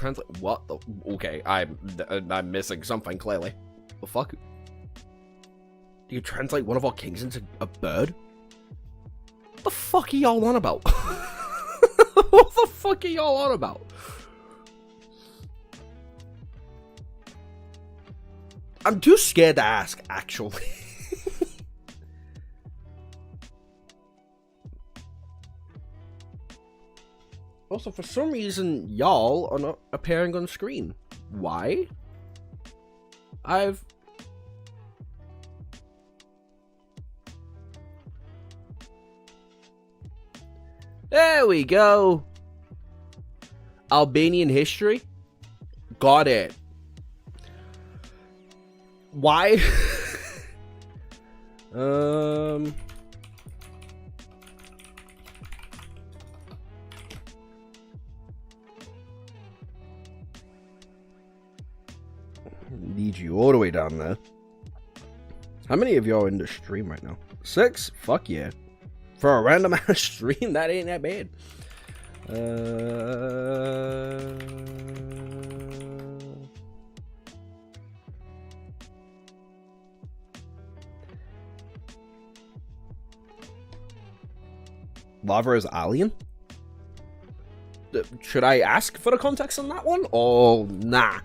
translate? What the? Okay, I'm missing something clearly. The fuck? Do you translate one of our kings into a bird? What the fuck are y'all on about? What the fuck are y'all on about? I'm too scared to ask, actually. Also, for some reason, y'all are not appearing on screen. Why? There we go. Albanian history. Got it. Why? Need you all the way down there. How many of y'all are in the stream right now? 6? Fuck yeah. For a random ass stream, that ain't that bad. Lava is alien? Should I ask for the context on that one? Oh, nah.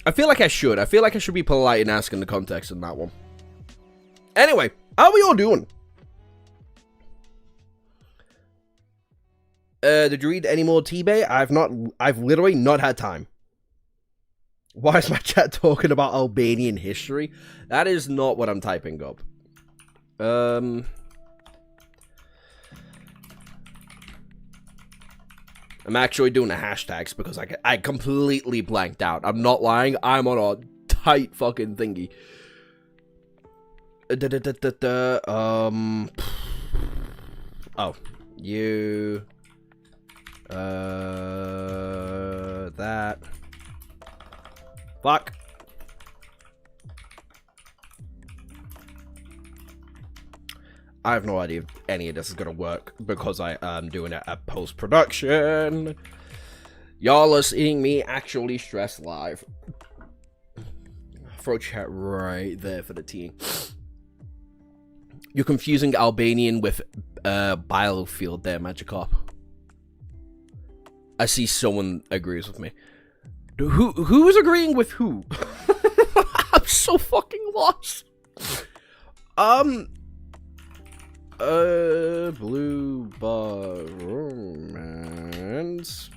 I feel like I should. I feel like I should be polite in asking the context on that one. Anyway, how are we all doing? Did you read any more T-Bay? I've literally not had time. Why is my chat talking about Albanian history? That is not what I'm typing up. I'm actually doing the hashtags because I completely blanked out. I'm not lying. I'm on a tight fucking thingy. Oh, you. That. Fuck. I have no idea if any of this is gonna work because I am doing it at post-production. Y'all are seeing me actually stress live. Throw chat right there for the tea. You're confusing Albanian with Biofield there, Magikarp. I see someone agrees with me. Who is agreeing with who? I'm so fucking lost. Blue bar romance.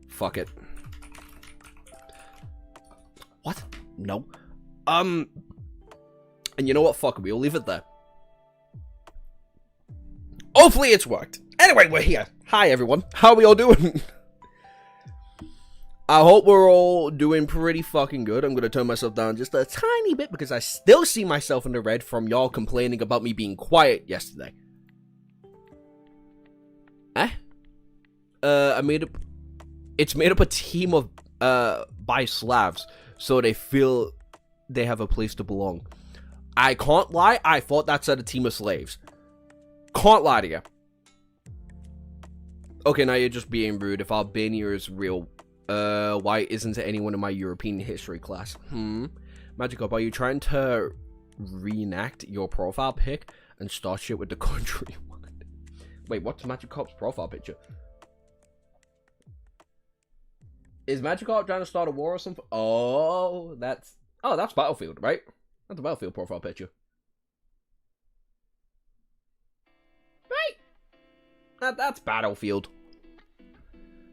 Fuck it. What? No. And you know what? Fuck it. We'll leave it there. Hopefully it's worked. Anyway, we're here. Hi, everyone. How are we all doing? I hope we're all doing pretty fucking good. I'm gonna turn myself down just a tiny bit because I still see myself in the red from y'all complaining about me being quiet yesterday. It's made up a team of, by Slavs, so they feel they have a place to belong. I can't lie, I thought that said a team of slaves. Can't lie to you. Okay, now you're just being rude. If Albania is real, why isn't there anyone in my European history class? Magikarp, are you trying to reenact your profile pic and start shit with the country one? Wait, what's Magikarp's profile picture? Is Magikarp trying to start a war or something? Oh, that's Battlefield, right? That's a Battlefield profile picture. Right? That's Battlefield.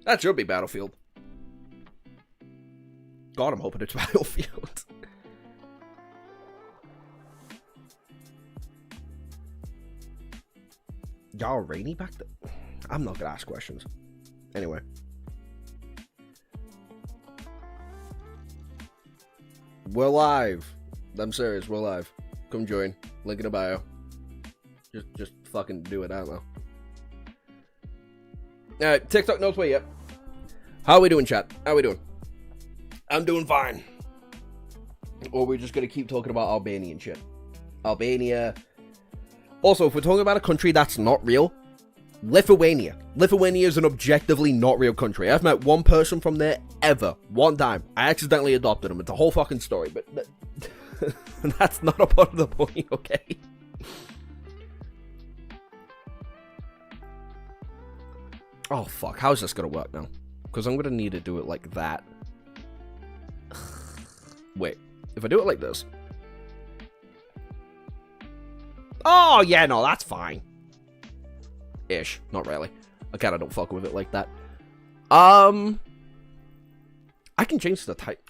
That should be Battlefield. God, I'm hoping it's Battlefield. Y'all rainy back there? I'm not gonna ask questions. Anyway. We're live. I'm serious, we're live. Come join. Link in the bio. Just fucking do it, I don't know. Alright, TikTok knows where yet. How are we doing, chat? How are we doing? I'm doing fine. Or we're just gonna keep talking about Albanian shit. Albania. Also, if we're talking about a country that's not real, Lithuania. Lithuania is an objectively not real country. I've met one person from there ever. One time. I accidentally adopted him. It's a whole fucking story, but that's not a part of the point, okay? Oh, fuck. How's this gonna work now? Because I'm gonna need to do it like that. Wait. If I do it like this. Oh, yeah, no, that's fine. Ish. Not really. I kind of don't fuck with it like that. I can change the type.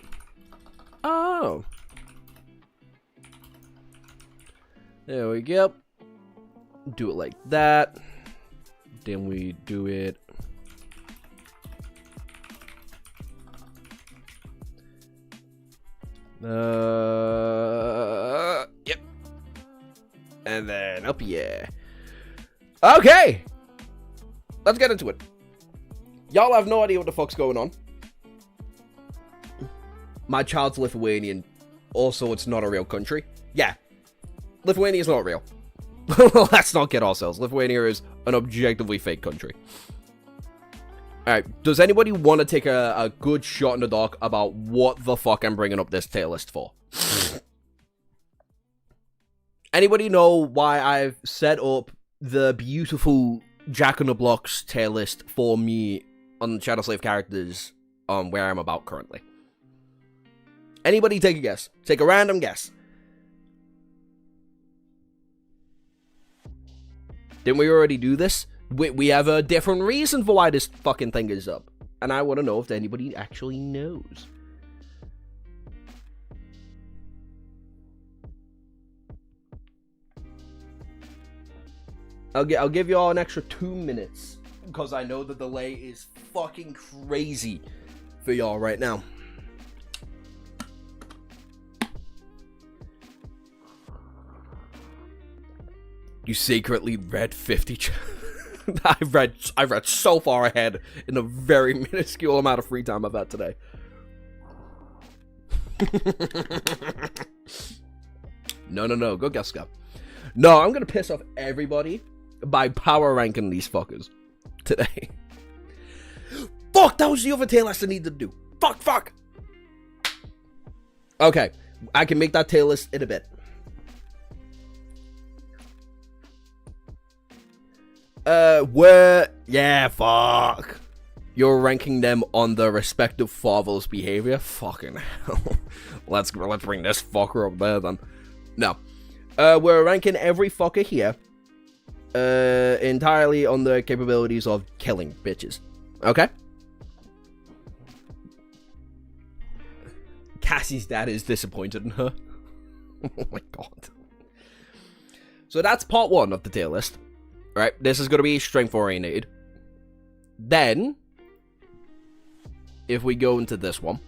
Oh. There we go. Do it like that. Then we do it. Yep. And then up, yeah. Okay. Let's get into it. Y'all have no idea what the fuck's going on. My child's Lithuanian. Also, it's not a real country. Yeah. Lithuania is not real. Let's not get ourselves. Lithuania is an objectively fake country. Alright, does anybody want to take a good shot in the dark about what the fuck I'm bringing up this tier list for? Anybody know why I've set up the beautiful Jack on the Blocks tier list for me on Shadow Slave characters where I'm about currently? Anybody take a guess? Take a random guess. Didn't we already do this? We have a different reason for why this fucking thing is up. And I want to know if anybody actually knows. I'll give you all an extra 2 minutes. Because I know the delay is fucking crazy for y'all right now. You secretly read 50 I've read so far ahead in a very minuscule amount of free time I've had today. No, go guess, Scott. No, I'm gonna piss off everybody by power ranking these fuckers today. Fuck, that was the other tier list I needed to do. Fuck. Okay, I can make that tier list in a bit. Yeah, fuck. You're ranking them on the respective father's behavior? Fucking hell. Let's bring this fucker up there then. No. We're ranking every fucker here entirely on the capabilities of killing bitches. Okay? Cassie's dad is disappointed in her. Oh my god. So that's part 1 of the tier list. Right, this is going to be strength oriented. Then, if we go into this one,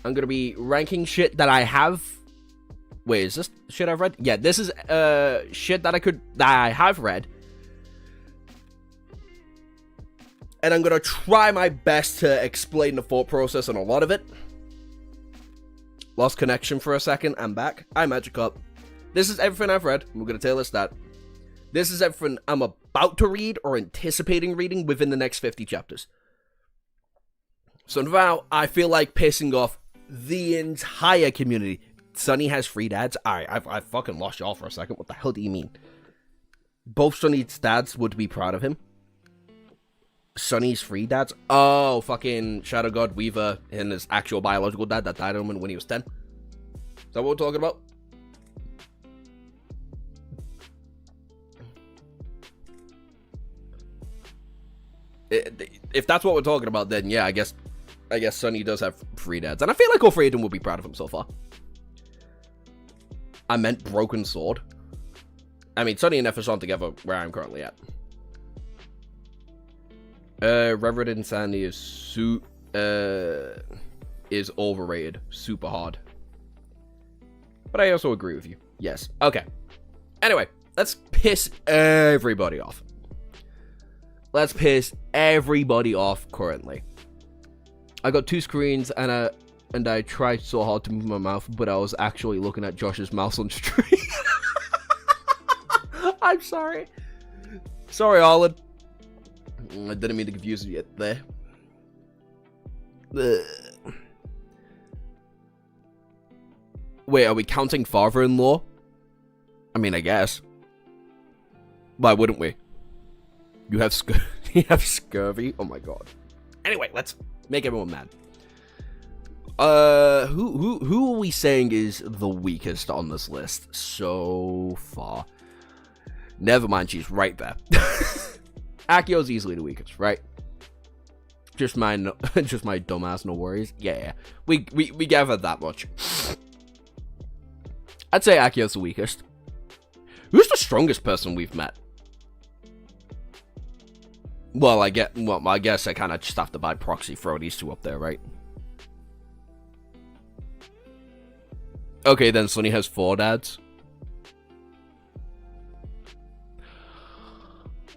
I'm going to be ranking shit that I have. Wait, is this shit I've read? Yeah, this is shit that I have read. And I'm going to try my best to explain the thought process on a lot of it. Lost connection for a second. I'm back. I'm Magic Up. This is everything I've read. We're going to tell us that. This is everything I'm about to read or anticipating reading within the next 50 chapters. So now I feel like pissing off the entire community. Sunny has 3 dads. I fucking lost y'all for a second. What the hell do you mean? Both Sunny's dads would be proud of him. Sunny's 3 dads? Oh, fucking Shadow God Weaver and his actual biological dad that died on him when he was 10. Is that what we're talking about? If that's what we're talking about, then yeah, I guess Sunny does have 3 dads. And I feel like all 3 of them will be proud of him so far. I meant Broken Sword. I mean, Sunny and Nephish aren't together where I'm currently at. Reverend Insanity is overrated. Super hard. But I also agree with you. Yes. Okay. Anyway, let's piss everybody off. Let's piss everybody off currently. I got 2 screens and I tried so hard to move my mouth, but I was actually looking at Josh's mouse on stream. I'm sorry. Sorry, Arlen. I didn't mean to confuse you yet there. Ugh. Wait, are we counting father-in-law? I mean, I guess. Why wouldn't we? You have you have scurvy? Oh my god. Anyway, let's make everyone mad. Who are we saying is the weakest on this list so far? Never mind, she's right there. Akio's easily the weakest, right? Just my dumbass, no worries. Yeah, we gathered that much. I'd say Akio's the weakest. Who's the strongest person we've met? Well, I guess I kind of just have to by proxy throw these two up there, right? Okay, then Sunny has 4 dads.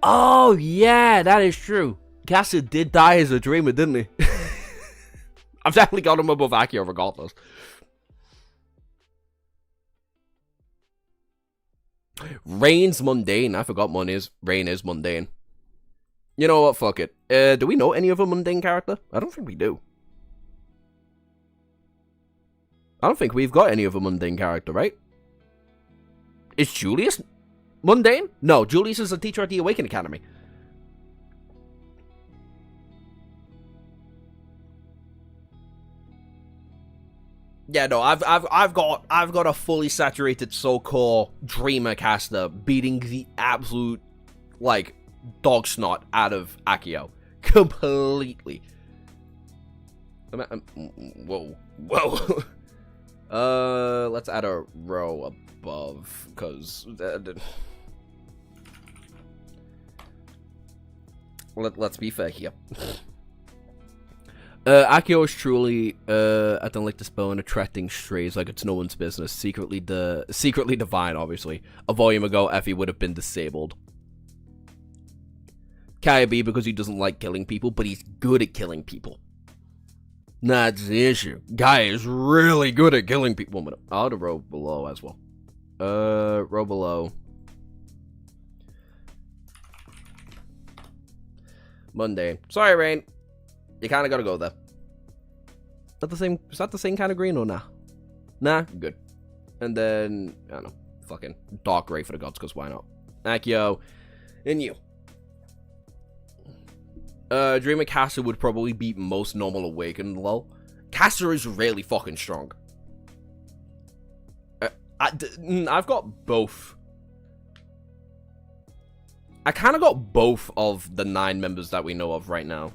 Oh, yeah, that is true. Kasa did die as a dreamer, didn't he? I've definitely got him above Akio regardless. Rain's mundane. I forgot Rain is mundane. You know what? Fuck it. Do we know any other mundane character? I don't think we do. I don't think we've got any other mundane character, right? Is Julius mundane? No, Julius is a teacher at the Awaken Academy. Yeah, no, I've got a fully saturated so-called dreamer caster beating the absolute like dog snot out of Akio completely. Whoa. Let's add a row above, because let's be fair here. Akio is truly, I don't like to spell, and attracting strays like it's no one's business. Secretly divine, obviously. A volume ago, Effie would have been disabled. Kaya B because he doesn't like killing people, but he's good at killing people. That's the issue. Guy is really good at killing people. I'll add a row below as well. Row below. Mundane. Sorry, Rain. You kind of gotta go there. Is that the same kind of green or nah? Nah? Good. And then, I don't know. Fucking dark gray for the gods, because why not? Akio. And you. Dreamer Caster would probably beat most normal Awakened, lol. Caster is really fucking strong. I've got both. I kind of got both of the 9 members that we know of right now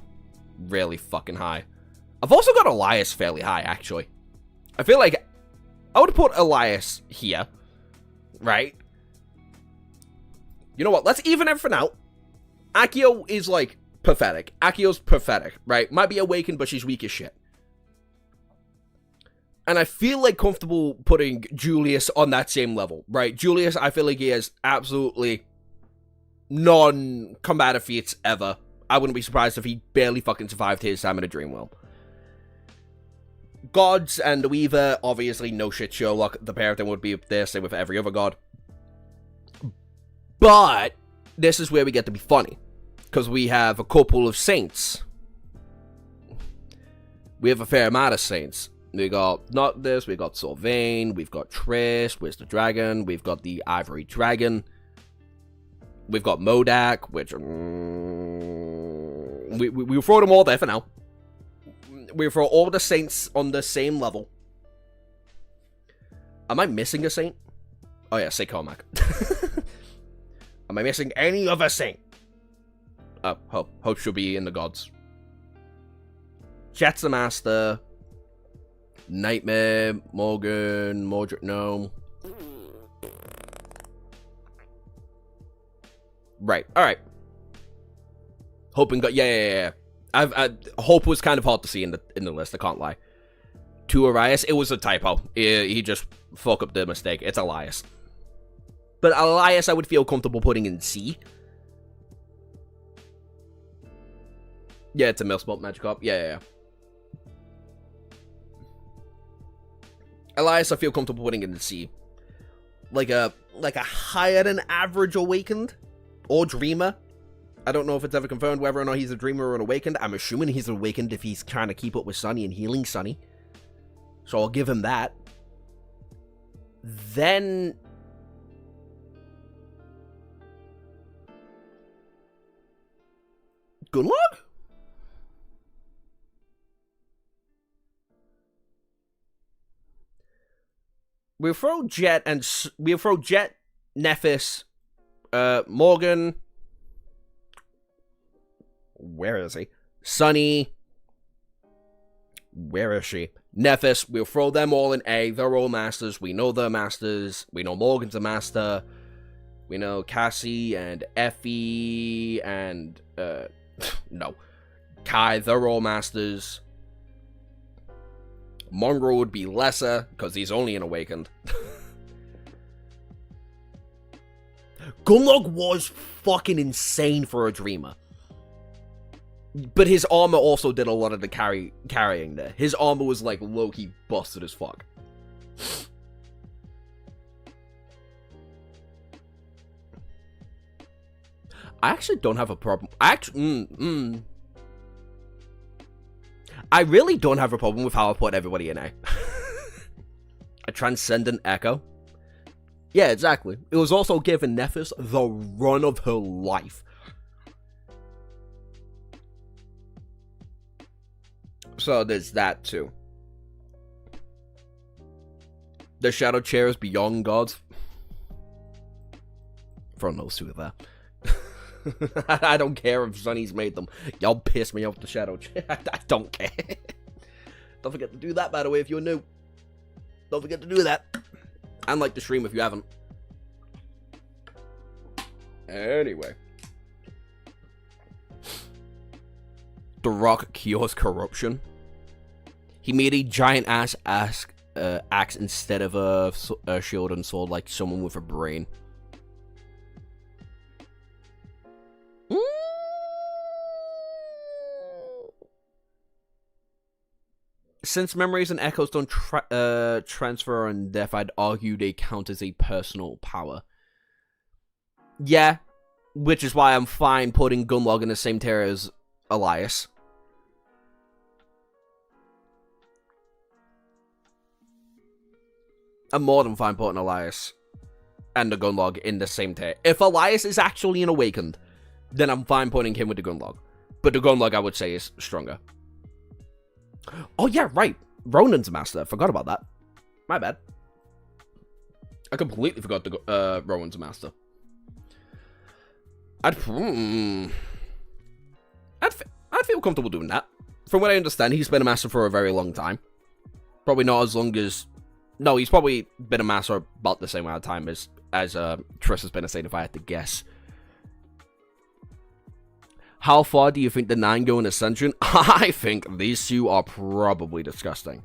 really fucking high. I've also got Elias fairly high, actually. I feel like I would put Elias here, right? You know what? Let's even everything out. Akio is, like, pathetic. Akio's pathetic, right? Might be Awakened, but she's weak as shit. And I feel like comfortable putting Julius on that same level, right? Julius, I feel like he has absolutely non-combative feats ever. I wouldn't be surprised if he barely fucking survived his time in a dream world. Gods and the Weaver, obviously no shit Sherlock. The pair of them would be up there, same with every other god. But this is where we get to be funny. Because we have a couple of saints. We have a fair amount of saints. We got Noctis, we got Sylvain, we've got Triss, where's the dragon, we've got the Ivory Dragon. We've got Modak, which... we'll throw them all there for now. We'll throw all the saints on the same level. Am I missing a saint? Oh yeah, say Cormac. Am I missing any other saint? Oh, Hope should be in the gods. Jet's the master. Nightmare, Morgan, Mordred, no. Right, alright. Hope and God, yeah. Hope was kind of hard to see in the list, I can't lie. To Arias, it was a typo. He just fucked up the mistake. It's Elias. But Elias I would feel comfortable putting in C. Yeah, it's a Millspot Magikarp. Yeah. Elias I feel comfortable putting in C. Like a higher than average Awakened or Dreamer. I don't know if it's ever confirmed whether or not he's a dreamer or an awakened. I'm assuming he's awakened if he's trying to keep up with Sunny and healing Sunny. So I'll give him that. Then... Gunlog? We'll throw Jet, Nephis, Morgan. Where is he? Sunny. Where is she? Nephis. We'll throw them all in A. They're all masters. We know they're masters. We know Morgan's a master. We know Cassie and Effie and, no. Kai, they're all masters. Mongrel would be lesser, because he's only an awakened. Gunlog was fucking insane for a dreamer. But his armor also did a lot of the carrying there. His armor was like low-key busted as fuck. I actually don't have a problem. I really don't have a problem with how I put everybody in A. A transcendent echo. Yeah, exactly. It was also giving Nephis the run of her life. So there's that too. The shadow chair is beyond gods. From those two there. I don't care if Sunny's made them. Y'all piss me off the shadow chair. I don't care. Don't forget to do that, by the way, if you're new. Don't forget to do that. And like the stream if you haven't. Anyway. The Rock cures corruption. He made a giant axe instead of a shield and sword, like someone with a brain. Since memories and echoes don't transfer on death, I'd argue they count as a personal power. Yeah, which is why I'm fine putting Gunlog in the same tier as Elias. I'm more than fine putting Elias and the Gunlog in the same tier. If Elias is actually an awakened, then I'm fine putting him with the Gunlog. But the Gunlog, I would say, is stronger. Oh, yeah, right. Ronan's a master. Forgot about that. My bad. I completely forgot the Rowan's a master. I'd feel comfortable doing that. From what I understand, he's been a master for a very long time. Probably not as long as... No, he's probably been a master about the same amount of time as Triss has been a saint, if I had to guess. How far do you think the 9 go in Ascension? I think these two are probably disgusting.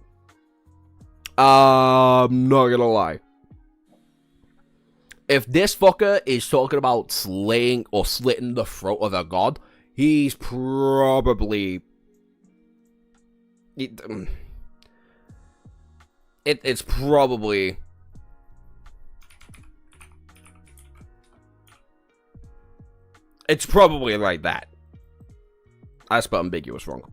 I'm not gonna lie. If this fucker is talking about slaying or slitting the throat of a god, he's probably... It's probably... It's probably like that. I spelled ambiguous wrong.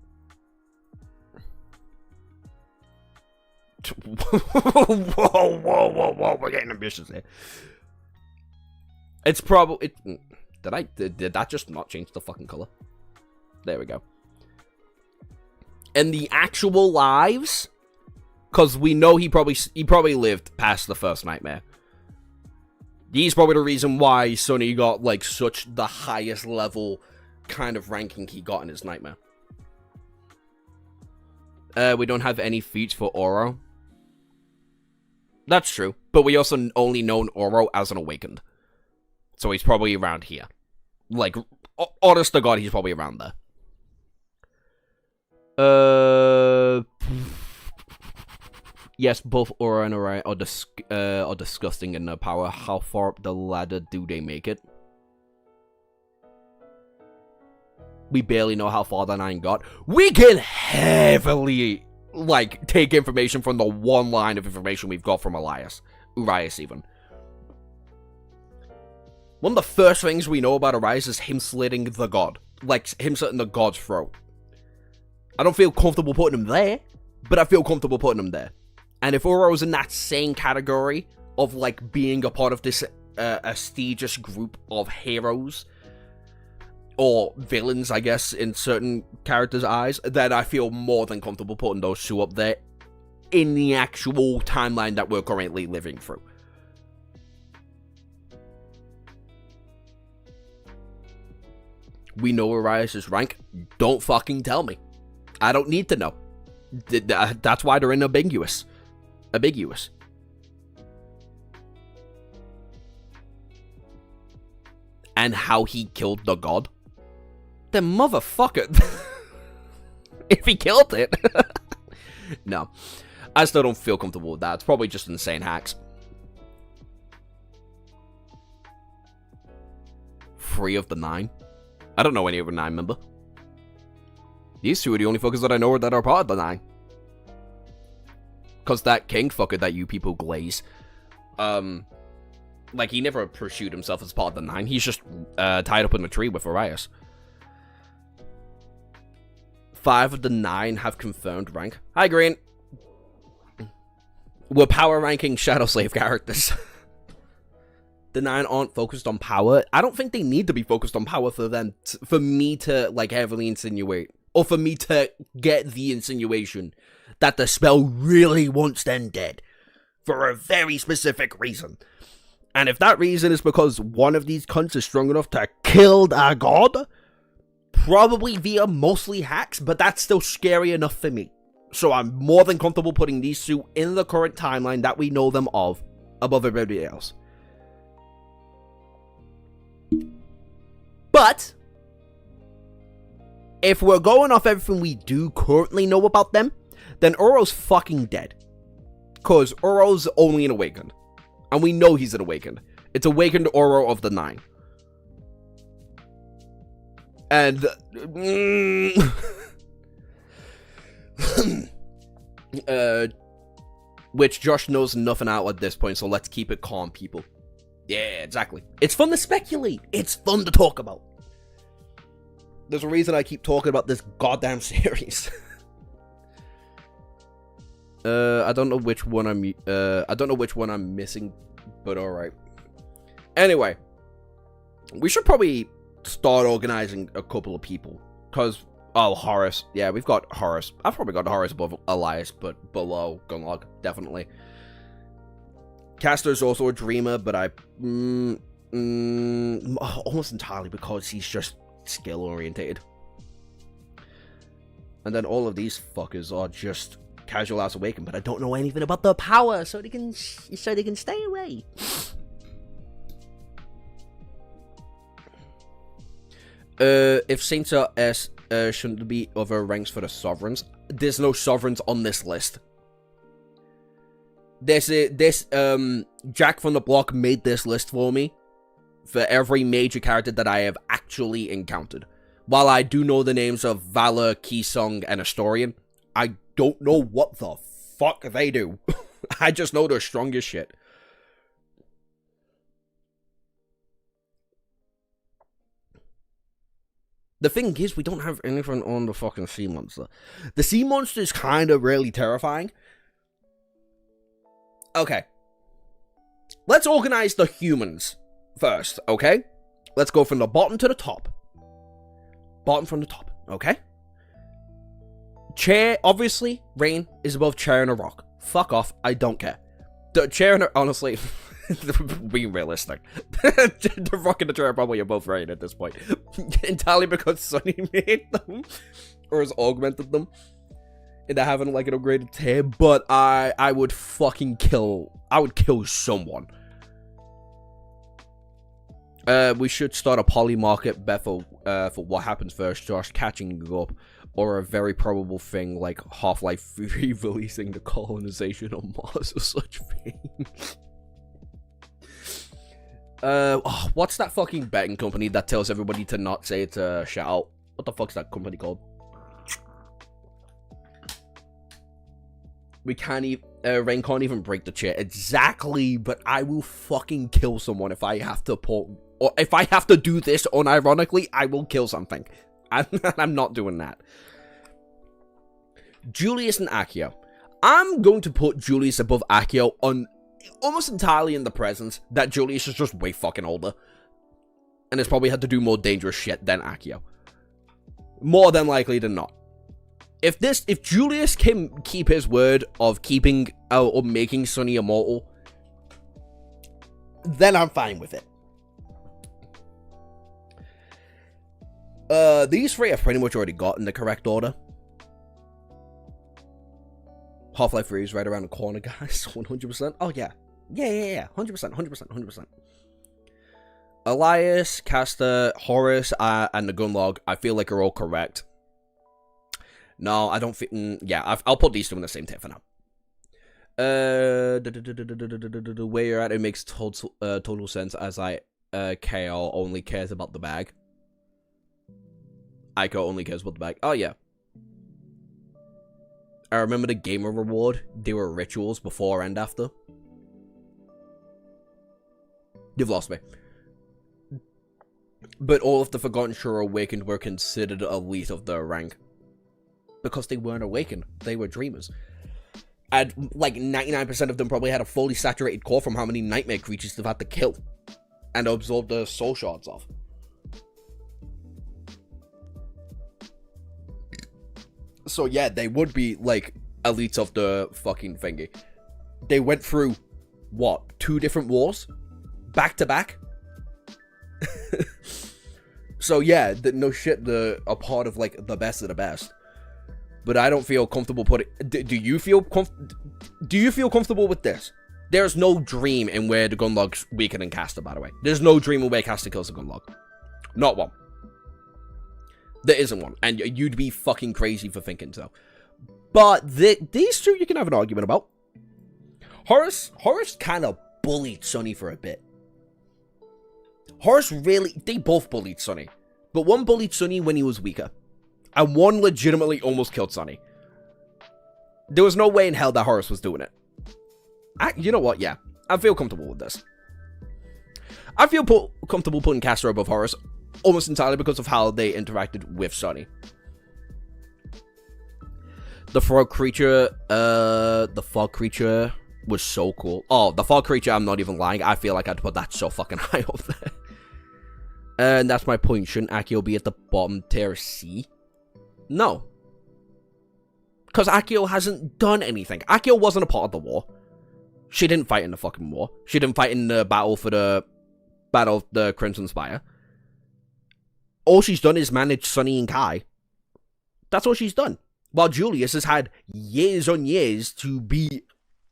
Whoa, we're getting ambitious here. It's probably... Did that just not change the fucking color? There we go. And the actual lives... Because we know he probably lived past the first nightmare. He's probably the reason why Sunny got, like, such the highest level kind of ranking he got in his nightmare. We don't have any feats for Oro. That's true. But we also only known Oro as an awakened. So he's probably around here. Like, honest to God, he's probably around there. Yes, both Aura and Orion are disgusting in their power. How far up the ladder do they make it? We barely know how far the 9 got. We can heavily, like, take information from the one line of information we've got from Urias even. One of the first things we know about Arias is him slitting the god. Like, him slitting the god's throat. I don't feel comfortable putting him there, but I feel comfortable putting him there. And if Oro's in that same category of, like, being a part of this prestigious group of heroes, or villains, I guess, in certain characters' eyes, then I feel more than comfortable putting those two up there in the actual timeline that we're currently living through. We know Arias' rank. Don't fucking tell me. I don't need to know. That's why they're in ambiguous. And how he killed the god? The motherfucker. If he killed it. No. I still don't feel comfortable with that. It's probably just insane hacks. 3 of the 9. I don't know any other 9 member. These two are the only fuckers that I know that are part of the 9. Because that king fucker that you people glaze, like, he never pursued himself as part of the 9. He's just tied up in the tree with Arias. 5 of the 9 have confirmed rank. Hi, Green. We're power ranking Shadow Slave characters. The 9 aren't focused on power. I don't think they need to be focused on power for them, for me to, like, heavily insinuate. Or for me to get the insinuation that the spell really wants them dead. For a very specific reason. And if that reason is because one of these cunts is strong enough to kill a god, probably via mostly hacks, but that's still scary enough for me. So I'm more than comfortable putting these two in the current timeline that we know them of, above everybody else. But if we're going off everything we do currently know about them, then Oro's fucking dead. Because Oro's only an Awakened. And we know he's an Awakened. It's Awakened Oro of the 9. And which Josh knows nothing out at this point, so let's keep it calm, people. Yeah, exactly. It's fun to speculate. It's fun to talk about. There's a reason I keep talking about this goddamn series. I don't know which one I'm missing, but alright. Anyway, we should probably start organizing a couple of people. Because, oh, Horus. Yeah, we've got Horus. I've probably got Horus above Elias, but below Gunlog, definitely. Caster's also a dreamer, but almost entirely because he's just skill orientated. And then all of these fuckers are just casual House Awakened, but I don't know anything about their power, so they can stay away. If Saints are S, shouldn't there be other ranks for the sovereigns? There's no sovereigns on this list. Jack from the Block made this list for me for every major character that I have actually encountered. While I do know the names of Valor, Keysong, and Astorian, I don't know what the fuck they do. I just know they're strong as shit. The thing is, we don't have anything on the fucking sea monster. The sea monster is kind of really terrifying. Okay. Let's organize the humans first, okay? Let's go from the bottom to the top. Bottom from the top, okay? Chair, obviously, Rain is above Chair and a Rock. Fuck off, I don't care. The Chair and a, honestly, being realistic. The Rock and the Chair are probably above Rain at this point. Entirely because Sunny made them, or has augmented them. Into having like an upgraded tier, but I would fucking kill. I would kill someone. We should start a poly market bet for what happens first, Josh, catching you up, or a very probable thing like Half-Life 3 releasing the colonization of Mars or such things. What's that fucking betting company that tells everybody to not say it's a shout out? What the fuck's that company called? We can't even, Rain can't even break the chair. Exactly, but I will fucking kill someone if I have to Or if I have to do this unironically, I will kill something. I'm not doing that. Julius and Accio. I'm going to put Julius above Accio on almost entirely in the presence that Julius is just way fucking older. And has probably had to do more dangerous shit than Accio. More than likely than not. If Julius can keep his word of keeping or making Sonny immortal, then I'm fine with it. These three I've pretty much already got in the correct order. Half-Life 3 is right around the corner, guys. 100%. Oh, yeah. Yeah. 100%. Elias, Caster, Horus, and the Gunlog, I feel like are all correct. No, I don't think... yeah, I'll put these two in the same tier for now. Where you're at, it makes total sense as KO only cares about the bag. Ico only cares about the bag. Oh, yeah. I remember the gamer reward. There were rituals before and after. You've lost me. But all of the Forgotten Sure Awakened were considered elite of their rank. Because they weren't awakened. They were dreamers. And like 99% of them probably had a fully saturated core from how many nightmare creatures they've had to kill. And absorb the soul shards off. So yeah, they would be like elites of the fucking thingy. They went through, what, 2 different wars? Back to back? So yeah, no shit, they're a part of like the best of the best. But I don't feel comfortable putting... Do you feel comfortable with this? There's no dream in where the Gunlog's weaker than Caster, by the way. There's no dream in where Caster kills the Gunlog. Not one. There isn't one. And you'd be fucking crazy for thinking so. But these two you can have an argument about. Horus kind of bullied Sonny for a bit. Horus really... They both bullied Sonny. But one bullied Sonny when he was weaker. And one legitimately almost killed Sonny. There was no way in hell that Horus was doing it. You know what? Yeah. I feel comfortable with this. I feel comfortable putting Caster above Horus. Almost entirely because of how they interacted with Sonny. The frog creature... the fog creature was so cool. Oh, the fog creature, I'm not even lying. I feel like I'd put that so fucking high up there. And that's my point. Shouldn't Accio be at the bottom tier C? No. Because Accio hasn't done anything. Accio wasn't a part of the war. She didn't fight in the fucking war. She didn't fight in the battle for the... Battle of the Crimson Spire. All she's done is manage Sonny and Kai. That's all she's done. While Julius has had years on years to be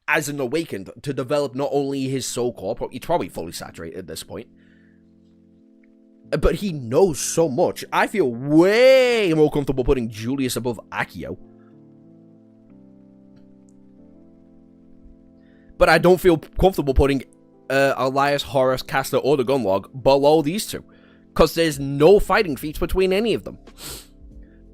as an awakened, to develop not only his soul core, he's probably fully saturated at this point, but he knows so much. I feel way more comfortable putting Julius above Accio. But I don't feel comfortable putting Elias, Horus, Caster, or the Gunlog below these two. Because there's no fighting feats between any of them.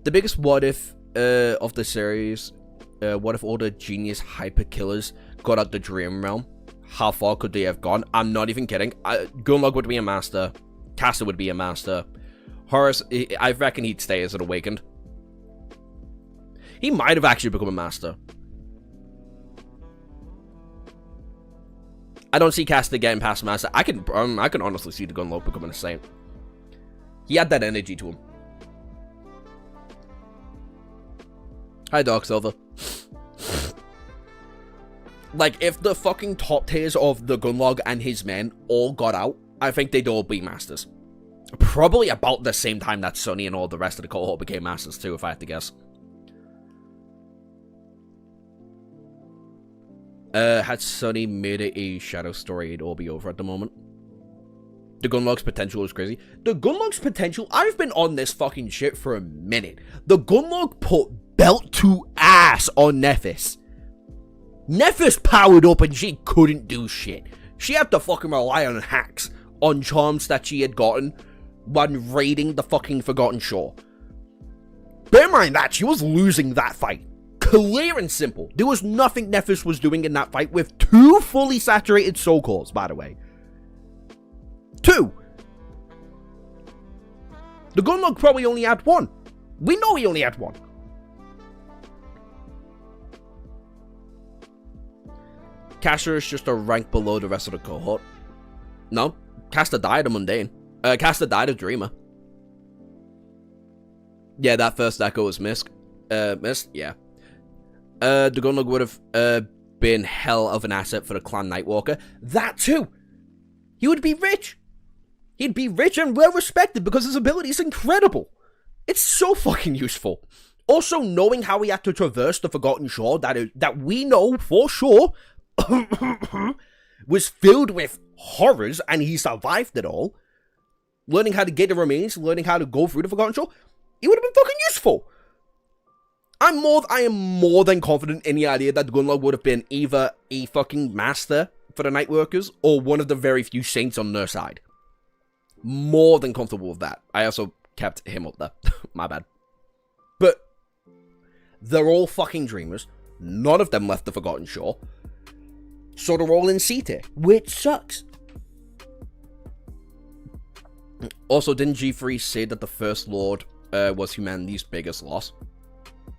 The biggest what if of the series, what if all the genius hyper killers got out the dream realm? How far could they have gone? I'm not even kidding. Gunlog would be a master. Caster would be a master. Horus, I reckon he'd stay as an awakened. He might have actually become a master. I don't see Caster getting past master. I can honestly see the Gunlog becoming a saint. He had that energy to him. Hi, Dark Silver. Like, if the fucking top tiers of the Gunlog and his men all got out, I think they'd all be masters. Probably about the same time that Sonny and all the rest of the cohort became masters too, if I had to guess. Had Sonny made it a shadow story, it'd all be over at the moment. The Gunlog's potential is crazy. The Gunlog's potential, I've been on this fucking shit for a minute. The Gunlog put belt to ass on Nephis. Nephis powered up and she couldn't do shit. She had to fucking rely on hacks, on charms that she had gotten when raiding the fucking Forgotten Shore. Bear in mind that she was losing that fight. Clear and simple. There was nothing Nephis was doing in that fight with 2 fully saturated soul cores, by the way. 2. The Gunlog probably only had one. We know he only had one. Caster is just a rank below the rest of the cohort. No, Caster died a mundane. Caster died a dreamer. Yeah, that first echo was missed. Yeah. The Gunlog would have been hell of an asset for the clan Nightwalker. That too! He would be rich! He'd be rich and well respected because his ability is incredible! It's so fucking useful. Also, knowing how he had to traverse the Forgotten Shore that we know for sure was filled with horrors and he survived it all. Learning how to get the remains, learning how to go through the Forgotten Shore, it would have been fucking useful. I am more than confident in the idea that the Gunlog would have been either a fucking master for the Nightworkers or one of the very few saints on their side. More than comfortable with that. I also kept him up there. My bad. But they're all fucking dreamers. None of them left the Forgotten Shore. So they're all in C tier, which sucks. Also, didn't G3 say that the First Lord was humanity's biggest loss?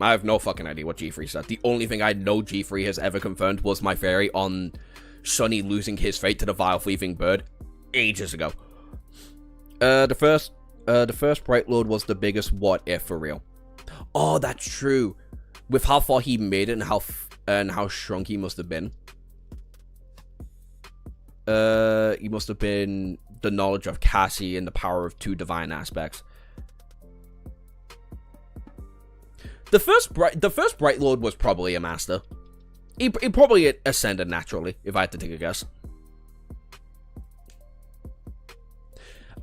I have no fucking idea what G3 said. The only thing I know G3 has ever confirmed was my theory on Sonny losing his fate to the vile thieving bird ages ago. The first Bright Lord was the biggest what if for real. Oh, that's true. With how far he made it and how shrunk he must have been. He must have been the knowledge of Cassie and the power of 2 divine aspects. The first Bright Lord was probably a master. He probably ascended naturally, if I had to take a guess.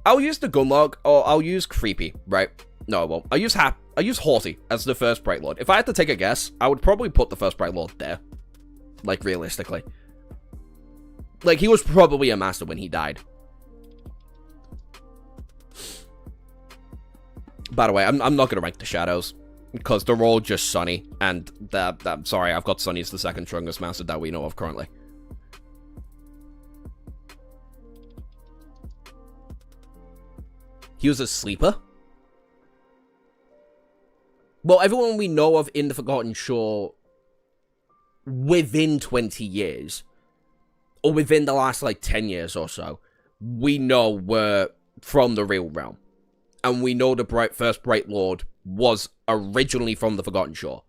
I'll use the Gunlog, or I'll use Creepy, right? No, I won't. I'll use Haughty as the first Bright Lord. If I had to take a guess, I would probably put the first Bright Lord there. Like, realistically. Like, he was probably a master when he died. By the way, I'm not going to rank the shadows. Because they're all just Sonny. And, I'm sorry, I've got Sonny as the second strongest master that we know of currently. He was a sleeper? Well, everyone we know of in the Forgotten Shore within 20 years, or within the last, like, 10 years or so, we know were from the real realm. And we know the first Bright Lord was originally from the Forgotten Shore.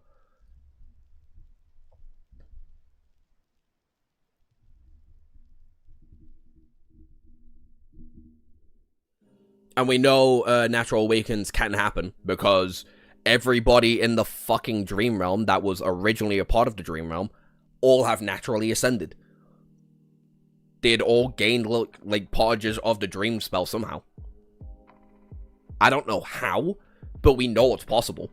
And we know natural awakens can happen because everybody in the fucking Dream Realm that was originally a part of the Dream Realm all have naturally ascended. They'd all gained, like, partages of the Dream spell somehow. I don't know how, but we know it's possible.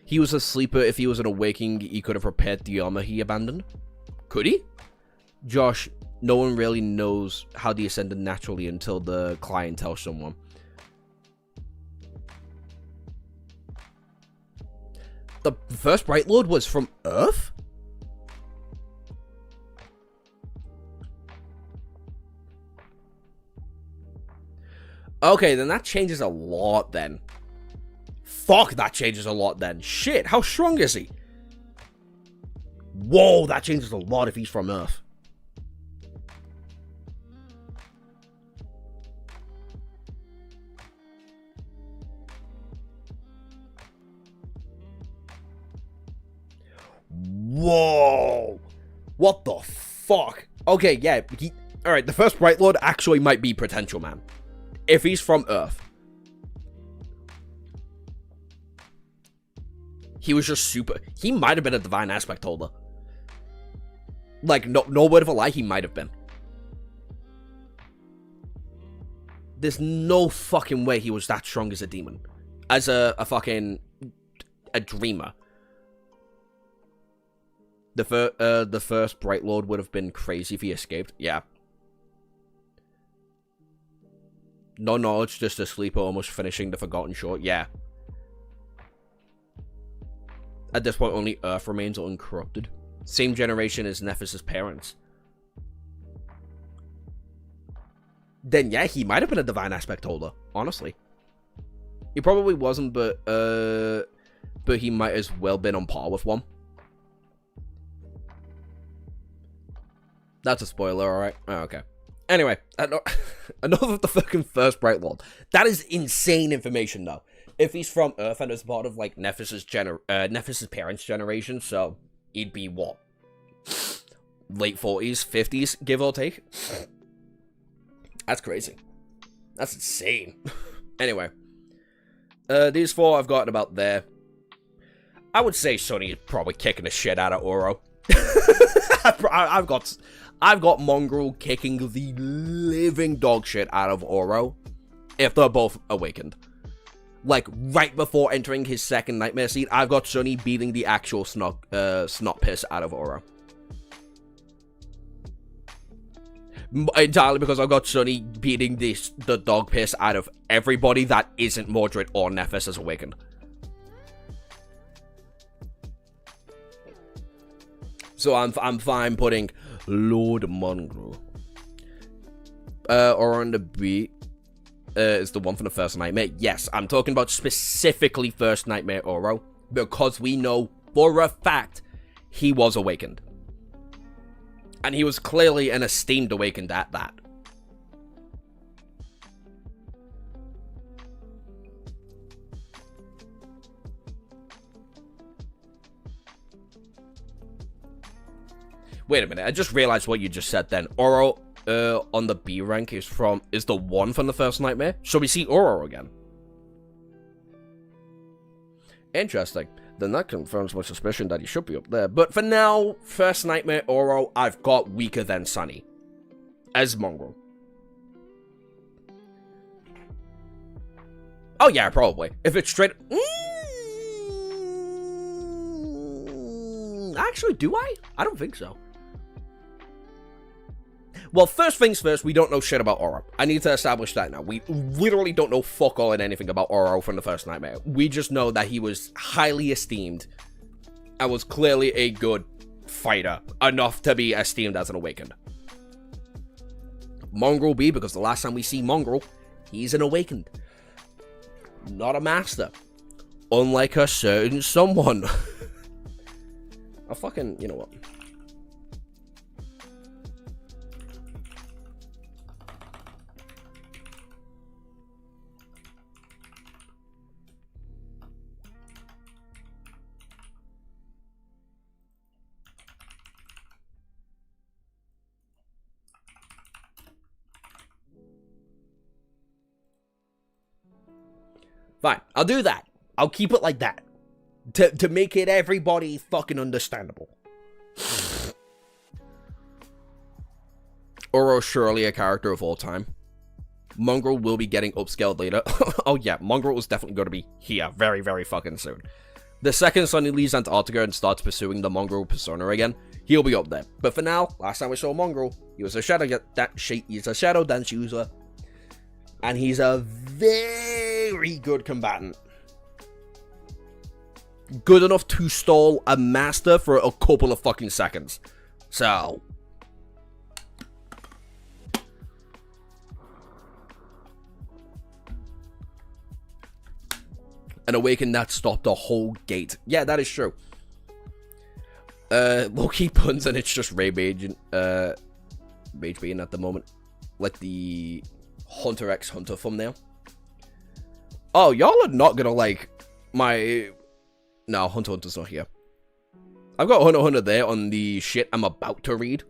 He was a sleeper. If he was an awakening, he could have repaired the armor he abandoned. Could he? Josh, no one really knows how they ascended naturally until the client tells someone. The first Bright Lord was from Earth? Okay, then that changes a lot then. Fuck, that changes a lot then. Shit, how strong is he? Whoa, that changes a lot if he's from Earth. Whoa. What the fuck? Okay, yeah, alright, the first Bright Lord actually might be Potential Man. If he's from Earth. He was just super... He might have been a divine aspect holder. Like, no word of a lie, he might have been. There's no fucking way he was that strong as a demon. As a fucking... a dreamer. The first Bright Lord would have been crazy if he escaped. Yeah. No knowledge, just a sleeper almost finishing the Forgotten Shore. Yeah. At this point, only Earth remains uncorrupted. Same generation as Nephis' parents. Then yeah, he might have been a divine aspect holder. honestly. He probably wasn't, but he might as well been on par with one. That's a spoiler, alright? Oh, okay. Anyway, enough of the fucking first Bright Lord. That is insane information, though. If he's from Earth and is part of, like, Nephis' parents' generation, so he'd be, what? Late 40s, 50s, give or take? That's crazy. That's insane. Anyway. These four I've gotten about there. I would say Sonny is probably kicking the shit out of Oro. I've got Mongrel kicking the living dog shit out of Oro if they're both awakened. Like, right before entering his second nightmare scene, I've got Sonny beating the actual snot piss out of Oro. Entirely because I've got Sonny beating the dog piss out of everybody that isn't Mordred or Nephis as awakened. So I'm fine putting Lord Mongrel. Or on the beat is the one from the first nightmare. Yes, I'm talking about specifically first nightmare Oro, because we know for a fact he was awakened. And he was clearly an esteemed awakened at that. Wait a minute, I just realized what you just said then. Oro on the B rank is the one from the first nightmare. So we see Oro again. Interesting. Then that confirms my suspicion that he should be up there. But for now, first nightmare Oro, I've got weaker than Sonny. As Mongrel. Oh yeah, probably. If it's straight... Actually, do I? I don't think so. Well, first things first, we don't know shit about Oro. I need to establish that now. We literally don't know fuck all and anything about Oro from the first nightmare. We just know that he was highly esteemed and was clearly a good fighter, enough to be esteemed as an awakened. Mongrel B, because the last time we see Mongrel, he's an awakened. Not a master. Unlike a certain someone. I fucking, you know what? Fine, I'll do that. I'll keep it like that. To make it everybody fucking understandable. Oro's surely a character of all time. Mongrel will be getting upscaled later. Oh yeah, Mongrel is definitely going to be here very, very fucking soon. The second Sonny leaves Antarctica and starts pursuing the Mongrel persona again, he'll be up there. But for now, last time we saw Mongrel, he was a shadow dance user. And he's a very good combatant. Good enough to stall a master for a couple of fucking seconds. So. An awakened that stopped a whole gate. Yeah, that is true. Low-key puns and it's just Ray Mage being at the moment. Like the Hunter x Hunter thumbnail. Oh, y'all are not gonna like my... No, Hunter x Hunter's not here. I've got Hunter x Hunter there on the shit I'm about to read.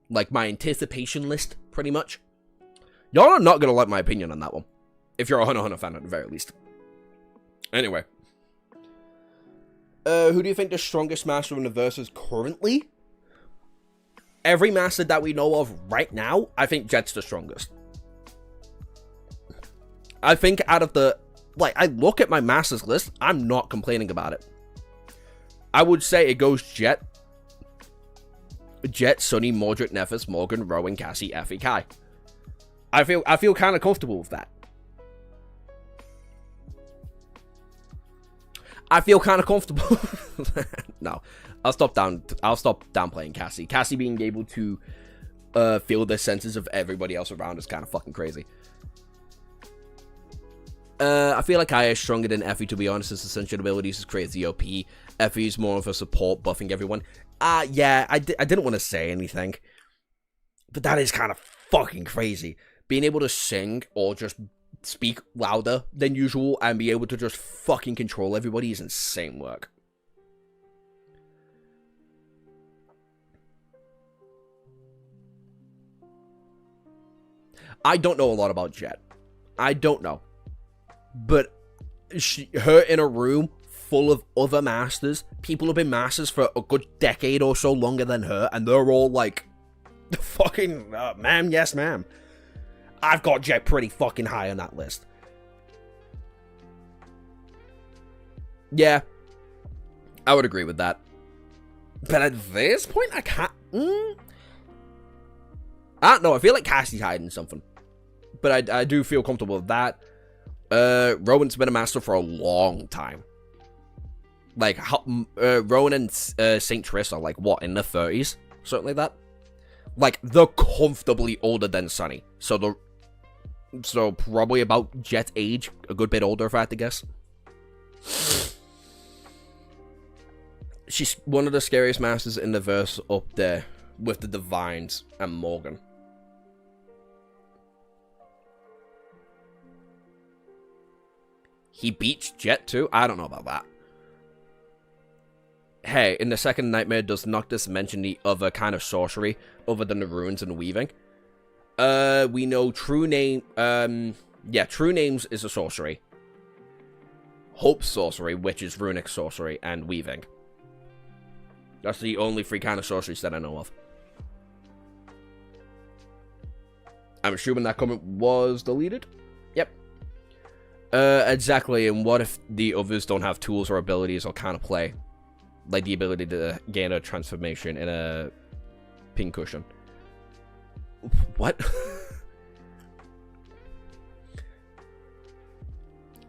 Like my anticipation list, pretty much. Y'all are not gonna like my opinion on that one. If you're a Hunter x Hunter fan at the very least. Anyway. Who do you think the strongest master in the verse is currently? Every master that we know of right now, I think Jet's the strongest. I think out of the... Like, I look at my masters list, I'm not complaining about it. I would say it goes Jet, Sonny, Mordred, Nephis, Morgan, Rowan, Cassie, Effie, Kai. I feel kind of comfortable with that. I feel kind of comfortable. No, I'll stop downplaying Cassie. Cassie being able to feel the senses of everybody else around is kind of fucking crazy. I feel like Kaya is stronger than Effie, to be honest. His essential abilities is crazy OP. Effie's more of a support, buffing everyone. Yeah, I didn't want to say anything. But that is kind of fucking crazy. Being able to sing or just speak louder than usual and be able to just fucking control everybody is insane work. I don't know a lot about Jet. I don't know. But her in a room full of other masters, people have been masters for a good decade or so longer than her, and they're all like, fucking, ma'am, yes ma'am. I've got Jet pretty fucking high on that list. Yeah, I would agree with that. But at this point, I can't... I don't know, I feel like Cassie's hiding something. But I do feel comfortable with that. Rowan's been a master for a long time. Like, Rowan and St. Triss are like, what, in their 30s? Something like that. Like, they're comfortably older than Sunny. So probably about Jet's age. A good bit older, if I had to guess. She's one of the scariest masters in the verse up there. With the Divines and Morgan. He beats Jet too? I don't know about that. Hey, in the second nightmare, does Noctis mention the other kind of sorcery other than the runes and weaving? We know true name. Yeah, true names is a sorcery. Hope sorcery, which is runic sorcery, and weaving. That's the only three kind of sorceries that I know of. I'm assuming that comment was deleted. Yep. Exactly, and what if the others don't have tools or abilities or kind of play? Like the ability to gain a transformation in a pincushion. What?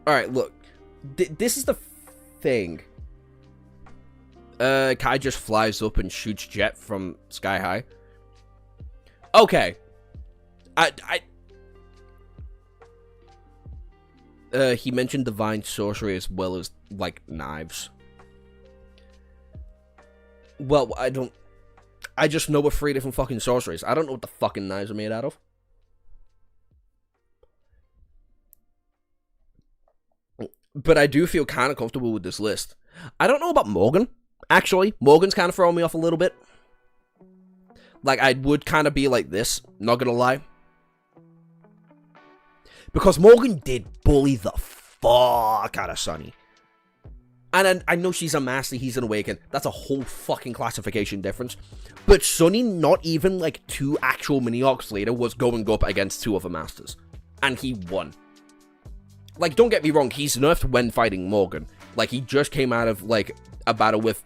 Alright, look. This is the thing. Kai just flies up and shoots Jet from sky high. Okay. He mentioned divine sorcery as well as, like, knives. Well, I just know of 3 different fucking sorceries. I don't know what the fucking knives are made out of. But I do feel kind of comfortable with this list. I don't know about Morgan, actually. Morgan's kind of throwing me off a little bit. Like, I would kind of be like this, not gonna lie. Because Morgan did bully the fuck out of Sunny. And I know she's a master, he's an awakened. That's a whole fucking classification difference. But Sunny, not even like 2 actual mini-arcs later, was going up against 2 other masters. And he won. Like, don't get me wrong, he's nerfed when fighting Morgan. Like, he just came out of, like, a battle with,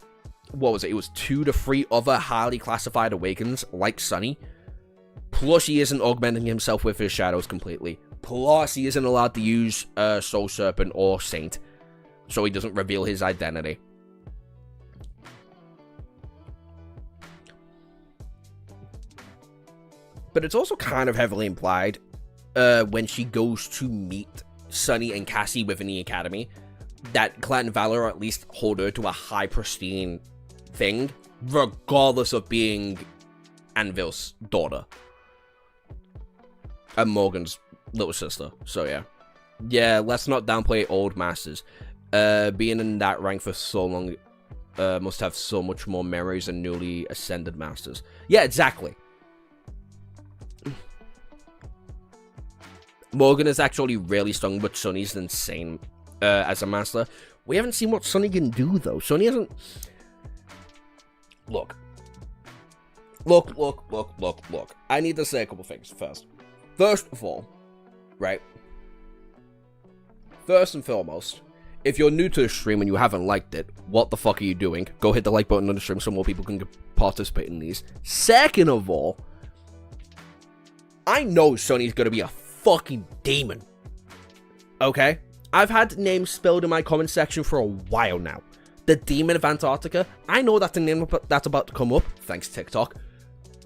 what was it? It was 2 to 3 other highly classified awakens, like Sunny. Plus, he isn't augmenting himself with his shadows completely. Plus, he isn't allowed to use Soul Serpent or Saint. So he doesn't reveal his identity. But it's also kind of heavily implied when she goes to meet Sunny and Cassie within the academy that Clan Valor at least hold her to a high pristine thing, regardless of being Anvil's daughter. And Morgan's little sister. So yeah. Yeah, let's not downplay old masters. Being in that rank for so long must have so much more memories than newly ascended masters. Yeah, exactly. Morgan is actually really strong, but Sunny's insane as a master. We haven't seen what Sunny can do, though. Sunny hasn't... Look. I need to say a couple things first. First of all, right? First and foremost, if you're new to the stream and you haven't liked it, what the fuck are you doing? Go hit the like button on the stream so more people can participate in these. Second of all, I know Sunny's gonna be a fucking demon. Okay? I've had names spelled in my comment section for a while now. The Demon of Antarctica. I know that's a name that's about to come up, thanks TikTok.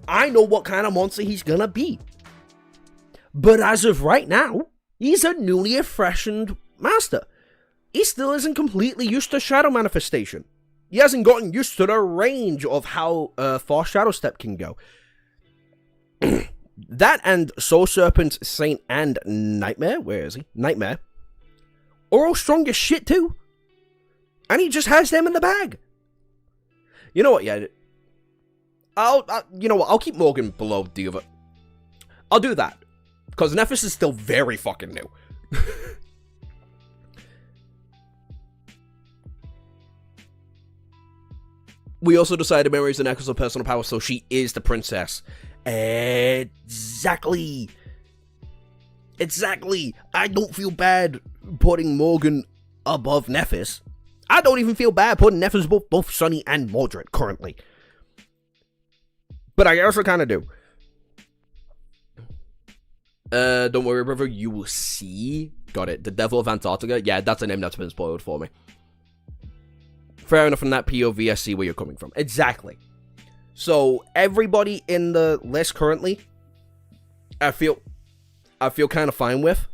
I know what kind of monster he's gonna be. But as of right now, he's a newly freshened master. He still isn't completely used to shadow manifestation. He hasn't gotten used to the range of how far Shadow Step can go. That and Soul Serpent, Saint, and Nightmare, where is he? Nightmare, are all strong as shit too. And he just has them in the bag. You know what, yeah. You know what, I'll keep Morgan below the other. I'll do that. Because Nephis is still very fucking new. We also decided Memories and Echoes of Personal Power, so she is the princess. Exactly. I don't feel bad putting Morgan above Nephis. I don't even feel bad putting Nephis above both Sunny and Mordred currently. But I also kind of do. Don't worry, brother. You will see. Got it. The Devil of Antarctica. Yeah, that's a name that's been spoiled for me. Fair enough, from that POV, I see where you're coming from. Exactly. So, everybody in the list currently, I feel kind of fine with.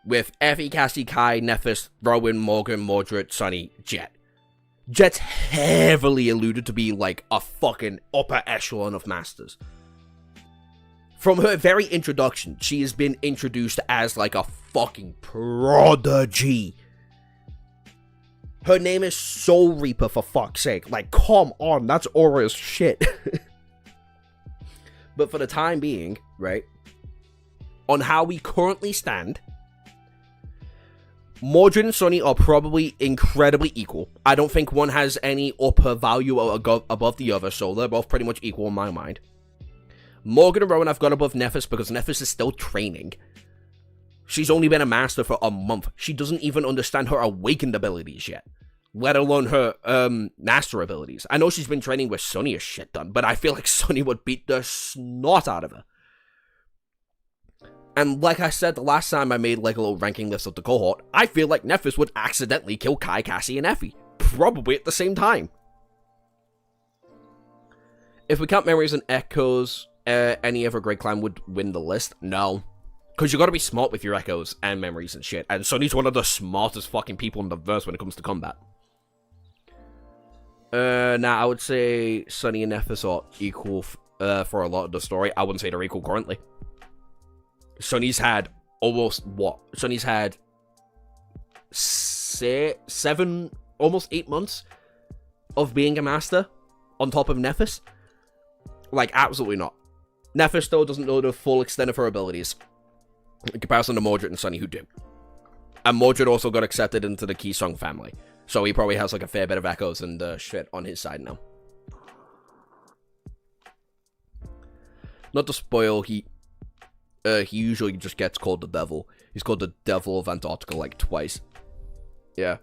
With Effie, Cassie, Kai, Nephis, Rowan, Morgan, Mordred, Sunny, Jet. Jet's heavily alluded to be like a fucking upper echelon of masters. From her very introduction, she has been introduced as like a fucking prodigy. Her name is Soul Reaper, for fuck's sake. Like, come on, that's aura as shit. But for the time being, right, on how we currently stand, Mordred and Sunny are probably incredibly equal. I don't think one has any upper value above the other, so they're both pretty much equal in my mind. Morgan and Rowan I've got above Nephis because Nephis is still training. She's only been a master for a month. She doesn't even understand her awakened abilities yet, let alone her master abilities. I know she's been training with Sunny as shit done, but I feel like Sunny would beat the snot out of her. And like I said the last time I made like a little ranking list of the cohort, I feel like Nephis would accidentally kill Kai, Cassie, and Effie. Probably at the same time. If we count Memories and Echoes, any other Great Clan would win the list? No. Because you gotta be smart with your Echoes and Memories and shit. And Sunny's one of the smartest fucking people in the verse when it comes to combat. Now, I would say Sunny and Nephis are equal for a lot of the story. I wouldn't say they're equal currently. Sunny's had almost, what? Sunny's had 7, almost 8 months of being a master on top of Nephis. Like, absolutely not. Nephis, though, doesn't know the full extent of her abilities in comparison to Mordred and Sunny, who do. And Mordred also got accepted into the Keysong family, so he probably has, like, a fair bit of echoes and shit on his side now. Not to spoil, he usually just gets called the Devil. He's called the Devil of Antarctica, like, twice. Yeah.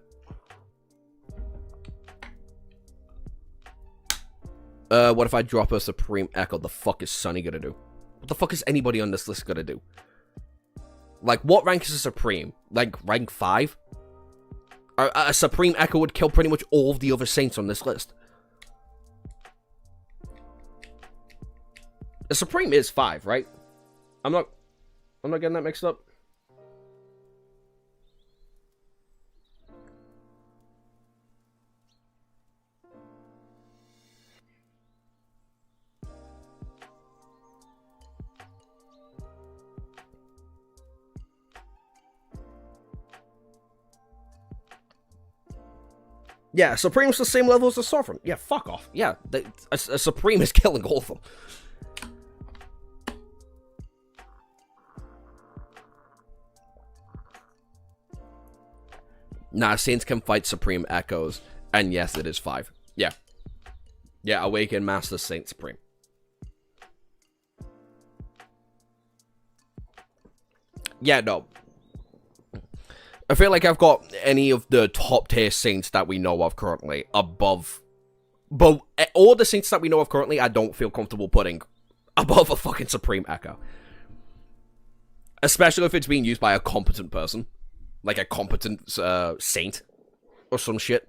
What if I drop a Supreme Echo? The fuck is Sunny gonna do? What the fuck is anybody on this list gonna do? Like, what rank is a Supreme? Like, rank 5? A Supreme Echo would kill pretty much all of the other Saints on this list. A Supreme is 5, right? I'm not getting that mixed up. Yeah, Supreme's the same level as the Sovereign. Yeah, fuck off. Yeah, a Supreme is killing all of them. Nah, Saints can fight Supreme Echoes. And yes, it is 5. Yeah. Yeah, Awaken, Master, Saint, Supreme. Yeah, no. I feel like I've got any of the top tier Saints that we know of currently above. But all the Saints that we know of currently, I don't feel comfortable putting above a fucking Supreme Echo. Especially if it's being used by a competent person. Like a competent Saint. Or some shit.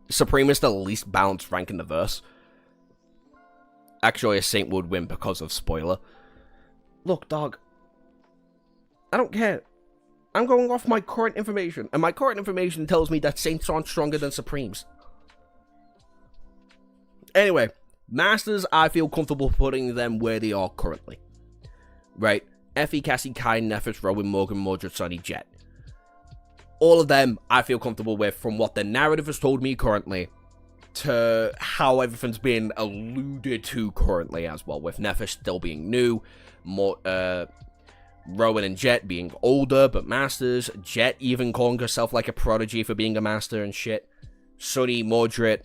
Supreme is the least balanced rank in the verse. Actually, a Saint would win because of spoiler. Look, dog. I don't care. I'm going off my current information, and my current information tells me that Saints aren't stronger than Supremes. Anyway, Masters, I feel comfortable putting them where they are currently. Right? Effie, Cassie, Kai, Nefesh, Rowan, Morgan, Mordred, Sunny, Jet. All of them, I feel comfortable with from what the narrative has told me currently to how everything's been alluded to currently as well, with Nefesh still being new, Rowan and Jet being older, but masters. Jet even calling herself like a prodigy for being a master and shit. Sunny, Mordred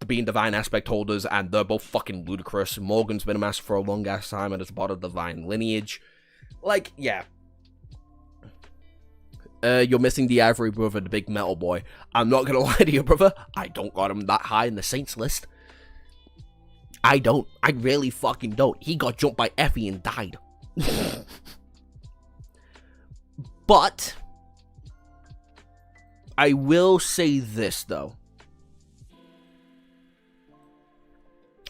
being divine aspect holders, and they're both fucking ludicrous. Morgan's been a master for a long ass time and is part of the divine lineage. Like, yeah. You're missing the Ivory brother, the big metal boy. I'm not gonna lie to you, brother. I don't got him that high in the Saints list. I don't. I really fucking don't. He got jumped by Effie and died. But I will say this, though.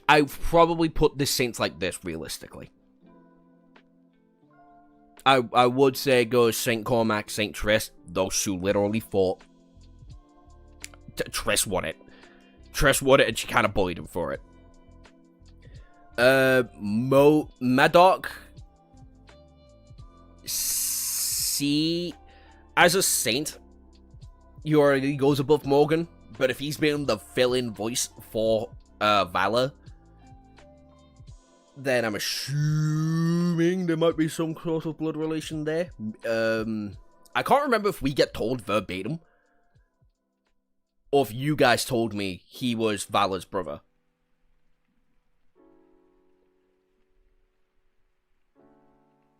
I've probably put the Saints like this, realistically. I would say go Saint Cormac, Saint Triss. Those two literally fought. Triss won it. Triss won it, and she kind of bullied him for it. Madoc. See, as a Saint, he already goes above Morgan, but if he's been the fill-in voice for Valor, then I'm assuming there might be some sort of blood relation there. I can't remember if we get told verbatim, or if you guys told me he was Valor's brother.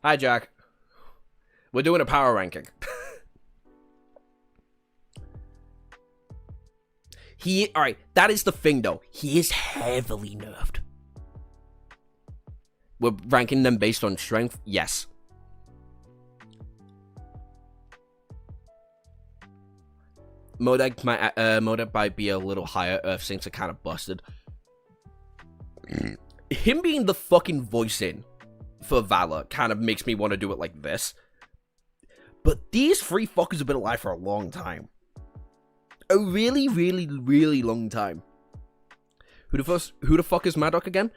Hi, Jack. We're doing a power ranking. Alright, that is the thing though. He is heavily nerfed. We're ranking them based on strength? Yes. Modek might be a little higher. Earth Saints are kind of busted. Him being the fucking voice in for Valor kind of makes me want to do it like this. But these three fuckers have been alive for a long time. A really, really, really long time. Who the fuck is Madoc again?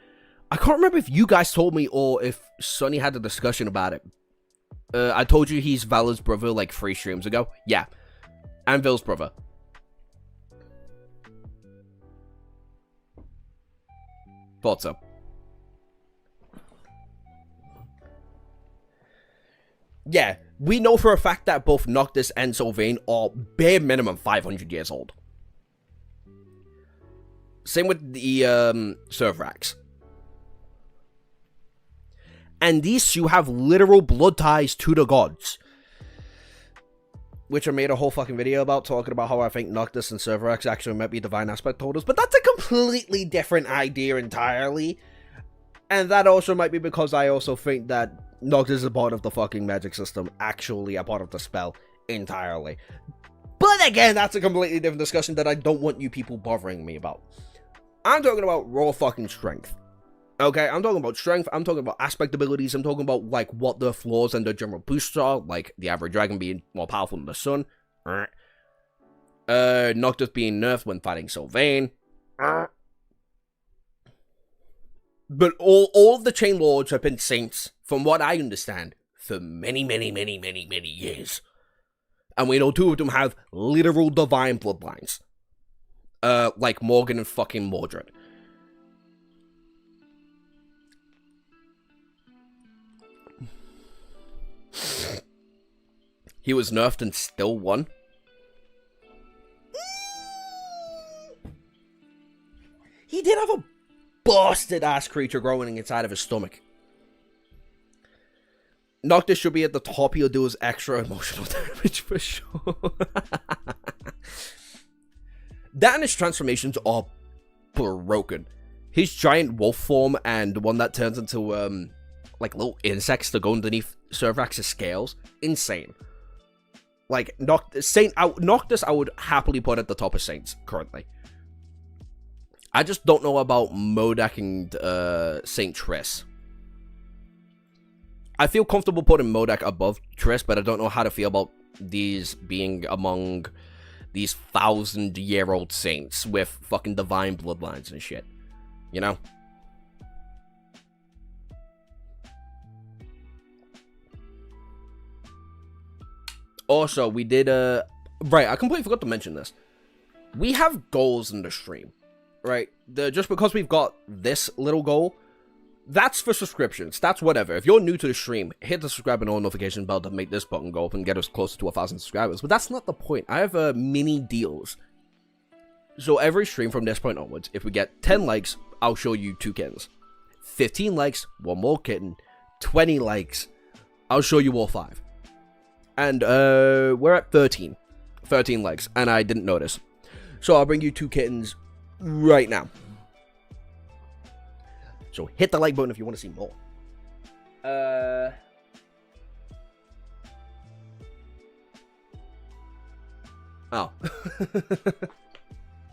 I can't remember if you guys told me or if Sunny had a discussion about it. I told you he's Valor's brother like 3 streams ago. Yeah. And Ville's brother. Thought so. Yeah, we know for a fact that both Noctis and Sylvain are bare minimum 500 years old. Same with the Servrax. And these two have literal blood ties to the gods. Which I made a whole fucking video about, talking about how I think Noctis and Servrax actually might be divine aspect holders. But that's a completely different idea entirely. And that also might be because I also think that Noctis is a part of the fucking magic system, actually a part of the spell entirely. But again, that's a completely different discussion that I don't want you people bothering me about. I'm talking about raw fucking strength. Okay, I'm talking about strength, I'm talking about aspect abilities, I'm talking about, like, what the flaws and the general boosts are, like, the average dragon being more powerful than the sun. Noctis being nerfed when fighting Sylvain. But all of the Chain Lords have been Saints, from what I understand, for many, many, many, many, many years. And we know 2 of them have literal divine bloodlines. Like Morgan and fucking Mordred. He was nerfed and still won. He did have a busted ass creature growing inside of his stomach. Noctis should be at the top. He'll do his extra emotional damage for sure. That and his transformations are broken. His giant wolf form and the one that turns into like little insects that go underneath Servrax's scales, insane. Like Noctis, I would happily put at the top of Saints currently. I just don't know about Modek and Saint Triss. I feel comfortable putting Modek above Triss, but I don't know how to feel about these being among these 1,000-year-old saints with fucking divine bloodlines and shit. You know? Also, we did, right, I completely forgot to mention this. We have goals in the stream, right? Just because we've got this little goal, that's for subscriptions. That's whatever. If you're new to the stream, hit the subscribe and all notification bell to make this button go up and get us closer to 1,000 subscribers. But that's not the point. I have mini deals. So every stream from this point onwards, if we get 10 likes, I'll show you 2 kittens. 15 likes, 1 more kitten. 20 likes, I'll show you all 5. And we're at 13 likes, and I didn't notice. So I'll bring you 2 kittens right now. So hit the like button if you want to see more. Oh.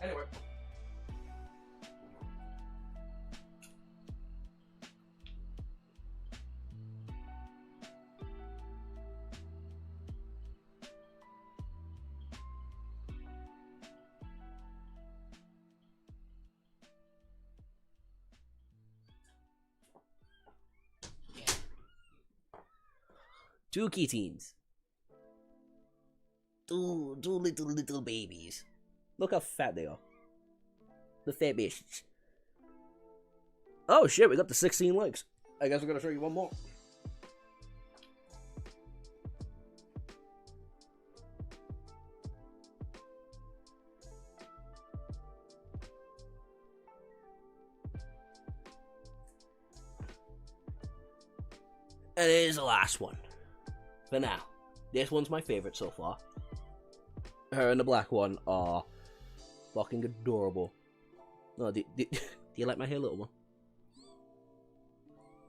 Anyway. Two kittens. Two little babies. Look how fat they are. The fat bitches. Oh shit, we got the 16 likes. I guess we're gonna show you one more. And here's the last one. For now. This one's my favorite so far. Her and the black one are fucking adorable. No, do you like my hair, little one?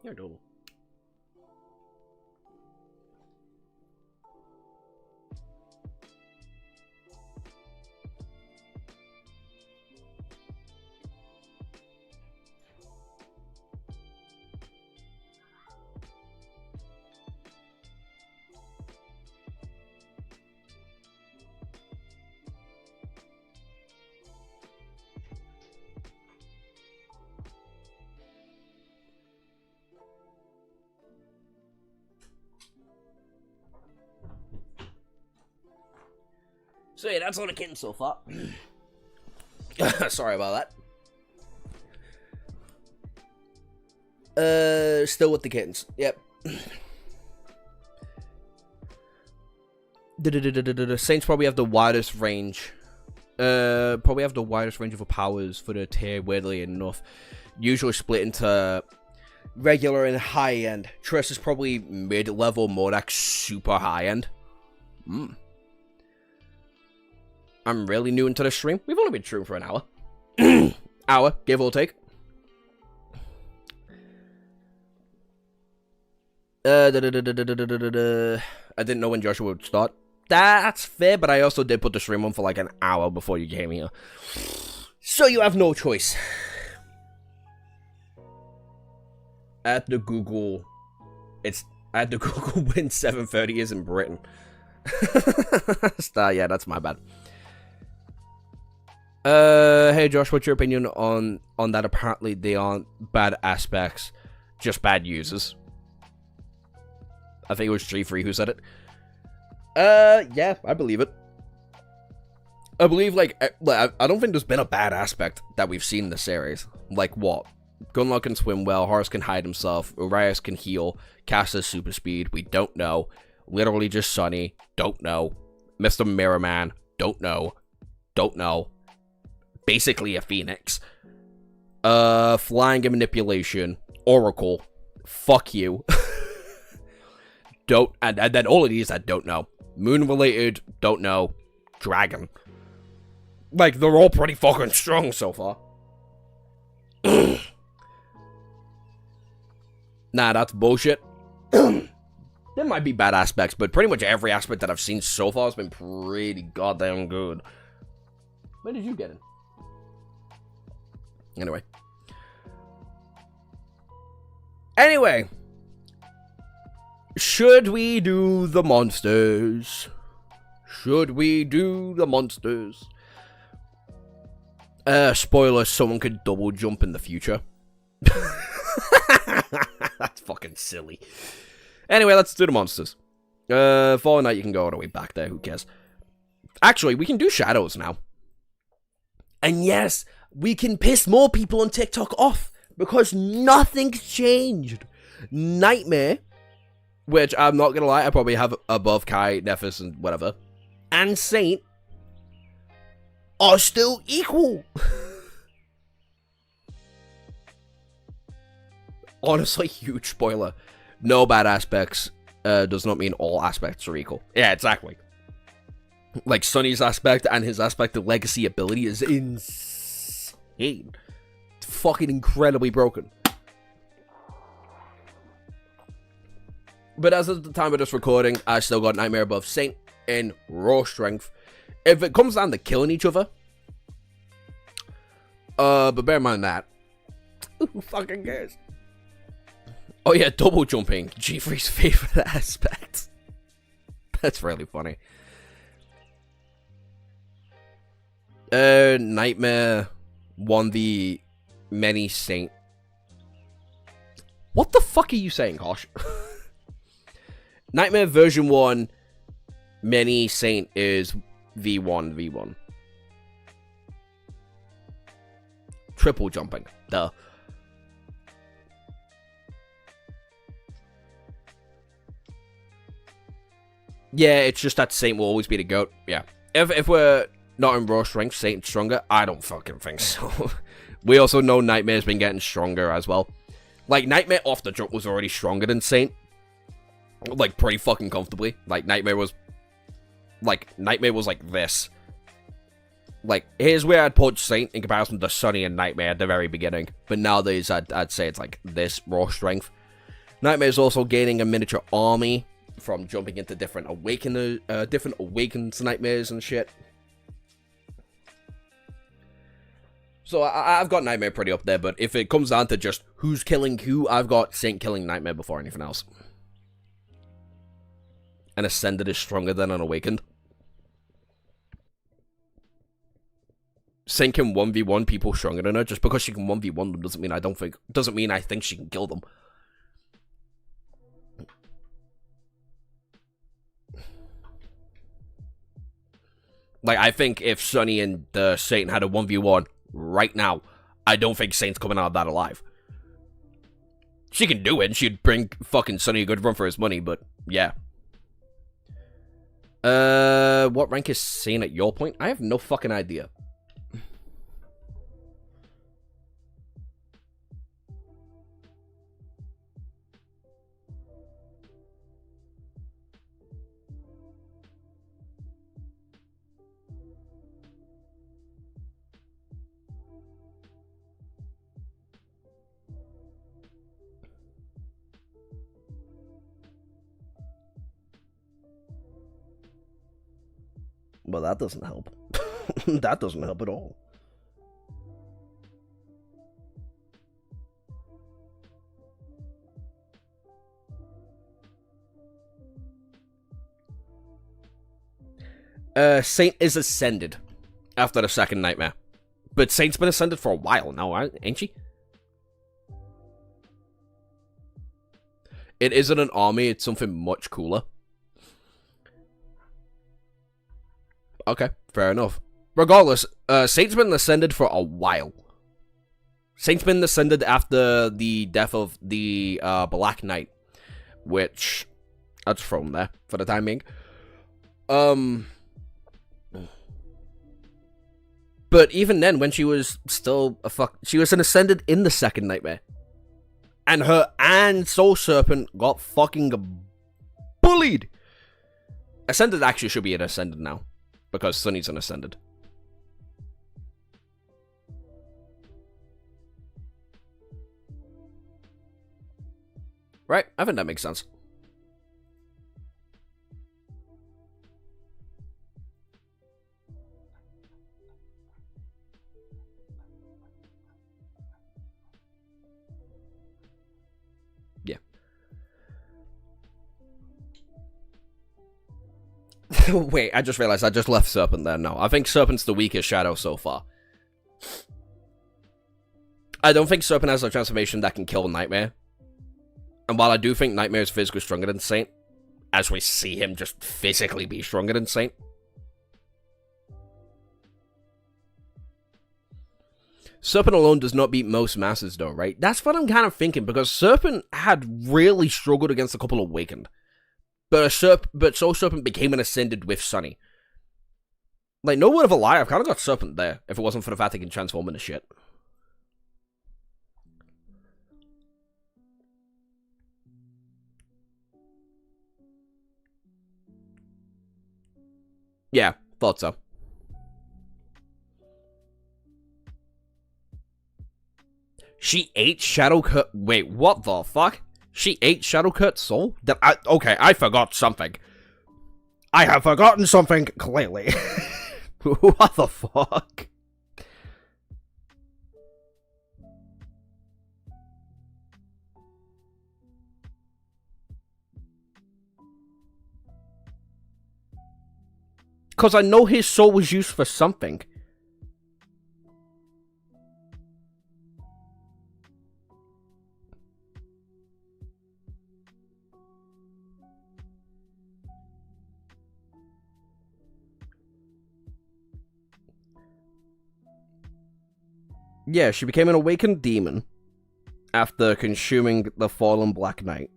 You're adorable. So yeah, that's all the kittens so far. Sorry about that. Still with the kittens. Yep. The Saints probably have the widest range. Probably have the widest range of powers for the tier, weirdly enough. Usually split into regular and high end. Triss is probably mid-level, Modek super high end. I'm really new into the stream. We've only been streaming for an hour. Hour, give or take. I didn't know when Joshua would start. That's fair, but I also did put the stream on for like an hour before you came here. So you have no choice. At the Google win 7:30 is in Britain. Yeah, that's my bad. Hey Josh, what's your opinion on that? Apparently they aren't bad aspects, just bad users. I think it was G3 who said it. Yeah, I believe it. I believe, like, I don't think there's been a bad aspect that we've seen in the series. Like, what? Gunlock can swim well, Horus can hide himself, Urias can heal, Caster's super speed, we don't know. Literally just Sunny, don't know. Mr. Mirrorman, don't know. Don't know. Basically a Phoenix. Flying and manipulation, Oracle, fuck you. Don't, and then all of these I don't know. Moon related, don't know. Dragon. Like, they're all pretty fucking strong so far. Nah, that's bullshit. There might be bad aspects, but pretty much every aspect that I've seen so far has been pretty goddamn good. When did you get in? Anyway. Should we do the monsters? Should we do the monsters? Spoiler, someone could double jump in the future. That's fucking silly. Anyway, let's do the monsters. Fallen Knight, you can go all the way back there, who cares? Actually, we can do shadows now. And yes, we can piss more people on TikTok off, because nothing's changed. Nightmare, which I'm not gonna lie, I probably have above Kai, Nephis, and whatever, and Saint are still equal. Honestly, huge spoiler. No bad aspects does not mean all aspects are equal. Yeah, exactly. Like, Sunny's aspect and his aspect of legacy ability is insane. It's fucking incredibly broken. But as of the time of this recording, I still got Nightmare above Saint in raw strength. If it comes down to killing each other, but bear in mind that, who fucking cares? Oh yeah, double jumping, G3's favorite aspect. That's really funny. Nightmare won the many Saint. What the fuck are you saying, Kosh? Nightmare version 1 many Saint is V1. Triple jumping. Duh. Yeah, it's just that Saint will always be the GOAT. Yeah. If we're not in raw strength, Saint's stronger? I don't fucking think so. We also know Nightmare's been getting stronger as well. Like, Nightmare off the jump was already stronger than Saint. Like, pretty fucking comfortably. Like, Nightmare was like this. Like, here's where I'd put Saint in comparison to Sunny and Nightmare at the very beginning. But nowadays, I'd say it's like this raw strength. Nightmare's also gaining a miniature army from jumping into different awakened nightmares and shit. So I've got Nightmare pretty up there, but if it comes down to just who's killing who, I've got Saint killing Nightmare before anything else. An Ascended is stronger than an Awakened. Saint can 1v1 people stronger than her. Just because she can 1v1 them doesn't mean I think she can kill them. Like, I think if Sunny and Saint had a 1v1 right now, I don't think Saint's coming out of that alive. She can do it, and she'd bring fucking Sunny a good run for his money, but yeah. What rank is Saint at your point? I have no fucking idea. Well, that doesn't help. That doesn't help at all. Saint is ascended after the second Nightmare. But Saint's been ascended for a while now, ain't she? It isn't an army, it's something much cooler. Okay, fair enough. Regardless, Saint's been ascended for a while. Saint's been ascended after the death of the Black Knight, which I'll just throw him there for the time being. But even then, when she was still she was an ascended in the second Nightmare. And her and Soul Serpent got fucking bullied. Ascended actually should be an ascended now, because Sunny's an ascended. Right? I think that makes sense. Yeah. Wait, I just realized I just left Serpent there. No, I think Serpent's the weakest shadow so far. I don't think Serpent has a transformation that can kill Nightmare. And while I do think Nightmare is physically stronger than Saint, as we see him just physically be stronger than Saint. Serpent alone does not beat most masters though, right? That's what I'm kind of thinking, because Serpent had really struggled against a couple Awakened. But Soul Serpent became an Ascended with Sunny. Like, no word of a lie, I've kind of got Serpent there, if it wasn't for the fact he can transform into shit. Yeah, thought so. She ate Shadowcut. Wait, what the fuck? She ate Shadowcut's soul? Okay, I forgot something. I have forgotten something, clearly. What the fuck? Because I know his soul was used for something. Yeah, she became an awakened demon after consuming the fallen Black Knight.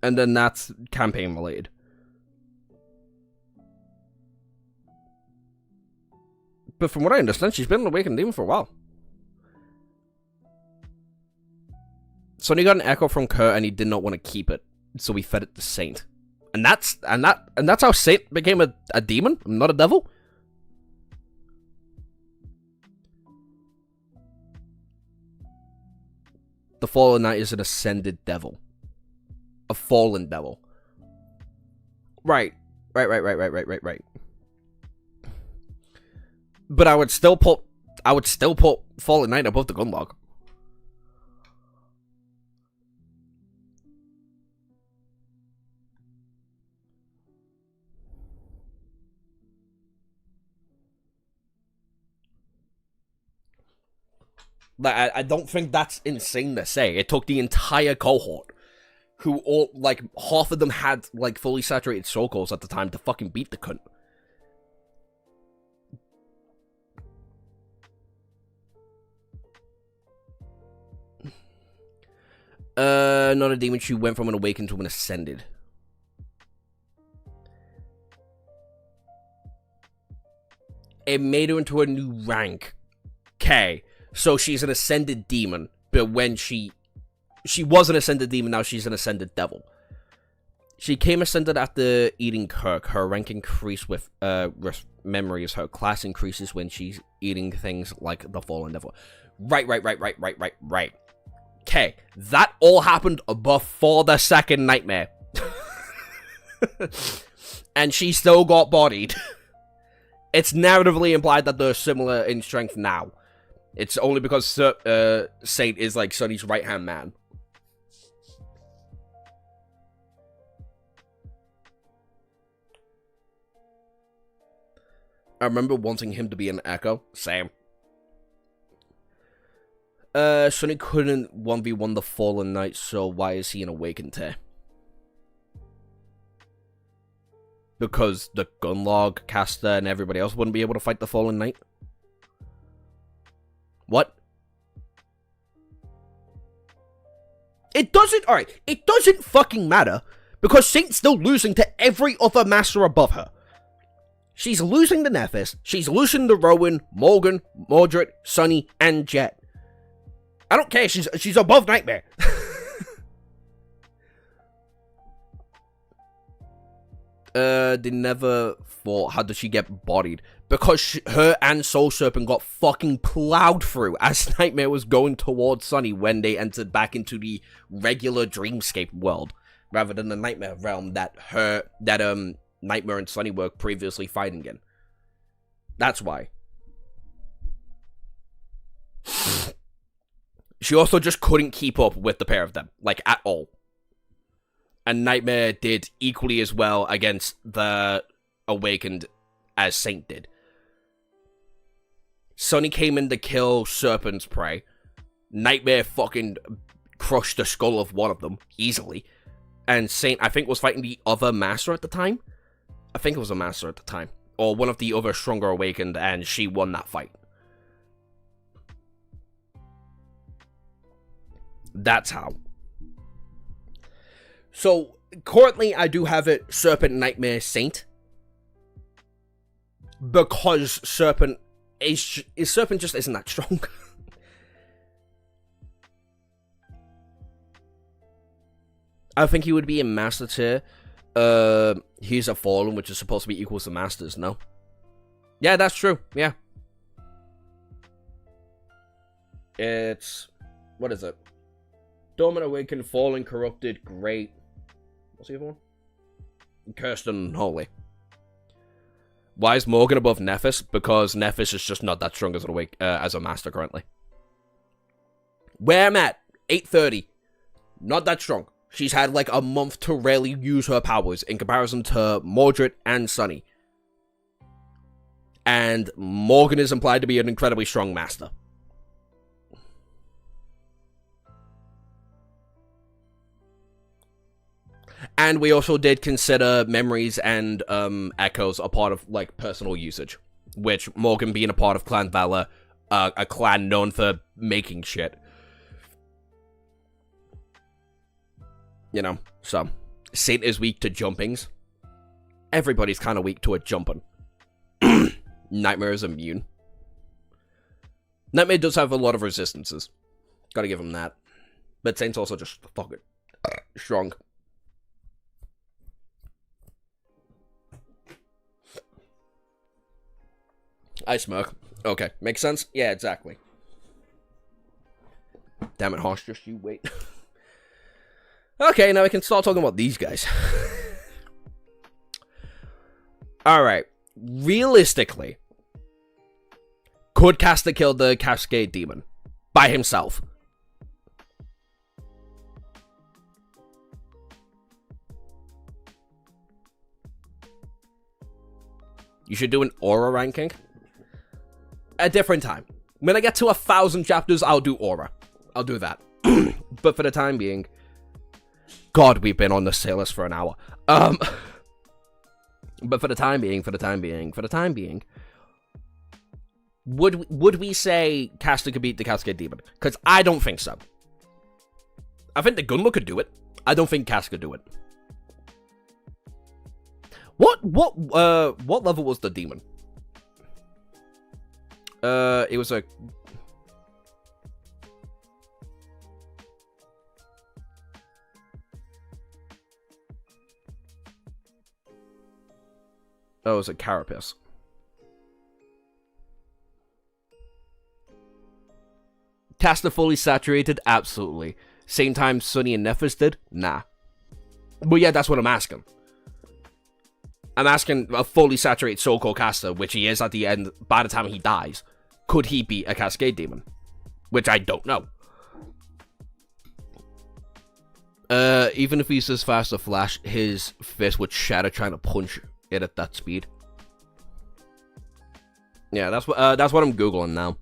And then that's campaign related. But from what I understand, she's been an awakened demon for a while. Sonny got an echo from Kurt and he did not want to keep it, so he fed it to Saint. And that's how Saint became a demon, not a devil. The Fallen Knight is an ascended devil. A fallen devil. Right. But I would still put Fallen Knight above the Gunlog. Like, I don't think that's insane to say. It took the entire cohort, who all, like, half of them had, like, fully saturated soul calls at the time to fucking beat the cunt. Not a demon. She went from an awakened to an ascended. It made her into a new rank. Okay. So she's an ascended demon, but when she was an ascended demon, now she's an ascended devil. She came ascended after eating Kirk. Her rank increased with memories. Her class increases when she's eating things like the Fallen Devil. Right. Okay, that all happened before the second nightmare. And she still got bodied. It's narratively implied that they're similar in strength now. It's only because Saint is like Sonny's right-hand man. I remember wanting him to be an Echo. Same. Sonny couldn't 1v1 the Fallen Knight, so why is he an Awakened tier? Because the Gunlog, Caster, and everybody else wouldn't be able to fight the Fallen Knight? What? It doesn't, alright, it doesn't fucking matter, because Saint's still losing to every other master above her. She's losing to Nephis, she's losing to Rowan, Morgan, Mordred, Sonny, and Jet. I don't care, she's above Nightmare. They never fought. How did she get bodied? Because her and Soul Serpent got fucking plowed through as Nightmare was going towards Sonny when they entered back into the regular Dreamscape world, rather than the Nightmare realm that Nightmare and Sonny were previously fighting in. That's why. She also just couldn't keep up with the pair of them, like, at all. And Nightmare did equally as well against the Awakened as Saint did. Sunny came in to kill Serpent's Prey. Nightmare fucking crushed the skull of one of them easily. And Saint, I think, was fighting the other Master at the time. I think it was a Master at the time. Or one of the other stronger Awakened, and she won that fight. That's how. So, currently, I do have it Serpent, Nightmare, Saint. Because Serpent Serpent just isn't that strong. I think he would be in Master tier. He's a Fallen, which is supposed to be equals to Masters, no? Yeah, that's true, yeah. It's... what is it? Dormant, Awakened, Fallen, Corrupted, Great. What's the other one? Cursed and Unholy. Why is Morgan above Nephis? Because Nephis is just not that strong as as a Master currently. Where I'm at, 830. Not that strong. She's had like a month to really use her powers in comparison to Mordred and Sunny. And Morgan is implied to be an incredibly strong Master. And we also did consider memories and echoes a part of like personal usage, which Morgan being a part of Clan Valor, a clan known for making shit. You know, so Saint is weak to jumpings. Everybody's kind of weak to a jumping. Nightmare is immune. Nightmare does have a lot of resistances. Gotta give him that. But Saint's also just fucking strong. I smirk. Okay, makes sense? Yeah, exactly. Damn it, Harsh, just you wait. Okay, now we can start talking about these guys. Alright. Realistically, could Caster kill the Cascade Demon by himself? You should do an aura ranking. A different time. When I get to 1,000 chapters, I'll do aura. I'll do that. But for the time being... God, we've been on the sailors for an hour. But for the time being... Would we say Caster could beat the Cascade Demon? Because I don't think so. I think the Gunlook could do it. I don't think Caster could do it. What level was the demon? It was a... Oh, it was a carapace. Caster fully saturated? Absolutely. Same time Sunny and Nephis did? Nah. But yeah, that's what I'm asking. I'm asking a fully saturated so-called Caster, which he is at the end, by the time he dies. Could he beat a Cascade Demon? Which I don't know. Even if he's as fast as Flash, his fist would shatter trying to punch it at that speed. Yeah, that's what I'm Googling now.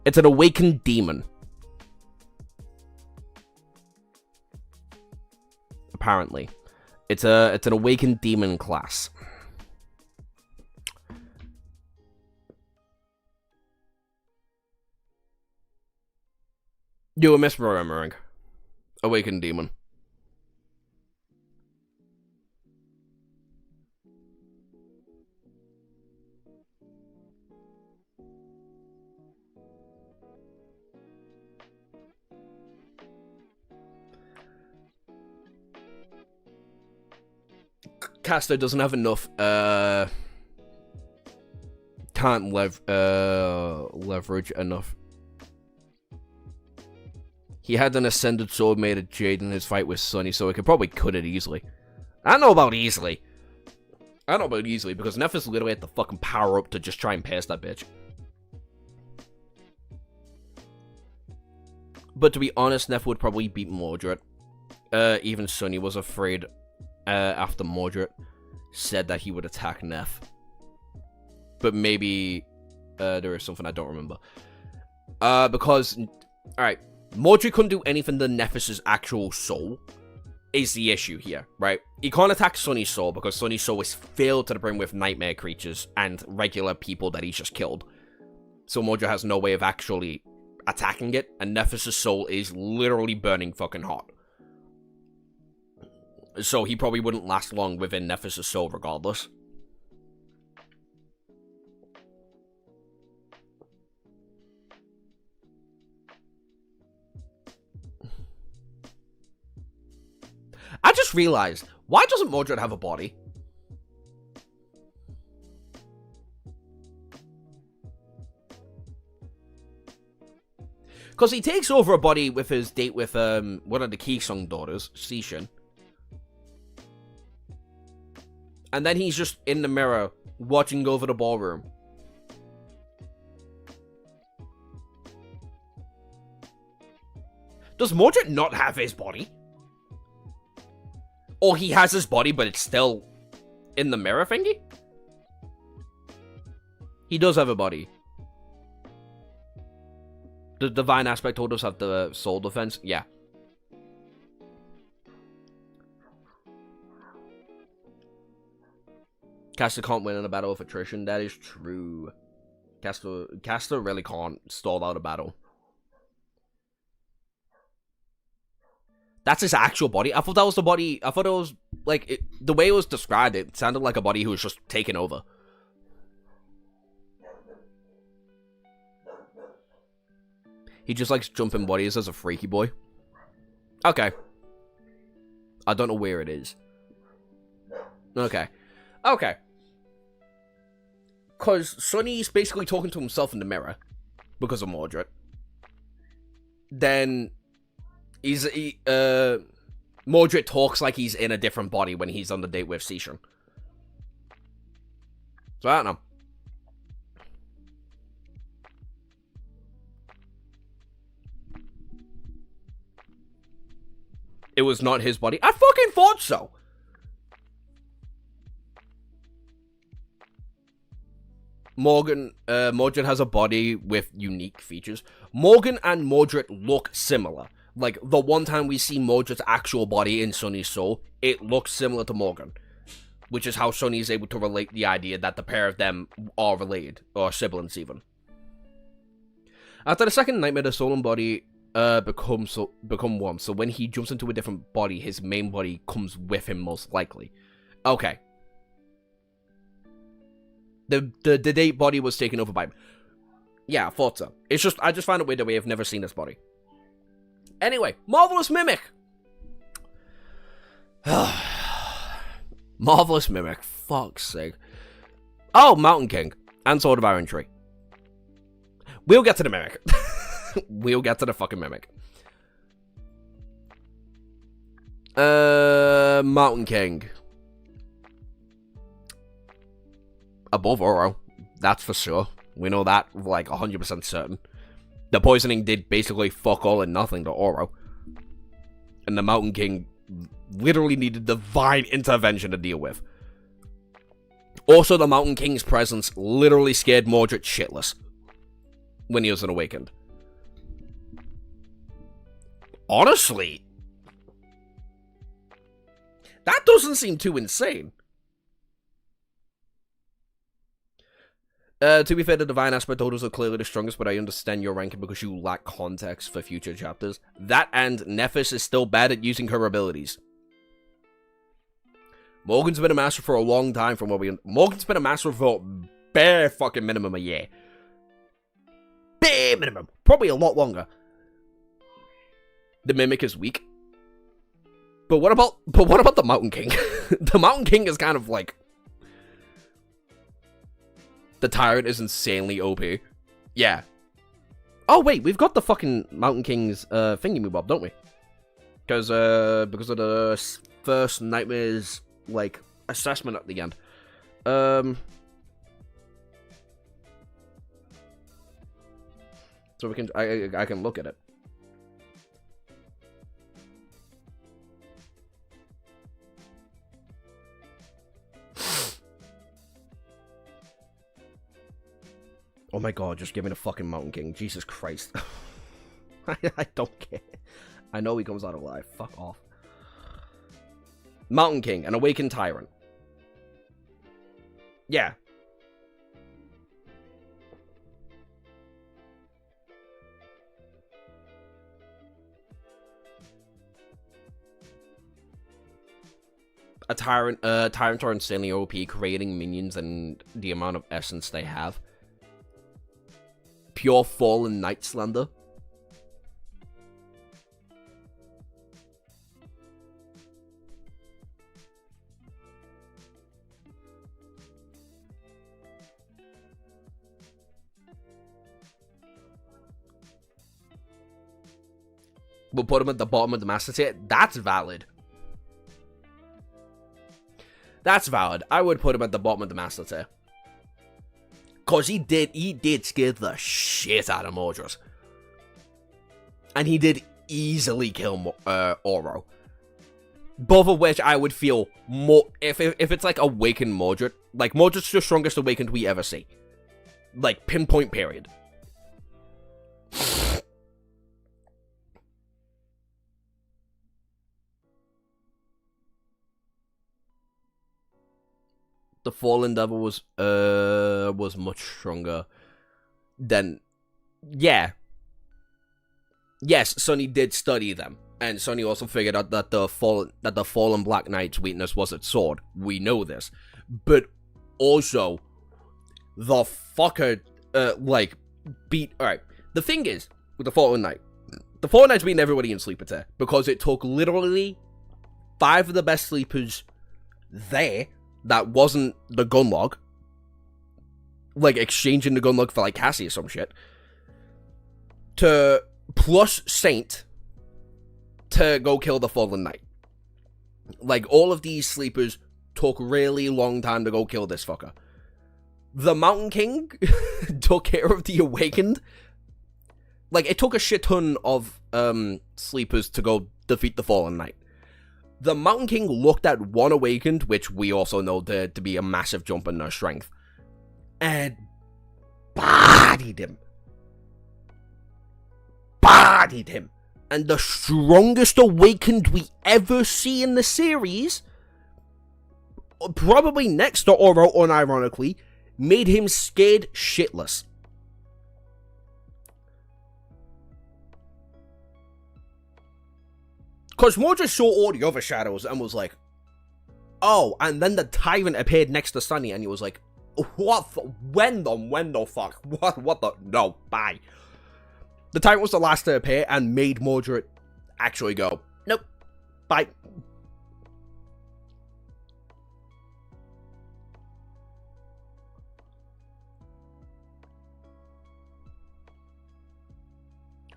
It's an awakened demon. Apparently. It's an awakened demon class. You were misremembering. Awakened demon. Caster doesn't have enough can't leverage enough. He had an ascended sword made of jade in his fight with Sunny, so he could probably cut it easily. I don't know about easily. Because Nephis literally had to fucking power up to just try and pass that bitch. But to be honest, Neph would probably beat Mordred. even Sonny was afraid after Mordred said that he would attack Neff. But maybe there is something I don't remember. Because, alright, Mordred couldn't do anything to Nephis' actual soul, is the issue here, right? He can't attack Sonny's soul because Sonny's soul is filled to the brim with nightmare creatures and regular people that he's just killed. So Mordred has no way of actually attacking it, and Nephis' soul is literally burning fucking hot. So he probably wouldn't last long within Nephis' soul regardless. I just realized, why doesn't Mordred have a body? Because he takes over a body with his date with one of the Keysung daughters, Sishin. And then he's just in the mirror, watching over the ballroom. Does Mordred not have his body? Or he has his body, but it's still in the mirror thingy? He does have a body. The divine aspect holders have the soul defense? Yeah. Caster can't win in a battle with attrition. That is true. Caster really can't stall out a battle. That's his actual body? I thought that was the body... I thought it was... Like, the way it was described, it sounded like a body who was just taken over. He just likes jumping bodies as a freaky boy. Okay. I don't know where it is. Okay. Okay. Because Sonny's basically talking to himself in the mirror. Because of Mordred. Then... Mordred talks like he's in a different body when he's on the date with Sishin. So I don't know. It was not his body. I fucking thought so. Mordred has a body with unique features. Morgan and Mordred look similar. Like, the one time we see Mordred's actual body in Sonny's soul, it looks similar to Morgan. Which is how Sonny is able to relate the idea that the pair of them are related, or siblings even. After the second nightmare, the soul and body become one. So when he jumps into a different body, his main body comes with him most likely. Okay. The date body was taken over by him. Yeah, I thought so. It's just, I just find it weird that we have never seen this body. Anyway, Marvelous Mimic. Marvelous Mimic. Fuck's sake. Oh, Mountain King. And Sword of Iron Tree. We'll get to the Mimic. We'll get to the fucking Mimic. Mountain King. Above Oro. That's for sure. We know that, like, 100% certain. The poisoning did basically fuck all and nothing to Oro. And the Mountain King literally needed divine intervention to deal with. Also, the Mountain King's presence literally scared Mordred shitless when he was awakened. Honestly, that doesn't seem too insane. To be fair, the divine aspect holders are clearly the strongest, but I understand your ranking because you lack context for future chapters. That and Nephis is still bad at using her abilities. Morgan's been a master for a long time from what we... Morgan's been a master for bare fucking minimum a year. Bare minimum. Probably a lot longer. The Mimic is weak. But what about the Mountain King? The Mountain King is kind of like... The Tyrant is insanely OP. Yeah. Oh, wait, we've got the fucking Mountain King's thingy-me-bob, don't we? Because of the first Nightmare's, like, assessment at the end. So we can, I can look at it. Oh my god, just give me the fucking Mountain King. Jesus Christ. I don't care. I know he comes out alive. Fuck off. Mountain King, an awakened tyrant. Yeah. Tyrants are insanely OP, creating minions and the amount of essence they have. Pure Fallen Knight Slender. We'll put him at the bottom of the master tier. That's valid. That's valid. I would put him at the bottom of the master tier. Cause he did scare the shit out of Mordred. And he did easily kill Oro. Both of which I would feel more if it's like awakened Mordred. Like Mordred's the strongest awakened we ever see. Like pinpoint period. The Fallen Devil was much stronger than, yeah. Yes, Sonny did study them, and Sonny also figured out that the Fallen Black Knight's weakness was its sword. We know this, but also the fucker beat. All right, the thing is with the Fallen Knight, the Fallen Knight's beating everybody in sleeper tier because it took literally 5 of the best sleepers there. That wasn't the gunlog. Like, exchanging the gunlog for, like, Cassie or some shit. To plus Saint to go kill the Fallen Knight. Like, all of these sleepers took really long time to go kill this fucker. The Mountain King took care of the Awakened. Like, it took a shit ton of sleepers to go defeat the Fallen Knight. The Mountain King looked at one Awakened, which we also know to be a massive jump in their strength, and bodied him. Bodied him. And the strongest Awakened we ever see in the series, probably next to Oro, unironically, made him scared shitless. Because Mordred saw all the other shadows and was like, oh, and then the Tyrant appeared next to Sunny and he was like, what the, when the fuck, what the, no, bye. The Tyrant was the last to appear and made Mordred actually go, nope, bye.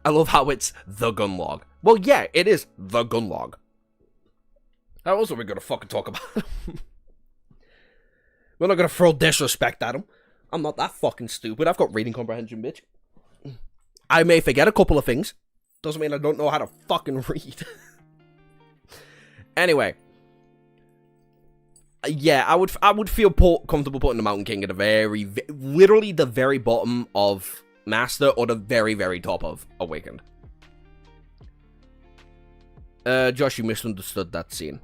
I love how it's the gunlog. Well, yeah, it is the gunlog. How else are we gonna fucking talk about him? We're not gonna throw disrespect at him. I'm not that fucking stupid. I've got reading comprehension, bitch. I may forget a couple of things. Doesn't mean I don't know how to fucking read. Anyway. Yeah, I would feel comfortable putting the Mountain King at the literally the very bottom of Master or the very, very top of Awakened. Josh, you misunderstood that scene.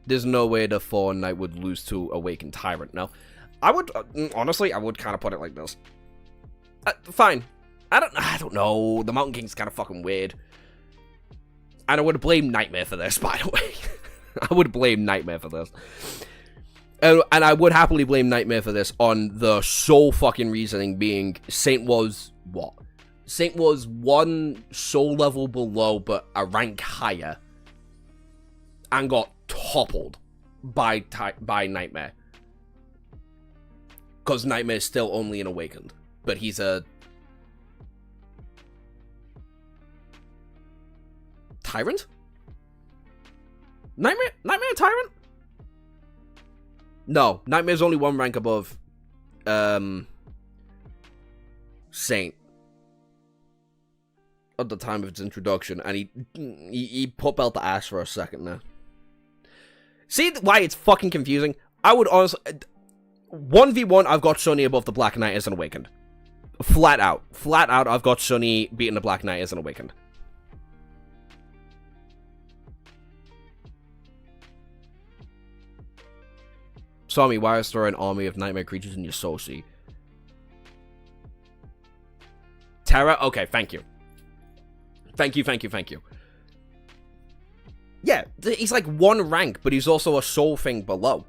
There's no way the Fallen Knight would lose to Awakened Tyrant. No, I would honestly, I would kind of put it like this. Fine, I don't know. The Mountain King's kind of fucking weird, and I would blame Nightmare for this. By the way, I would blame Nightmare for this. And I would happily blame Nightmare for this on the sole fucking reasoning being Saint was what? Saint was one soul level below, but a rank higher, and got toppled by Nightmare. Because Nightmare is still only an Awakened, but he's a Tyrant? Nightmare a Tyrant? No, Nightmare's only one rank above Saint at the time of its introduction, and he put belt the ass for a second there. See why it's fucking confusing? I would honestly, 1v1, I've got Sunny above the Black Knight as an Awakened. Flat out. Flat out, I've got Sunny beating the Black Knight as an Awakened. Sami, why is there an army of nightmare creatures in your soul sea? Terra? Okay, thank you. Thank you, thank you, thank you. Yeah, he's like one rank, but he's also a soul thing below.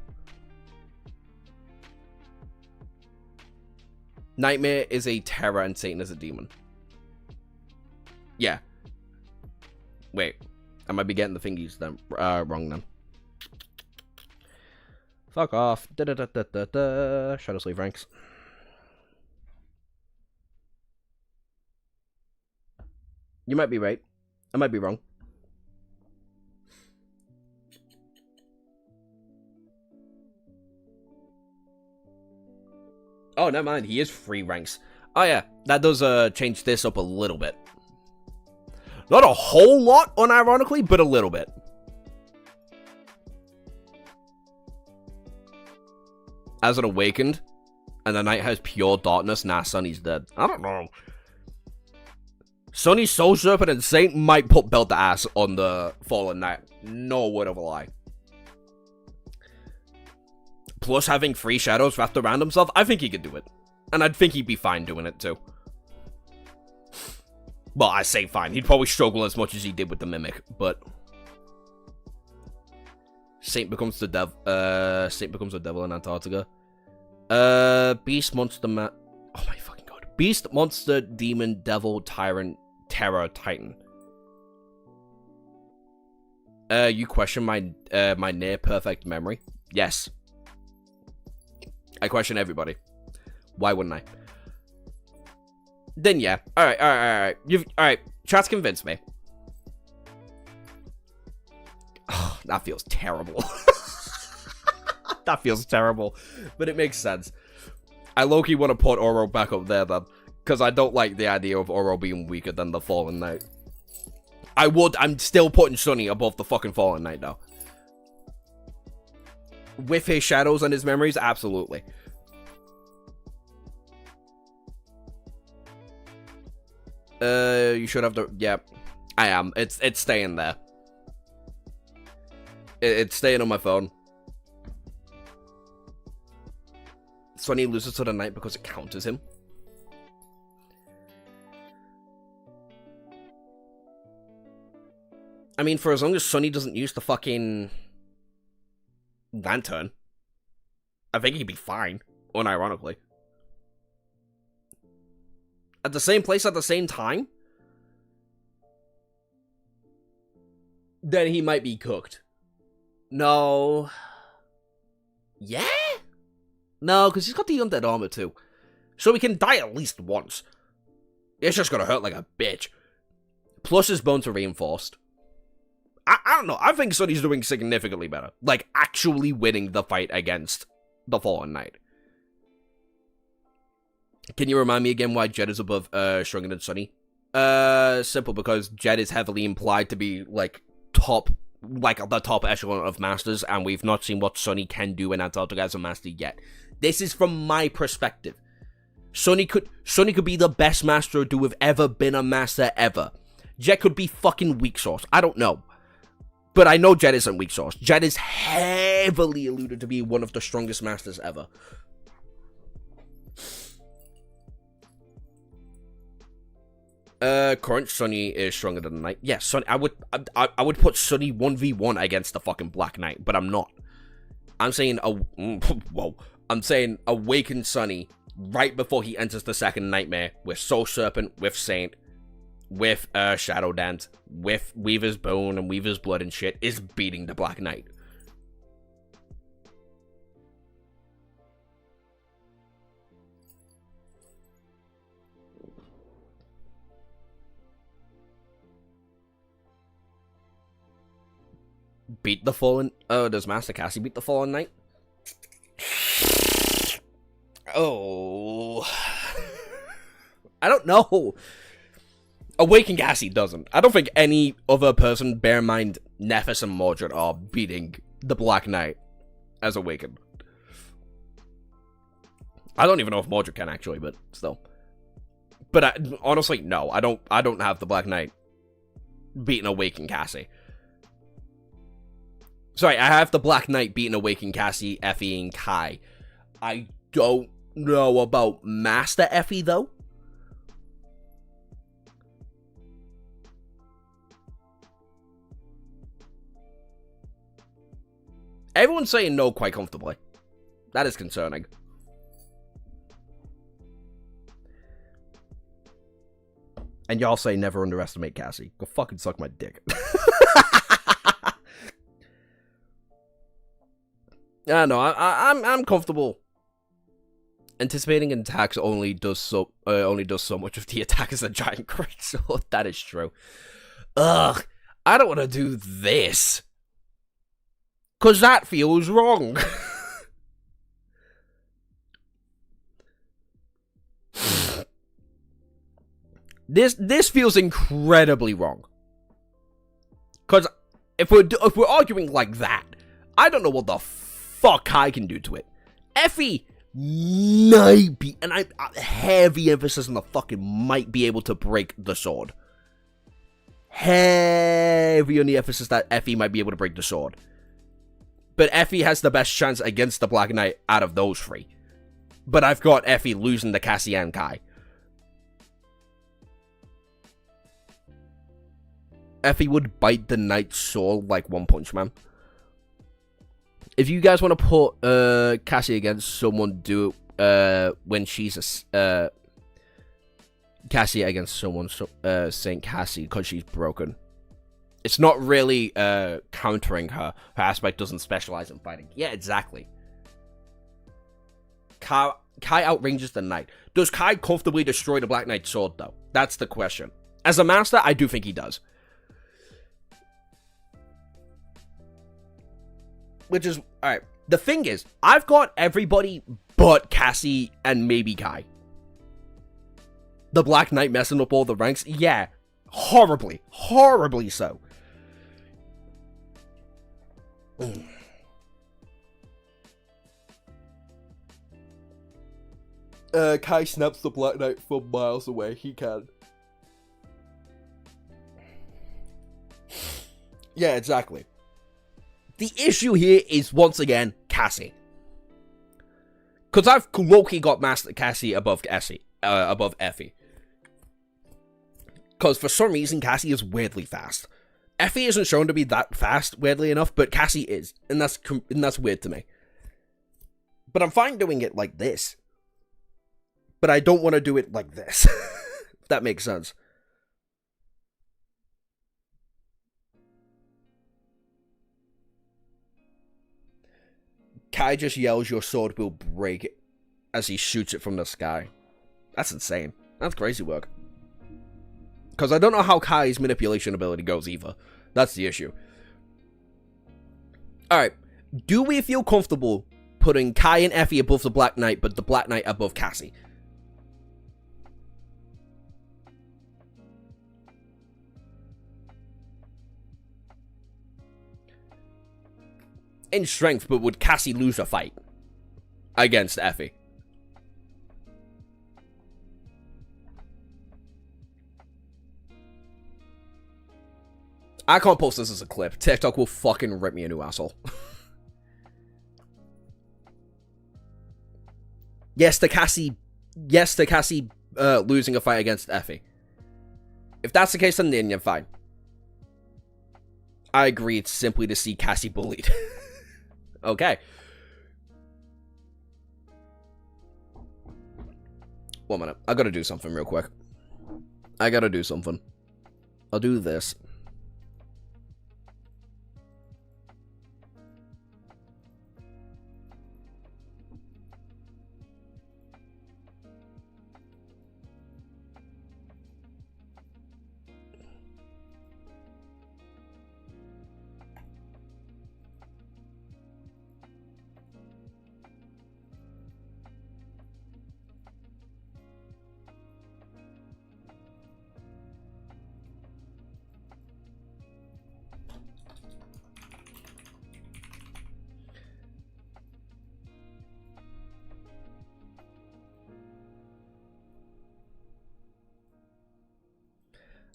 Nightmare is a Terra and Satan is a demon. Yeah. Wait. I might be getting the thingies then, wrong then. Fuck off. Shadow Slave ranks. You might be right. I might be wrong. Oh, never mind. He is 3 ranks. Oh, yeah. That does change this up a little bit. Not a whole lot, unironically, but a little bit. As an Awakened, and the Knight has pure darkness, nah, Sunny's dead. I don't know. Sunny, Soul Serpent, and Saint might put belt the ass on the Fallen Knight. No word of a lie. Plus having 3 shadows wrapped around himself, I think he could do it. And I'd think he'd be fine doing it too. Well, I say fine. He'd probably struggle as much as he did with the Mimic, but... Saint becomes the devil in Antarctica. Beast, Monster, oh my fucking god. Beast, Monster, Demon, Devil, Tyrant, Terror, Titan. You question my my near perfect memory? Yes. I question everybody. Why wouldn't I? Then yeah. Alright. Alright. Chat's convinced me. Oh, that feels terrible. That feels terrible. But it makes sense. I low-key want to put Oro back up there then. Because I don't like the idea of Oro being weaker than the Fallen Knight. I'm still putting Sunny above the fucking Fallen Knight though. With his shadows and his memories, absolutely. You should have the... Yeah, I am. It's staying there. It's staying on my phone. Sunny loses to the Knight because it counters him. I mean, for as long as Sunny doesn't use the fucking... Lantern, I think he'd be fine, unironically. At the same place at the same time? Then he might be cooked. No. Yeah? No, because he's got the undead armor too. So he can die at least once. It's just gonna hurt like a bitch. Plus his bones are reinforced. I don't know. I think Sunny's doing significantly better. Like, actually winning the fight against the Fallen Knight. Can you remind me again why Jed is above Shrunken and Sunny? Simple, because Jed is heavily implied to be, like, the top echelon of masters, and we've not seen what Sunny can do in Antarctica as a master yet. This is from my perspective. Sunny could be the best master to have ever been a master ever. Jed could be fucking weak sauce. I don't know. But I know Jed isn't weak sauce. Jed is heavily alluded to be one of the strongest masters ever. Current Sunny is stronger than the Knight. Yes, Sunny. I would put Sunny 1v1 against the fucking Black Knight, but I'm not. I'm saying I'm saying Awaken Sunny right before he enters the second Nightmare with Soul Serpent, with Saint, with Shadow Dance, with Weaver's Bone and Weaver's Blood and shit, is beating the Black Knight. Beat the Fallen... Oh, does Master Cassie beat the Fallen Knight? Oh... I don't know. Awaken Cassie doesn't. I don't think any other person, bear in mind Nephis and Mordred, are beating the Black Knight as Awakened. I don't even know if Mordred can actually, but still. But honestly, no, I don't have the Black Knight beating Awakened Cassie. Sorry, I have the Black Knight beating Awakened Cassie, Effie, and Kai. I don't know about Master Effie, though. Everyone's saying no quite comfortably. That is concerning. And y'all say never underestimate Cassie. Go fucking suck my dick. No, I'm comfortable. Anticipating attacks only does so much of the attack as a giant great sword. That is true. Ugh, I don't want to do this. 'Cause that feels wrong. This feels incredibly wrong. 'Cause if we're arguing like that, I don't know what the fuck I can do to it. Effie might be, and I heavy emphasis on the fucking might be able to break the sword. Heavy on the emphasis that Effie might be able to break the sword. But Effie has the best chance against the Black Knight out of those three. But I've got Effie losing to Cassie and Kai. Effie would bite the Knight's sword like One Punch Man. If you guys want to put Cassie against someone, do it when she's Cassie against someone, saying Cassie because she's broken. It's not really countering her. Her aspect doesn't specialize in fighting. Yeah, exactly. Kai outranges the Knight. Does Kai comfortably destroy the Black Knight's sword, though? That's the question. As a master, I do think he does. Which is, alright. The thing is, I've got everybody but Cassie and maybe Kai. The Black Knight messing up all the ranks? Yeah. Horribly. Horribly so. Kai snaps the Black Knight from miles away. He can. Yeah, exactly. The issue here is, once again, Cassie. Because I've low-key got Master Cassie above Effie. Because for some reason, Cassie is weirdly fast. Effie isn't shown to be that fast, weirdly enough, but Cassie is. And that's weird to me. But I'm fine doing it like this. But I don't want to do it like this. If that makes sense. Kai just yells, "Your sword will break," as he shoots it from the sky. That's insane. That's crazy work. Because I don't know how Kai's manipulation ability goes either. That's the issue. Alright. Do we feel comfortable putting Kai and Effie above the Black Knight, but the Black Knight above Cassie? In strength, but would Cassie lose a fight against Effie? I can't post this as a clip. TikTok will fucking rip me a new asshole. Yes to Cassie losing a fight against Effie. If that's the case, then you're fine. I agree, it's simply to see Cassie bullied. Okay. One minute. I gotta do something real quick. I gotta do something. I'll do this.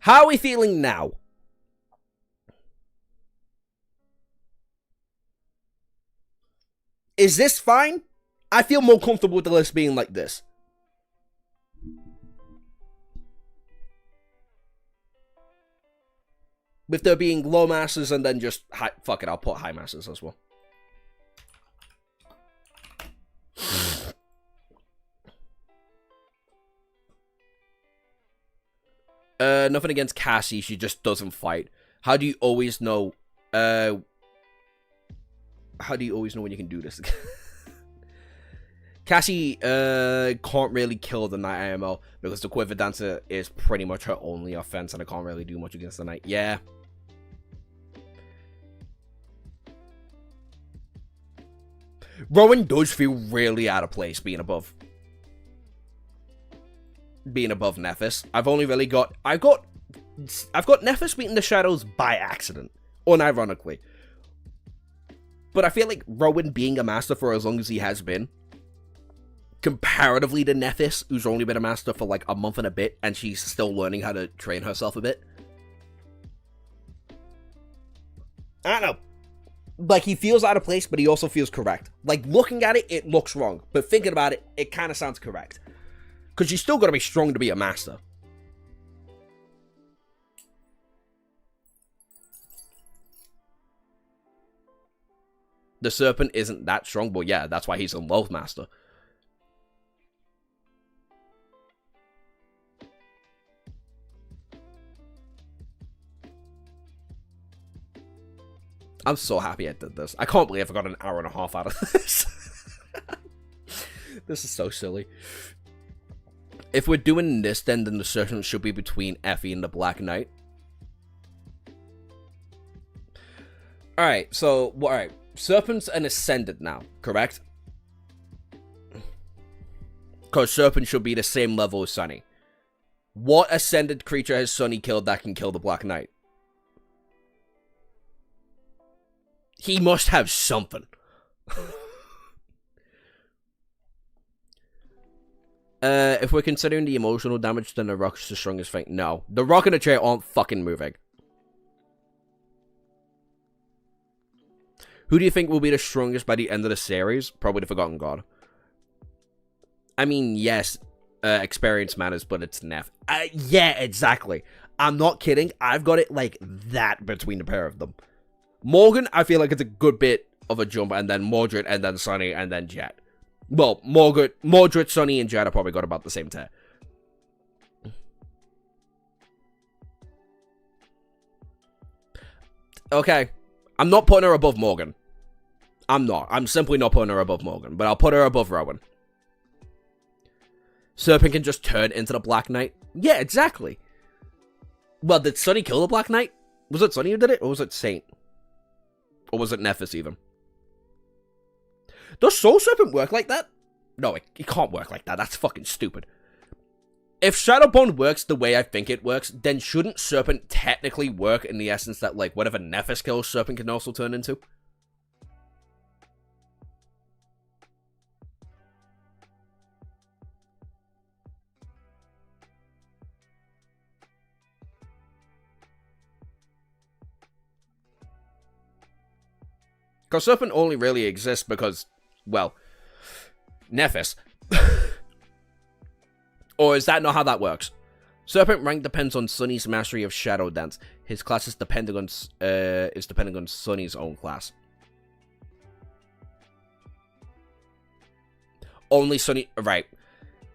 How are we feeling now? Is this fine? I feel more comfortable with the list being like this. With there being low masters and then just high... Fuck it, I'll put high masters as well. Nothing against Cassie, she just doesn't fight. How do you always know... How do you always know when you can do this? Cassie can't really kill the Knight IMO because the Quiver Dancer is pretty much her only offense and I can't really do much against the Knight. Yeah. Rowan does feel really out of place being above Nephis. I've only really got... I've got Nephis beating the Shadows by accident. Unironically. But I feel like Rowan being a master for as long as he has been, comparatively to Nephis, who's only been a master for like a month and a bit, and she's still learning how to train herself a bit. I don't know. Like, he feels out of place, but he also feels correct. Like, looking at it, it looks wrong. But thinking about it, it kind of sounds correct. Because you still got to be strong to be a master. The Serpent isn't that strong, but yeah, that's why he's a Loath Master. I'm so happy I did this. I can't believe I got an hour and a half out of this. This is so silly. If we're doing this, then the Serpent should be between Effie and the Black Knight. Alright, so, alright. Serpent's an Ascended now, correct? Because Serpent should be the same level as Sunny. What Ascended creature has Sunny killed that can kill the Black Knight? He must have something. If we're considering the emotional damage, then the Rock's the strongest thing. No. The Rock and the chair aren't fucking moving. Who do you think will be the strongest by the end of the series? Probably the Forgotten God. I mean, yes, experience matters, but it's Neff. Yeah, exactly. I'm not kidding. I've got it like that between the pair of them. Morgan, I feel like it's a good bit of a jump, and then Mordred, and then Sunny, and then Jet. Well, Mordred, Sunny, and Jet have probably got about the same tier. Okay. I'm not putting her above Morgan. I'm not. I'm simply not putting her above Morgan, but I'll put her above Rowan. Serpent can just turn into the Black Knight? Yeah, exactly. Well, did Sunny kill the Black Knight? Was it Sunny who did it, or was it Saint? Or was it Nephis even? Does Soul Serpent work like that? No, it can't work like that. That's fucking stupid. If Shadowbone works the way I think it works, then shouldn't Serpent technically work in the essence that, like, whatever Nephis kills, Serpent can also turn into? Because Serpent only really exists because, well, Nephis. Or is that not how that works? Serpent rank depends on Sunny's mastery of Shadow Dance. His class is depending on Sunny's own class. Only Sunny, right?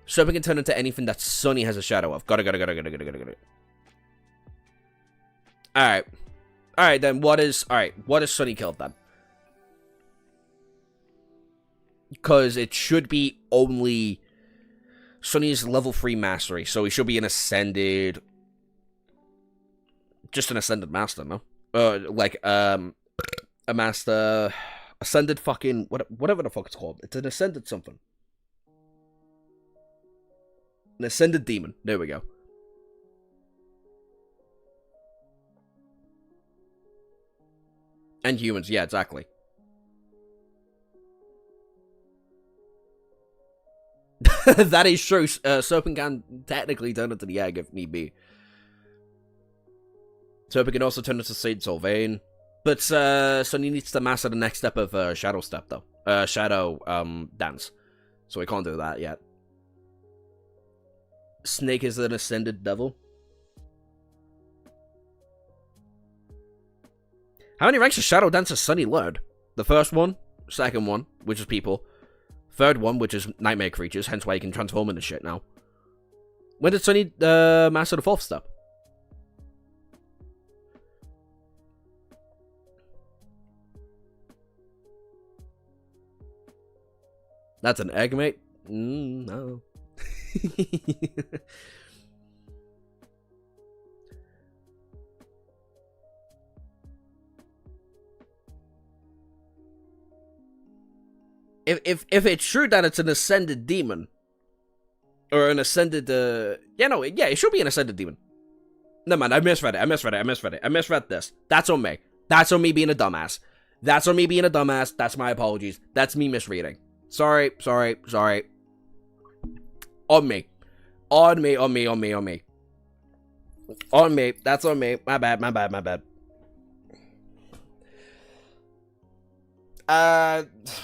Serpent can turn into anything that Sunny has a shadow of. Got it. Alright, then what is Sunny killed then? Because it should be only Sunny's level 3 mastery, so he should be an Ascended... Just an Ascended Master, no? A Master... Ascended fucking... Whatever the fuck it's called. It's an Ascended something. An Ascended Demon. There we go. And humans, yeah, exactly. That is true. Serpent can technically turn into the egg if need be. So we can also turn into Saint Sylvain. But Sunny needs to master the next step of Shadow Step, though. Shadow Dance. So we can't do that yet. Snake is an ascended devil. How many ranks of Shadow Dance has Sunny learned? The first one, second one, which is people. Third one, which is nightmare creatures, hence why you can transform into shit now. When did Sunny master the fourth step? That's an egg, mate? No. If it's true that it's an ascended demon, or an ascended, yeah, it should be an ascended demon. No, man, I misread it. I misread this. That's on me. That's on me being a dumbass. That's my apologies. That's me misreading. Sorry. On me. That's on me. My bad.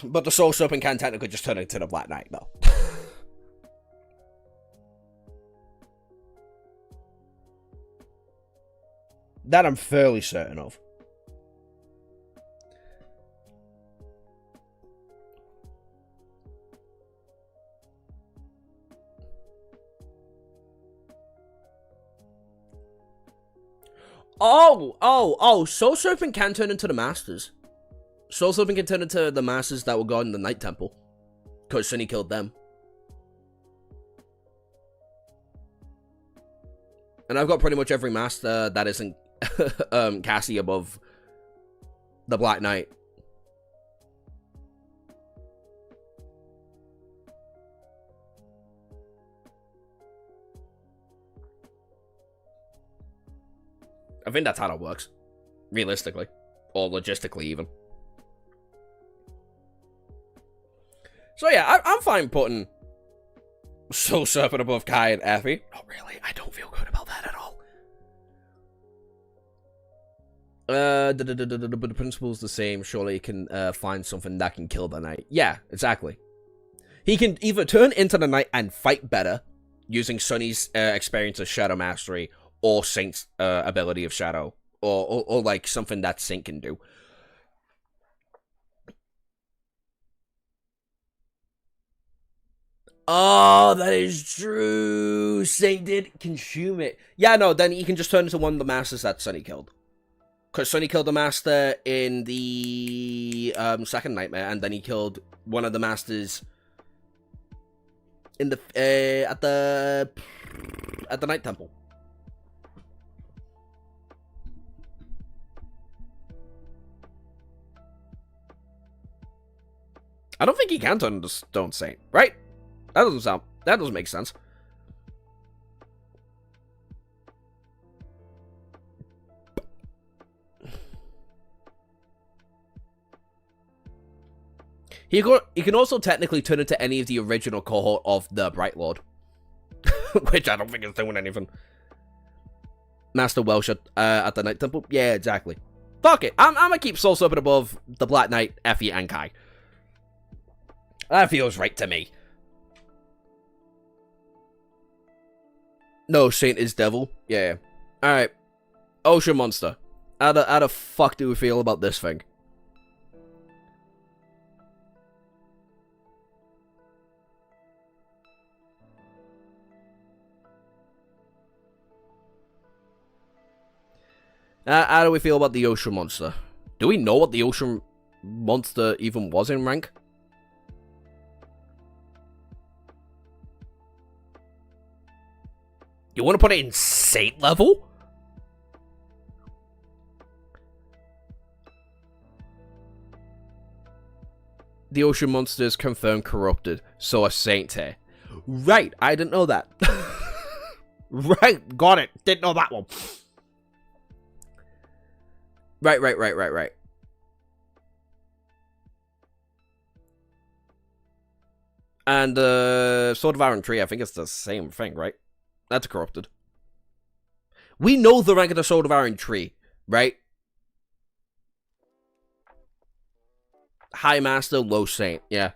But the Soul Serpent can technically just turn into the Black Knight, though. That I'm fairly certain of. Oh, Soul Serpent can turn into the Masters. Soul Serpent can turn into the Masters that were guarding the Night Temple. Because Sunny killed them. And I've got pretty much every Master that isn't Cassie above the Black Knight. I think that's how that works. Realistically. Or logistically, even. So yeah, I'm fine putting Soul Serpent above Kai and Effie. Not really. I don't feel good about that at all. But the principle's the same. Surely he can find something that can kill the Knight. Yeah, exactly. He can either turn into the Knight and fight better, using Sunny's experience of Shadow Mastery, or Saint's ability of Shadow, or like something that Saint can do. Oh, that is true. Saint did consume it. Yeah, no, then he can just turn into one of the Masters that Sunny killed. Because Sunny killed the Master in the second Nightmare, and then he killed one of the Masters in the at the Night Temple. I don't think he can turn into Stone Saint, right? That doesn't make sense. He can also technically turn into any of the original cohort of the Bright Lord. Which I don't think is doing anything. Master Welsh at the Night Temple? Yeah, exactly. Fuck it. I'm gonna keep Soul Serpent above the Black Knight, Effie, and Kai. That feels right to me. No, Saint is devil. Yeah. Alright. Ocean Monster. How the fuck do we feel about this thing? How do we feel about the Ocean Monster? Do we know what the Ocean Monster even was in rank? You want to put it in Saint level? The Ocean Monster is confirmed corrupted, so a Saint here. Right, I didn't know that. Right, got it. Didn't know that one. Right. And Sword of Iron Tree, I think it's the same thing, right? That's corrupted. We know the rank of the Sword of Iron tree, right? High Master, Low Saint, yeah.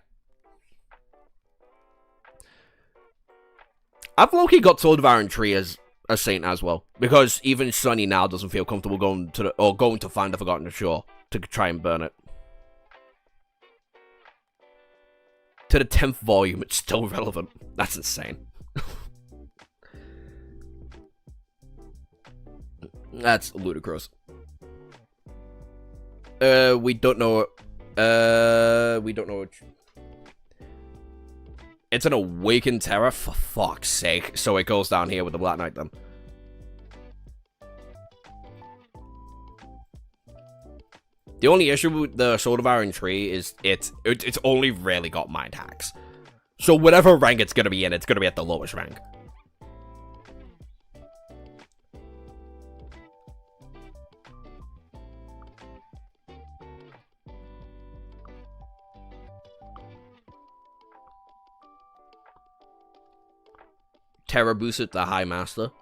I've low-key got Sword of Iron tree as a Saint as well, because even Sunny now doesn't feel comfortable going to find the Forgotten Shore to try and burn it. To the 10th volume, it's still relevant. That's insane. That's ludicrous. We don't know. We don't know. It's an Awakened Terror? For fuck's sake. So it goes down here with the Black Knight then. The only issue with the Sword of Iron tree is it's only rarely got mind hacks. So whatever rank it's gonna be in, it's gonna be at the lowest rank. Terror boosted the High Master.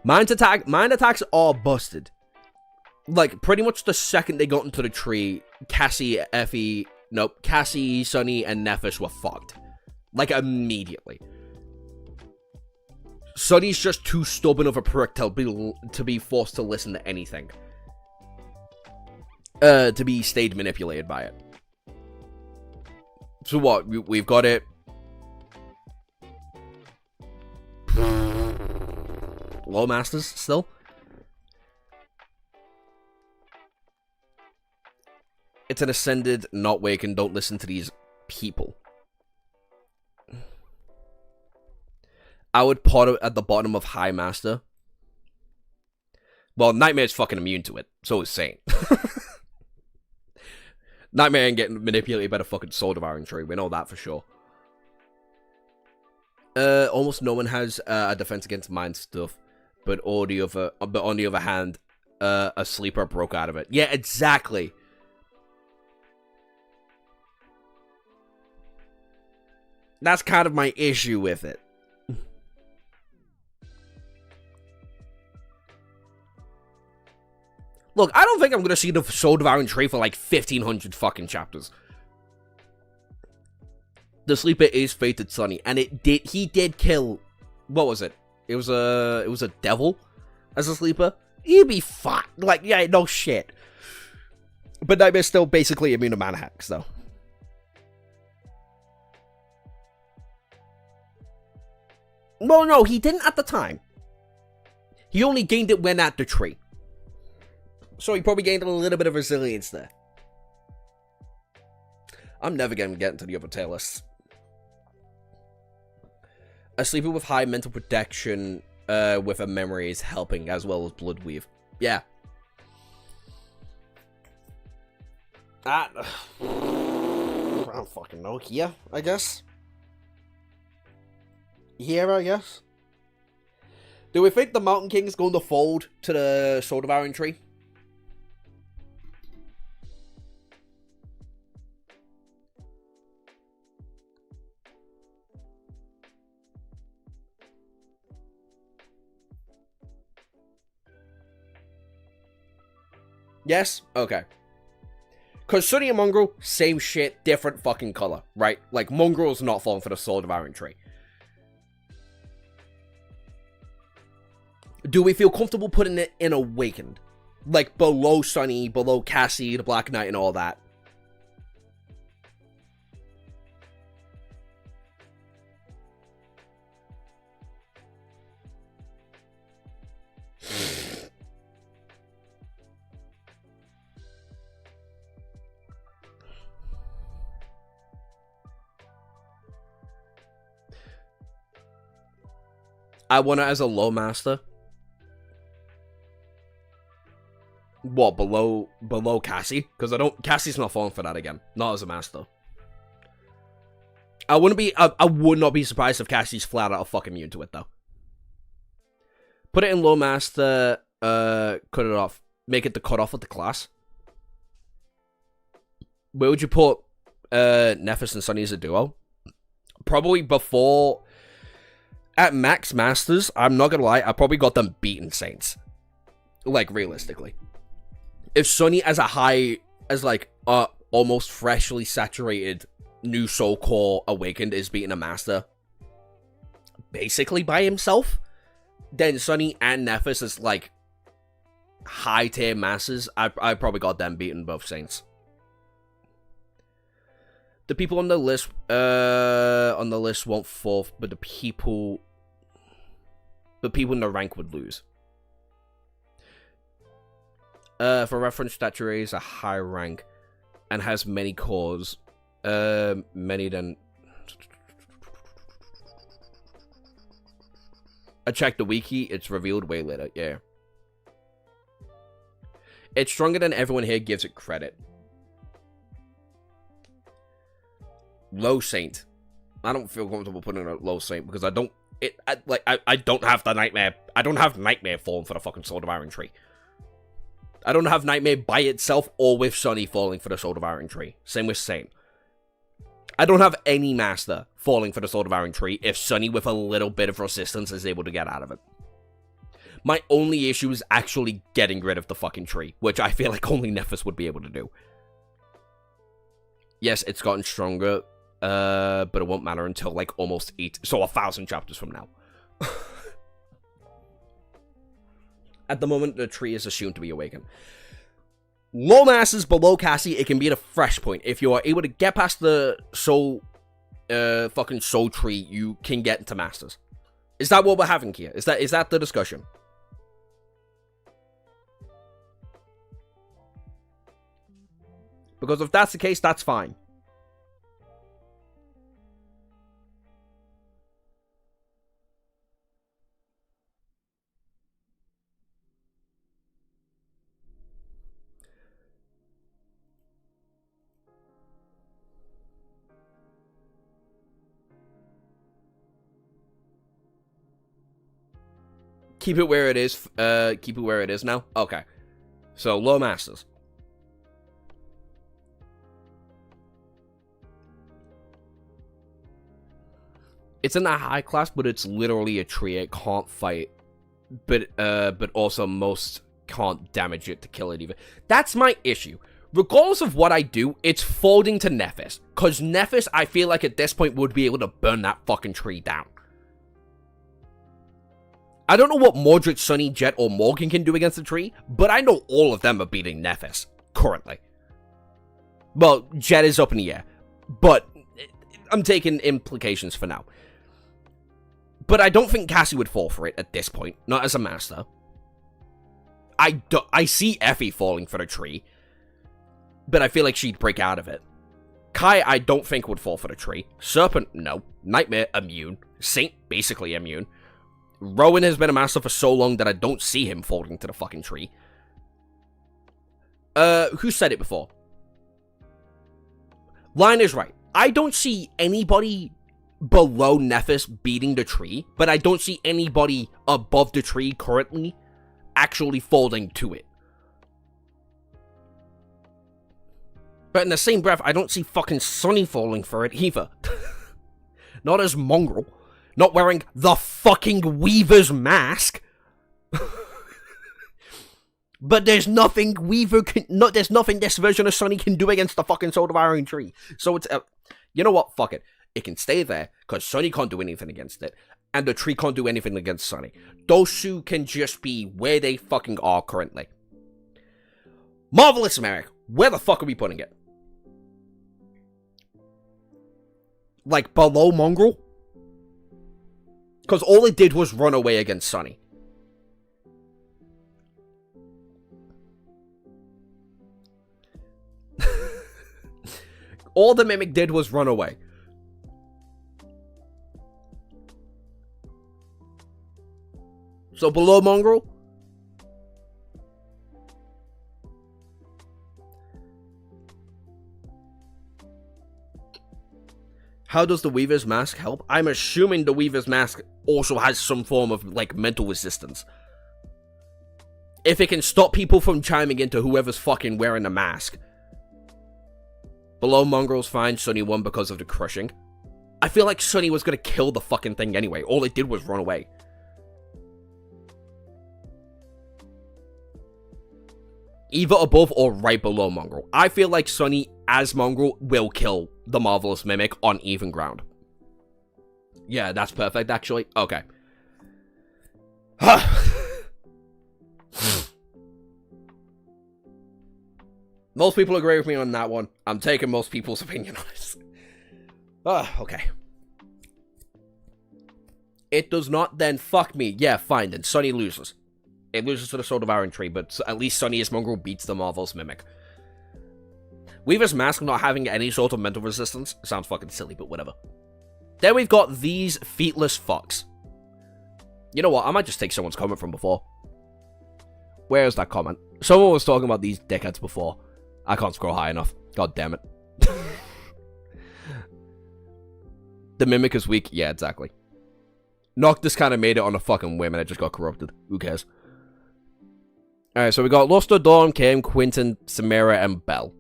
Mind attacks are busted. Like, pretty much the second they got into the tree, Cassie, Sunny, and Nephis were fucked. Like, immediately. Sunny's just too stubborn of a prick to be forced to listen to anything. To be stayed manipulated by it. So what? We've got it. Low Masters still. It's an Ascended, not Wakened. Don't listen to these people. I would put it at the bottom of High Master. Well, Nightmare's fucking immune to it. So is Saint. Nightmare ain't getting manipulated by the fucking Sword of Iron tree. We know that for sure. Almost no one has a defense against mind stuff. But on the other hand, a sleeper broke out of it. Yeah, exactly. That's kind of my issue with it. Look, I don't think I'm going to see the Sword of Iron tree for like 1,500 fucking chapters. The sleeper is Fated Sunny, and he did kill, what was it? It was a devil as a sleeper. You'd be fine. Like, yeah, no shit. But Nightmare's still basically immune to mana hacks, though. No, he didn't at the time. He only gained it when at the tree. So he probably gained a little bit of resilience there. I'm never going to get into the other tier lists. A sleeper with high mental protection with a memory is helping, as well as Bloodweave. Yeah. I don't fucking know. Here, I guess. Here, I guess. Do we think the Mountain King is going to fold to the Sword of Iron tree? Yes? Okay. Because Sunny and Mongrel, same shit, different fucking color, right? Like, Mongrel's not falling for the Sword of Iron tree. Do we feel comfortable putting it in Awakened? Like, below Sunny, below Cassie, the Black Knight, and all that. I want it as a low master. What, below Cassie? Because Cassie's not falling for that again. Not as a master. I would not be surprised if Cassie's flat out fucking immune to it, though. Put it in low master, cut it off. Make it the cutoff of the class. Where would you put Nephis and Sunny as a duo? probably before... At max masters, I'm not gonna lie, I probably got them beaten Saints. Like, realistically. If Sunny as a high... As, like, almost freshly saturated new soul core awakened is beating a master... basically by himself, then Sunny and Nephis is, like, high-tier masters. I probably got them beaten both Saints. The people on the list won't fall, but the people in the rank would lose. For reference, Stature is a high rank and has many cores. Many than... I checked the wiki, it's revealed way later, yeah. It's stronger than everyone here gives it credit. Low Saint. I don't feel comfortable putting a low Saint because I don't have the Nightmare. I don't have Nightmare falling for the fucking Sword of Iron Tree. I don't have Nightmare by itself or with Sunny falling for the Sword of Iron Tree. Same with Saint. I don't have any master falling for the Sword of Iron Tree if Sunny with a little bit of resistance is able to get out of it. My only issue is actually getting rid of the fucking tree, which I feel like only Nephis would be able to do. Yes, it's gotten stronger, but it won't matter until like almost 1,000 chapters from now. At the moment, the tree is assumed to be awakened. Low masses below Cassie, it can be at a fresh point. If you are able to get past the soul, fucking soul tree, you can get into masters. Is that what we're having here? Is that the discussion? Because if that's the case, that's fine. Keep it where it is. Keep it where it is now. Okay. So, low masters. It's in a high class, but it's literally a tree. It can't fight. But also most can't damage it to kill it either. That's my issue. Regardless of what I do, it's folding to Nephis. Because Nephis, I feel like at this point, would be able to burn that fucking tree down. I don't know what Mordred, Sunny, Jet, or Morgan can do against the tree, but I know all of them are beating Nephis, currently. Well, Jet is up in the air, but I'm taking implications for now. But I don't think Cassie would fall for it at this point, not as a master. I see Effie falling for the tree, but I feel like she'd break out of it. Kai, I don't think would fall for the tree. Serpent, no. Nightmare, immune. Saint, basically immune. Rowan has been a master for so long that I don't see him falling to the fucking tree. Who said it before? Lion is right. I don't see anybody below Nephis beating the tree, but I don't see anybody above the tree currently actually folding to it. But in the same breath, I don't see fucking Sunny falling for it either. Not as Mongrel. Not wearing the fucking Weaver's mask. But there's nothing there's nothing this version of Sunny can do against the fucking Sword of Iron Tree. So it's, you know what, fuck it. It can stay there, because Sunny can't do anything against it. And the tree can't do anything against Sunny. Those two can just be where they fucking are currently. Marvelous Merrick. Where the fuck are we putting it? Like, below Mongrel? Because all it did was run away against Sunny. All the Mimic did was run away. So below Mongrel? How does the Weaver's Mask help? I'm assuming the Weaver's Mask also has some form of, like, mental resistance. If it can stop people from chiming into whoever's fucking wearing the mask. Below Mongrel's fine, Sunny won because of the crushing. I feel like Sunny was gonna kill the fucking thing anyway. All it did was run away. Either above or right below Mongrel. I feel like Sunny as Mongrel will kill the Marvelous Mimic on even ground. Yeah, that's perfect, actually. Okay. Most people agree with me on that one. I'm taking most people's opinion on it. Okay. It does not, then fuck me. Yeah, fine, then Sunny loses. It loses to the Sword of Iron Tree, but at least Sunny as Mongrel beats the Marvelous Mimic. Weaver's Mask not having any sort of mental resistance sounds fucking silly, but whatever. Then we've got these feetless fucks. You know what? I might just take someone's comment from before. Where's that comment? Someone was talking about these dickheads before. I can't scroll high enough. God damn it. The Mimic is weak. Yeah, exactly. Noctis kind of made it on a fucking whim and it just got corrupted. Who cares? Alright, so we got Luster, Dawn, Kim, Quinton, Samira, and Belle.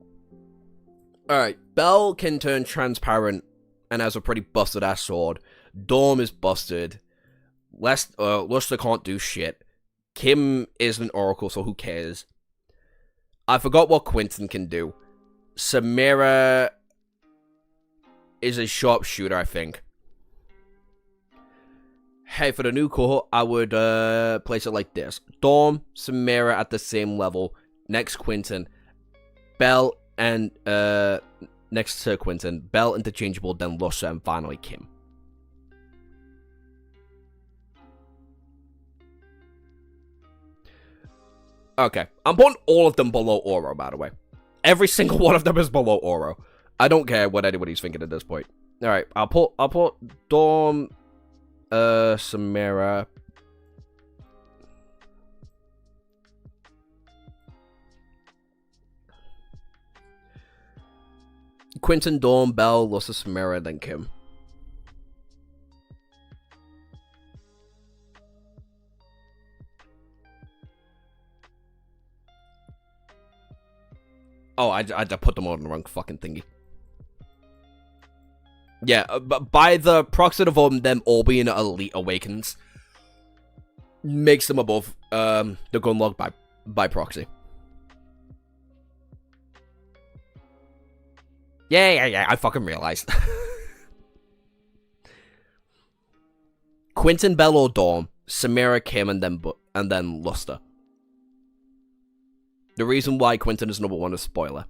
Alright, Belle can turn transparent and has a pretty busted ass sword. Dawn is busted. Luster can't do shit. Kim is an oracle, so who cares? I forgot what Quinton can do. Samira is a sharpshooter, I think. Hey, for the new cohort, I would place it like this. Dawn, Samira at the same level. Next, Quinton. Belle and, next to Quinton. Belle interchangeable, then Luster, and finally Kim. Okay, I'm putting all of them below Oro, by the way. Every single one of them is below Oro. I don't care what anybody's thinking at this point. Alright, I'll put Dawn, Samira. Quinton, Dawn, Belle, Luster, Samira, then Kim. Oh, I put them all in the wrong fucking thingy. Yeah, but by the proxy of them all being Elite Awakens, makes them above the Gunlog by proxy. Yeah, I fucking realized. Quinton, Belle, or Dawn, Samira, Kim, and then Luster. The reason why Quinton is number one is spoiler.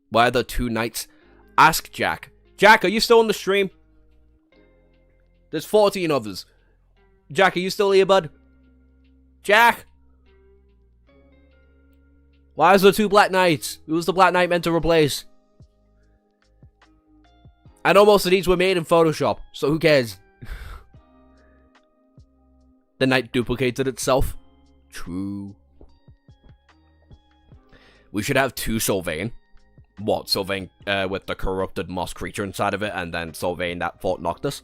Why are there two knights? Ask Jack. Jack, are you still on the stream? There's 14 others. Jack, are you still here, bud? Jack? Why is there two Black Knights? Who was the Black Knight meant to replace? I know most of these were made in Photoshop, so who cares? The knight duplicated itself. True. We should have two Sylvain. What, Sylvain with the corrupted moss creature inside of it, and then Sylvain that fought Noctis?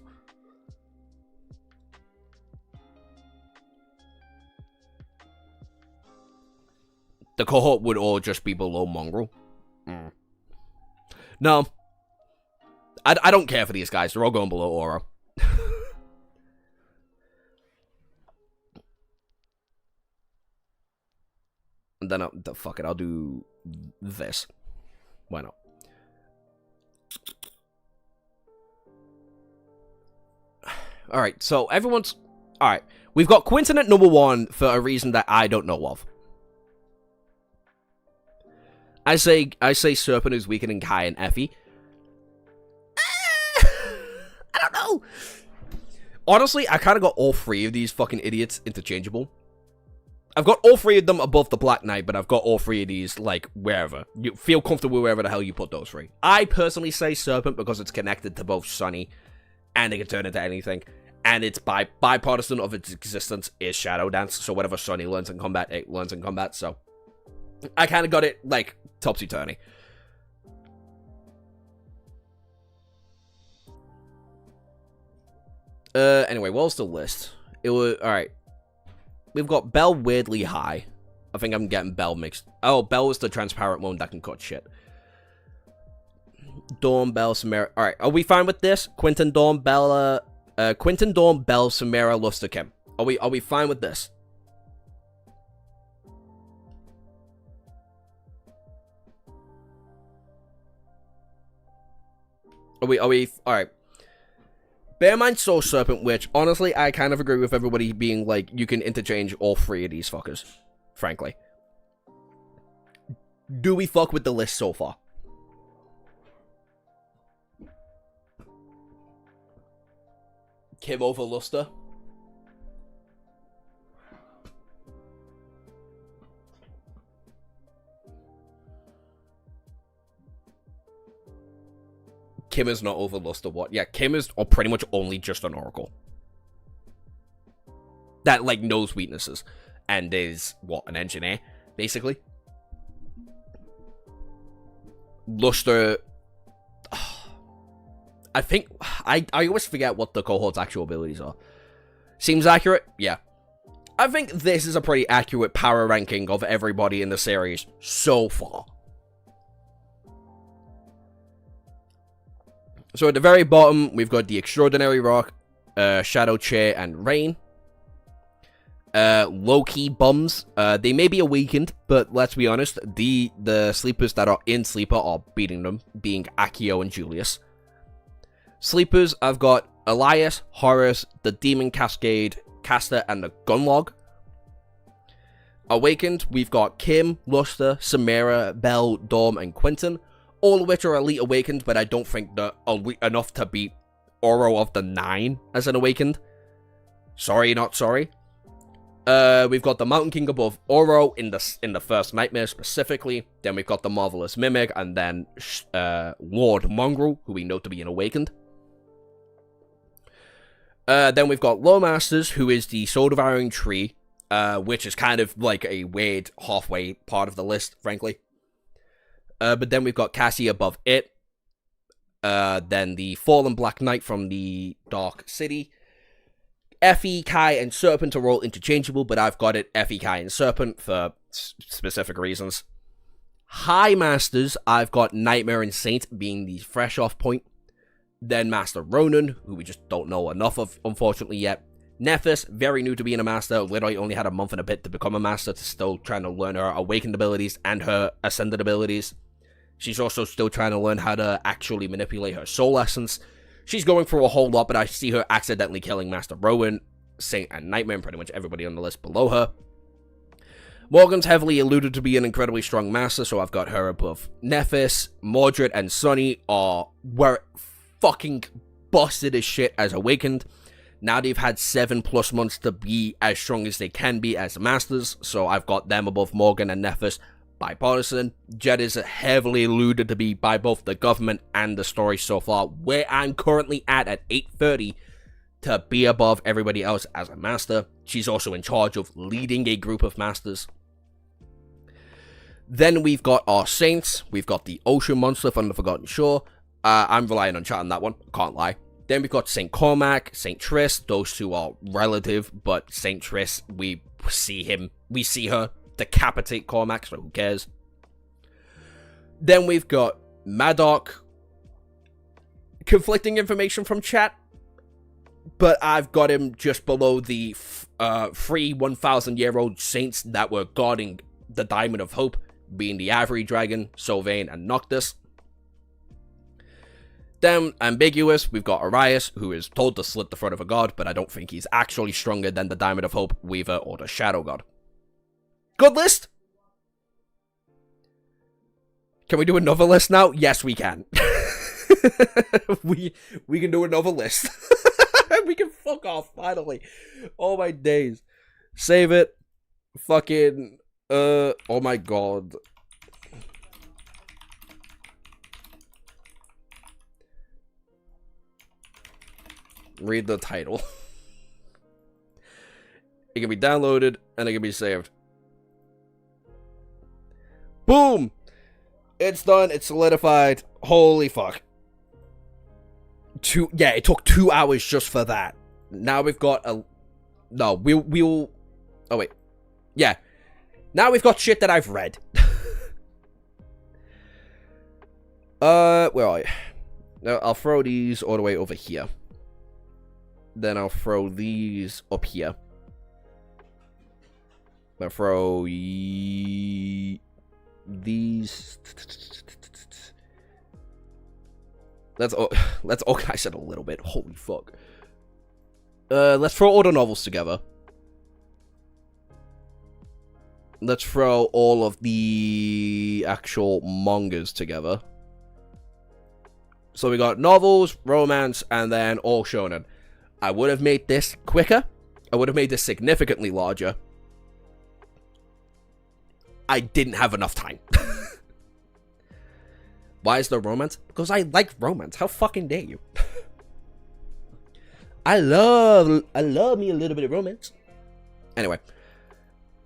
The cohort would all just be below Mongrel. No. I don't care for these guys. They're all going below Oro. And then, fuck it, I'll do this. Why not? Alright, so everyone's... Alright, we've got Quinton at number one for a reason that I don't know of. I say Serpent is weaker than Kai and Effie. I don't know. Honestly, I kind of got all three of these fucking idiots interchangeable. I've got all three of them above the Black Knight, but I've got all three of these, like, wherever. You feel comfortable wherever the hell you put those three. I personally say Serpent because it's connected to both Sunny, and it can turn into anything. And it's bipartisan of its existence is Shadow Dance, so whatever Sunny learns in combat, it learns in combat, so... I kind of got it, like, topsy-turvy. Anyway, what was the list? It was... Alright. We've got Belle weirdly high. I think I'm getting Belle mixed. Oh, Belle is the transparent one that can cut shit. Dawn, Bell, Samara. Alright, are we fine with this? Quentin, Dawn, Bella, Quentin, Dawn, Bell, Samara, Luster, Kim. Are we fine with this? Are we, alright. Bear in mind Soul Serpent, which, honestly, I kind of agree with everybody being like, you can interchange all three of these fuckers. Frankly. Do we fuck with the list so far? Kim over Luster? Kim is not over Luster, what? Yeah, Kim is pretty much only just an Oracle. That, like, knows weaknesses. And is, what, an engineer, basically? Luster... I think... I always forget what the cohort's actual abilities are. Seems accurate? Yeah. I think this is a pretty accurate power ranking of everybody in the series so far. So at the very bottom, we've got the Extraordinary Rock, Shadow Chair, and Rain. Low-key bums. They may be awakened, but let's be honest, the sleepers that are in Sleeper are beating them, being Accio and Julius. Sleepers, I've got Elias, Horus, the Demon Cascade, Caster, and the Gunlog. Awakened, we've got Kim, Luster, Samara, Bell, Dorm, and Quentin. All of which are elite awakened, but I don't think they're elite enough to beat Oro of the 9 as an awakened. Sorry, not sorry. We've got the Mountain King above Oro in the first Nightmare specifically. Then we've got the Marvelous Mimic, and then Lord Mongrel, who we know to be an awakened. Then we've got Low Masters, who is the Soul Devouring Tree, which is kind of like a weird halfway part of the list, frankly. But then we've got Cassie above it. Then the Fallen Black Knight from the Dark City. Effie, Kai, and Serpent are all interchangeable, but I've got it Effie, Kai, and Serpent for specific reasons. High Masters, I've got Nightmare and Saint being the fresh off point. Then Master Ronan, who we just don't know enough of, unfortunately, yet. Nephis, very new to being a master, literally only had a month and a bit to become a master, still trying to learn her awakened abilities and her ascended abilities. She's also still trying to learn how to actually manipulate her soul essence. She's going through a whole lot, but I see her accidentally killing Master Rowan, Saint, and Nightmare, and pretty much everybody on the list below her. Morgan's heavily alluded to be an incredibly strong master, so I've got her above Nephis. Mordred and Sunny were fucking busted as shit as awakened. Now they've had 7+ months to be as strong as they can be as masters, so I've got them above Morgan and Nephis. Bipartisan. Jed is heavily alluded to be by both the government and the story so far, where I'm currently at 830 to be above everybody else as a master. She's also in charge of leading a group of masters. Then we've got our saints. We've got the Ocean Monster from the Forgotten Shore. I'm relying on chat on that one, can't lie. Then we've got St. Cormac, St. Triss. Those two are relative, but St. Triss, we see her decapitate Cormac, so who cares? Then we've got Madoc. Conflicting information from chat, but I've got him just below the 3 1,000-year-old saints that were guarding the Diamond of Hope, being the Ivory Dragon, Sylvain, and Noctis. Then, ambiguous, we've got Arias, who is told to slit the throat of a god, but I don't think he's actually stronger than the Diamond of Hope, Weaver, or the Shadow God. Good list? Can we do another list now? Yes, we can. we can do another list. We can fuck off, finally. Oh my days. Save it. Fucking, oh my god. Read the title. It can be downloaded, and it can be saved. Boom! It's done. It's solidified. Holy fuck. Yeah, it took 2 hours just for that. Now we've got a... No, we'll... Oh, wait. Yeah. Now we've got shit that I've read. Where are you? Now, I'll throw these all the way over here. Then I'll throw these up here. I'll throw these. Let's organize it a little bit. Holy fuck. Let's throw all the novels together. Let's throw all of the actual mangas together. So we got novels, romance, and then all shonen. I would have made this quicker. I would have made this significantly larger. I didn't have enough time. Why is there romance? Because I like romance. How fucking dare you? I love me a little bit of romance. Anyway.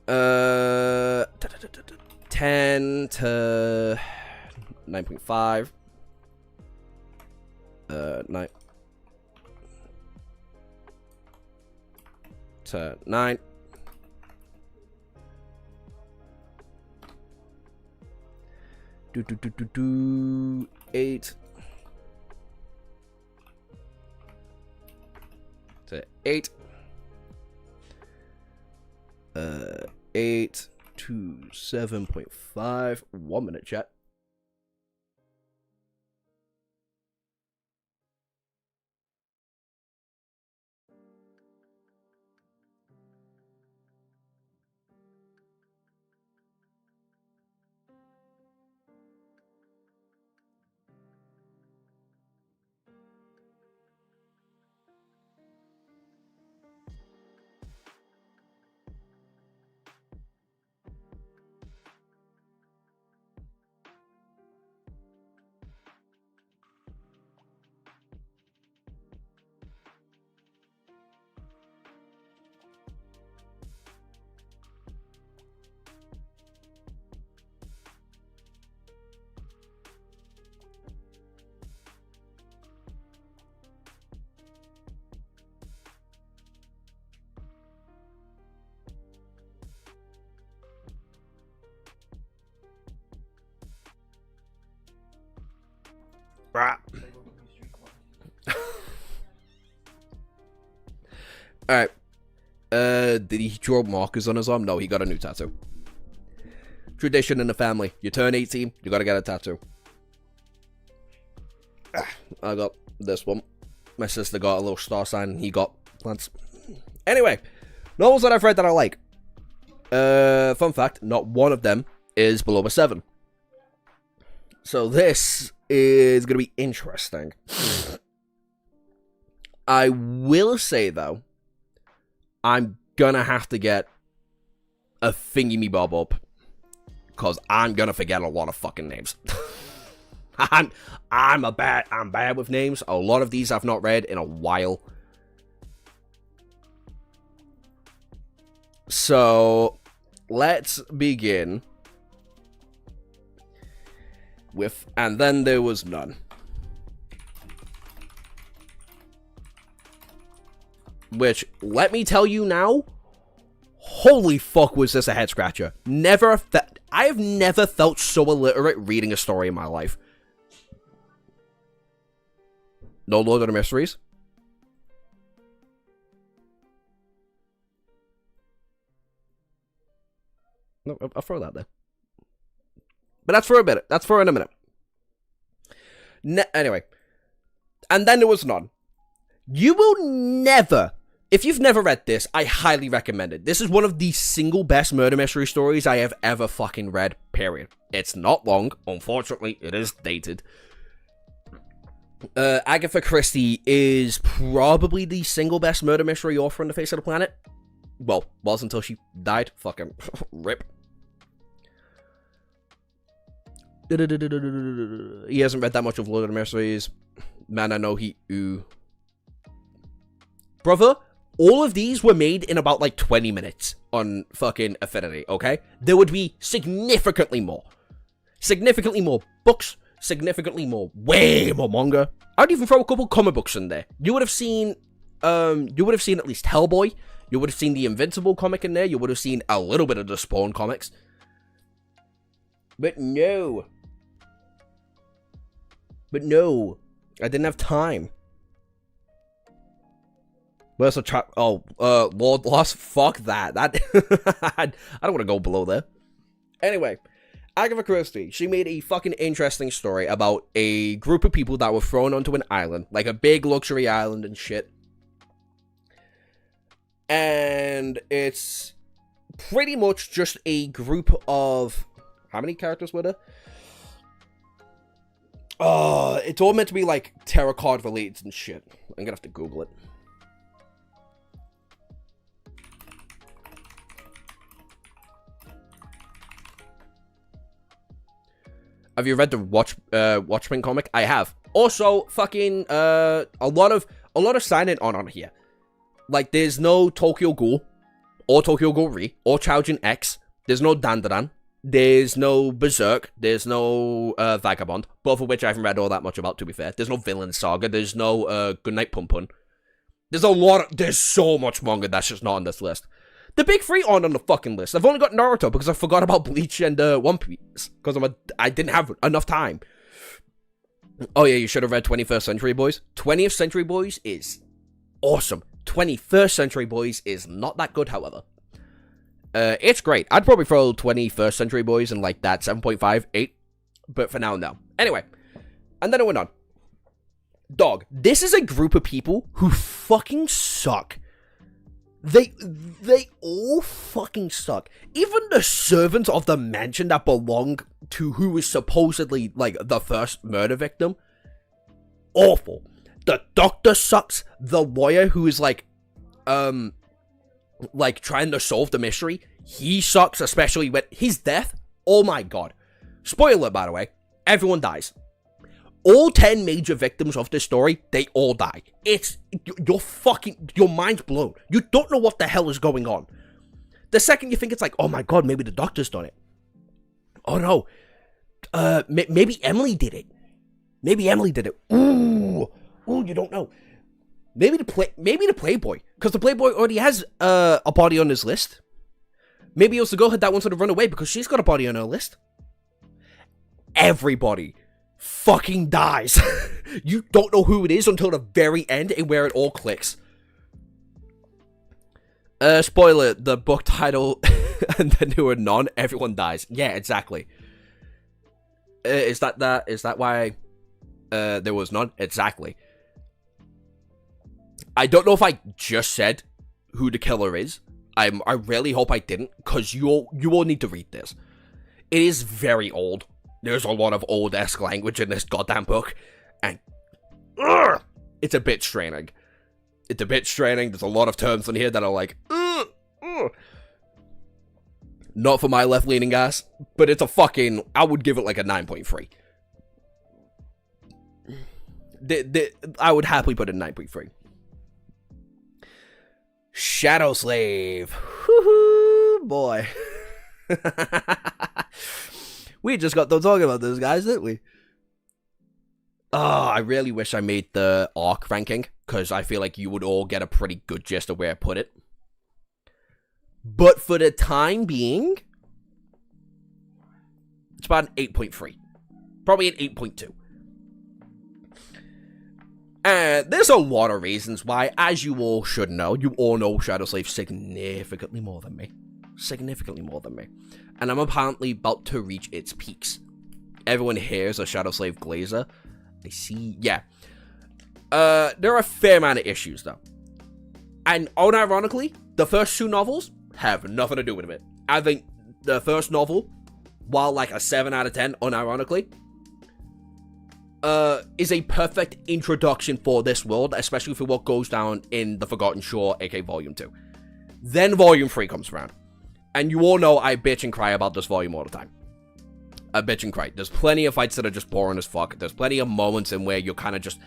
10 to 9.5. 9 to 9. Do 8 to 8. 8 to 7.5. 1 minute, chat. Alright. Did he draw markers on his arm? No, he got a new tattoo. Tradition in the family. You turn 18, you gotta get a tattoo. I got this one. My sister got a little star sign, and he got plants. Anyway, novels that I've read that I like. Fun fact, not one of them is below a 7. So this is gonna be interesting. I will say, though, I'm gonna have to get a thingy-me-bob up, because I'm gonna forget a lot of fucking names. I'm bad with names. A lot of these I've not read in a while. So, let's begin with And Then There Was None. Which, let me tell you now, holy fuck was this a head scratcher. I have never felt so illiterate reading a story in my life. No Lord of the Mysteries? No, I'll throw that there. But that's for a minute. That's for in a minute. Anyway. And Then There Was None. You will never... If you've never read this, I highly recommend it. This is one of the single best murder mystery stories I have ever fucking read, period. It's not long. Unfortunately, it is dated. Agatha Christie is probably the single best murder mystery author on the face of the planet. Well, was until she died. Fucking rip. He hasn't read that much of Lord of the Mysteries. Man, I know he... Ooh. Brother... All of these were made in about, like, 20 minutes on fucking Affinity, okay? There would be significantly more. Significantly more books, significantly more, way more manga. I'd even throw a couple comic books in there. You would have seen at least Hellboy. You would have seen the Invincible comic in there. You would have seen a little bit of the Spawn comics. But no. But no, I didn't have time. Where's the trap? Oh, Lord Lost? Fuck that. I don't want to go below there. Anyway, Agatha Christie, she made a fucking interesting story about a group of people that were thrown onto an island, like a big luxury island and shit. And it's pretty much just a group of... How many characters were there? It's all meant to be, like, tarot card related and shit. I'm gonna have to Google it. Have you read the Watchmen comic? I have. Also, fucking, a lot of sign-in on here. Like, there's no Tokyo Ghoul, or Tokyo Ghoul Re, or Chaojin X. There's no Dandadan. There's no Berserk. There's no, Vagabond. Both of which I haven't read all that much about, to be fair. There's no Villain Saga. There's no, Goodnight Pun Pun. There's so much manga that's just not on this list. The big three aren't on the fucking list. I've only got Naruto because I forgot about Bleach and One Piece. Because I didn't have enough time. Oh yeah, you should have read 21st Century Boys. 20th Century Boys is awesome. 21st Century Boys is not that good, however. It's great. I'd probably throw 21st Century Boys in like that 7.5, 8. But for now, no. Anyway. And then it went on. Dog, this is a group of people who fucking suck. They all fucking suck. Even the servants of the mansion that belong to who is supposedly, like, the first murder victim. Awful. The doctor sucks. The lawyer who is, like, trying to solve the mystery. He sucks, especially with his death. Oh my god. Spoiler, by the way. Everyone dies. All 10 major victims of this story, they all die. Your mind's blown. You don't know what the hell is going on. The second you think it's like, oh my god, maybe the doctor's done it. Oh no. Maybe Emily did it. Ooh, you don't know. Maybe the Playboy, because the Playboy already has a body on his list. Maybe it was the girl that wants to run away because she's got a body on her list. Everybody fucking dies. You don't know who it is until the very end and where it all clicks. Spoiler, the book title and then there were none, everyone dies. Yeah, exactly. Is that why there was none? Exactly. I don't know if I just said who the killer is. I really hope I didn't, because you all need to read this. It is very old. There's a lot of old-esque language in this goddamn book, and it's a bit straining. There's a lot of terms in here that are like, not for my left-leaning ass, but it's a fucking, I would give it like a 9.3. I would happily put it 9.3. Shadow Slave. Woohoo, boy. We just got done talking about this, guys, didn't we? Oh, I really wish I made the arc ranking, because I feel like you would all get a pretty good gist of where I put it. But for the time being, it's about an 8.3. Probably an 8.2. And there's a lot of reasons why, as you all should know. You all know Shadow Slave significantly more than me. And I'm apparently about to reach its peaks. Everyone here is a Shadow Slave glazer. I see. Yeah. There are a fair amount of issues, though. And unironically, the first two novels have nothing to do with it. I think the first novel, while like a 7 out of 10, unironically, is a perfect introduction for this world, especially for what goes down in The Forgotten Shore, aka Volume 2. Then Volume 3 comes around. And you all know I bitch and cry about this volume all the time. I bitch and cry. There's plenty of fights that are just boring as fuck. There's plenty of moments in where you're kind of just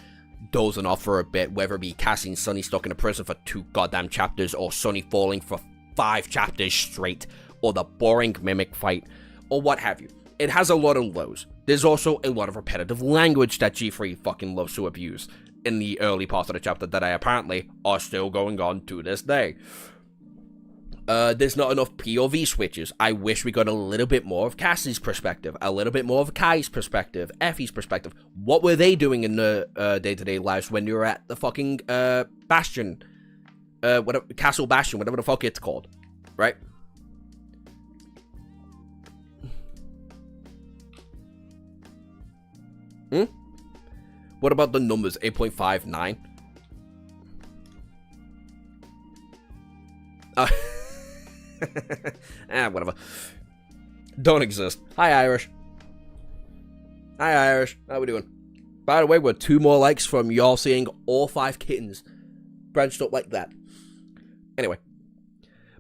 dozing off for a bit, whether it be Cassie and Sunny stuck in a prison for 2 goddamn chapters, or Sunny falling for 5 chapters straight, or the boring mimic fight, or what have you. It has a lot of lows. There's also a lot of repetitive language that G3 fucking loves to abuse in the early parts of the chapter that I apparently are still going on to this day. There's not enough POV switches. I wish we got a little bit more of Cassie's perspective, a little bit more of Kai's perspective, Effie's perspective. What were they doing in the day-to-day lives when you were at the fucking Bastion, whatever, Castle Bastion, whatever the fuck it's called, right? What about the numbers? 8.59. Whatever. Don't exist. Hi, Irish. Hi, Irish. How we doing? By the way, we're 2 more likes from y'all seeing all 5 kittens branched up like that. Anyway.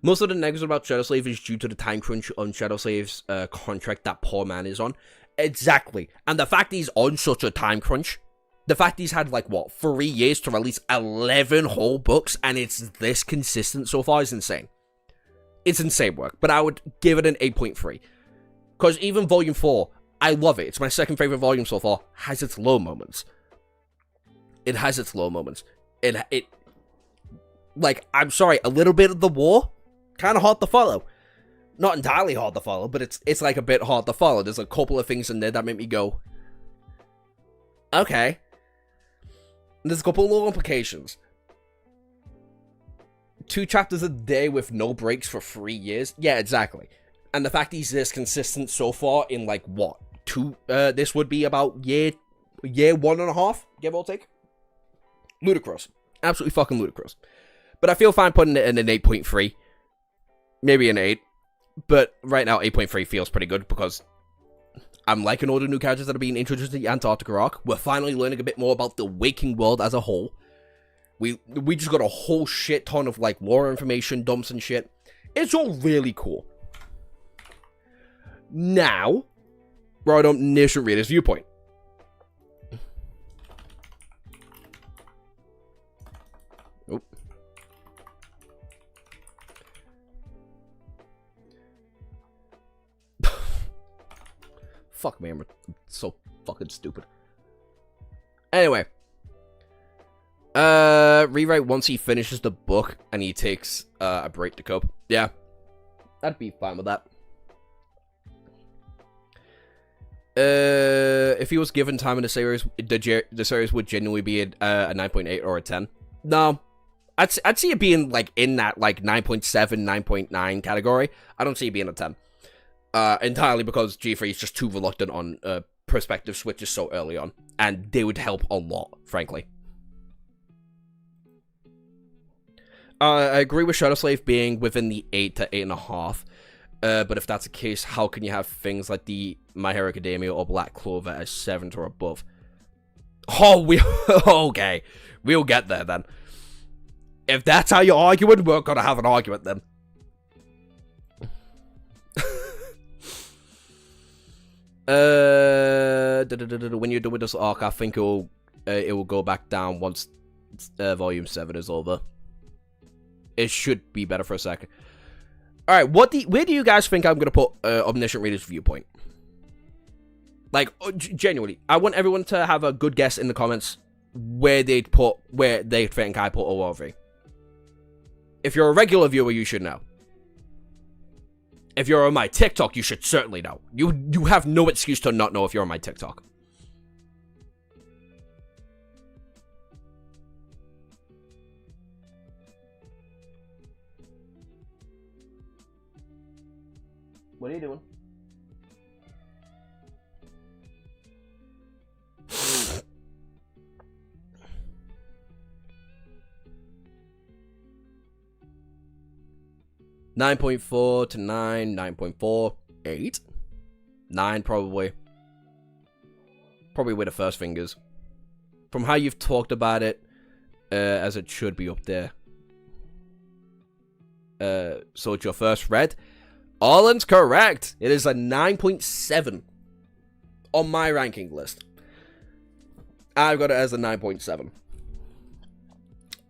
Most of the negatives about Shadow Slave is due to the time crunch on Shadow Slave's contract that poor man is on. Exactly. And the fact he's on such a time crunch, the fact he's had, like, what, 3 years to release 11 whole books, and it's this consistent so far is insane. It's insane work, but I would give it an 8.3. Because even Volume 4, I love it. It's my second favorite volume so far. Has its low moments. It has its low moments. It like, I'm sorry, a little bit of the war, kind of hard to follow. Not entirely hard to follow, but it's like a bit hard to follow. There's a couple of things in there that make me go, okay. And there's a couple of little implications. 2 chapters a day with no breaks for 3 years? Yeah, exactly. And the fact he's this consistent so far in, like, what? This would be about year 1.5, give or take? Ludicrous. Absolutely fucking ludicrous. But I feel fine putting it in an 8.3. Maybe an 8. But right now, 8.3 feels pretty good because I'm liking all the new characters that are being introduced in the Antarctica arc. We're finally learning a bit more about the waking world as a whole. We just got a whole shit ton of, like, lore information, dumps and shit. It's all really cool. Now, right on Omniscient Reader's viewpoint. Oop. Fuck me, I'm so fucking stupid. Anyway. Rewrite once he finishes the book and he takes a break to cope. Yeah. I'd be fine with that. If he was given time in the series, the series would genuinely be a 9.8 or a 10. No. I'd see it being, like, in that, like, 9.7, 9.9 category. I don't see it being a 10. Entirely because G3 is just too reluctant on perspective switches so early on. And they would help a lot, frankly. I agree with Shadow Slave being within the 8 to 8.5. But if that's the case, how can you have things like the My Hero Academia or Black Clover as 7s or above? Oh, okay. We'll get there then. If that's how you're arguing, we're gonna have an argument then. When you're done with this arc, I think it will go back down once Volume 7 is over. It should be better for a second. Alright, where do you guys think I'm going to put Omniscient Reader's viewpoint? Like, genuinely, I want everyone to have a good guess in the comments where they think I put ORV. If you're a regular viewer, you should know. If you're on my TikTok, you should certainly know. You have no excuse to not know if you're on my TikTok. What are you doing? $9.4 to 9, 9.4, 8, 9 probably. Probably where the first fingers. From how you've talked about it, as it should be up there. So it's your first read. Arlen's correct. It is a 9.7 on my ranking list. I've got it as a 9.7.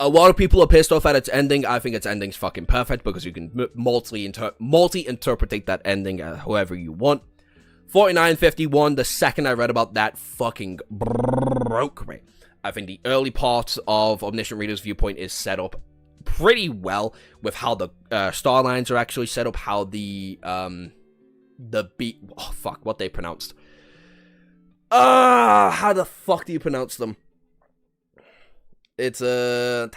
A lot of people are pissed off at its ending. I think its ending's fucking perfect because you can multi-interpret that ending however you want. 49.51, the second I read about that, fucking broke me. I think the early part of Omniscient Reader's viewpoint is set up pretty well with how the star lines are actually set up, how the what they pronounced. How the fuck do you pronounce them? It's Dokubi.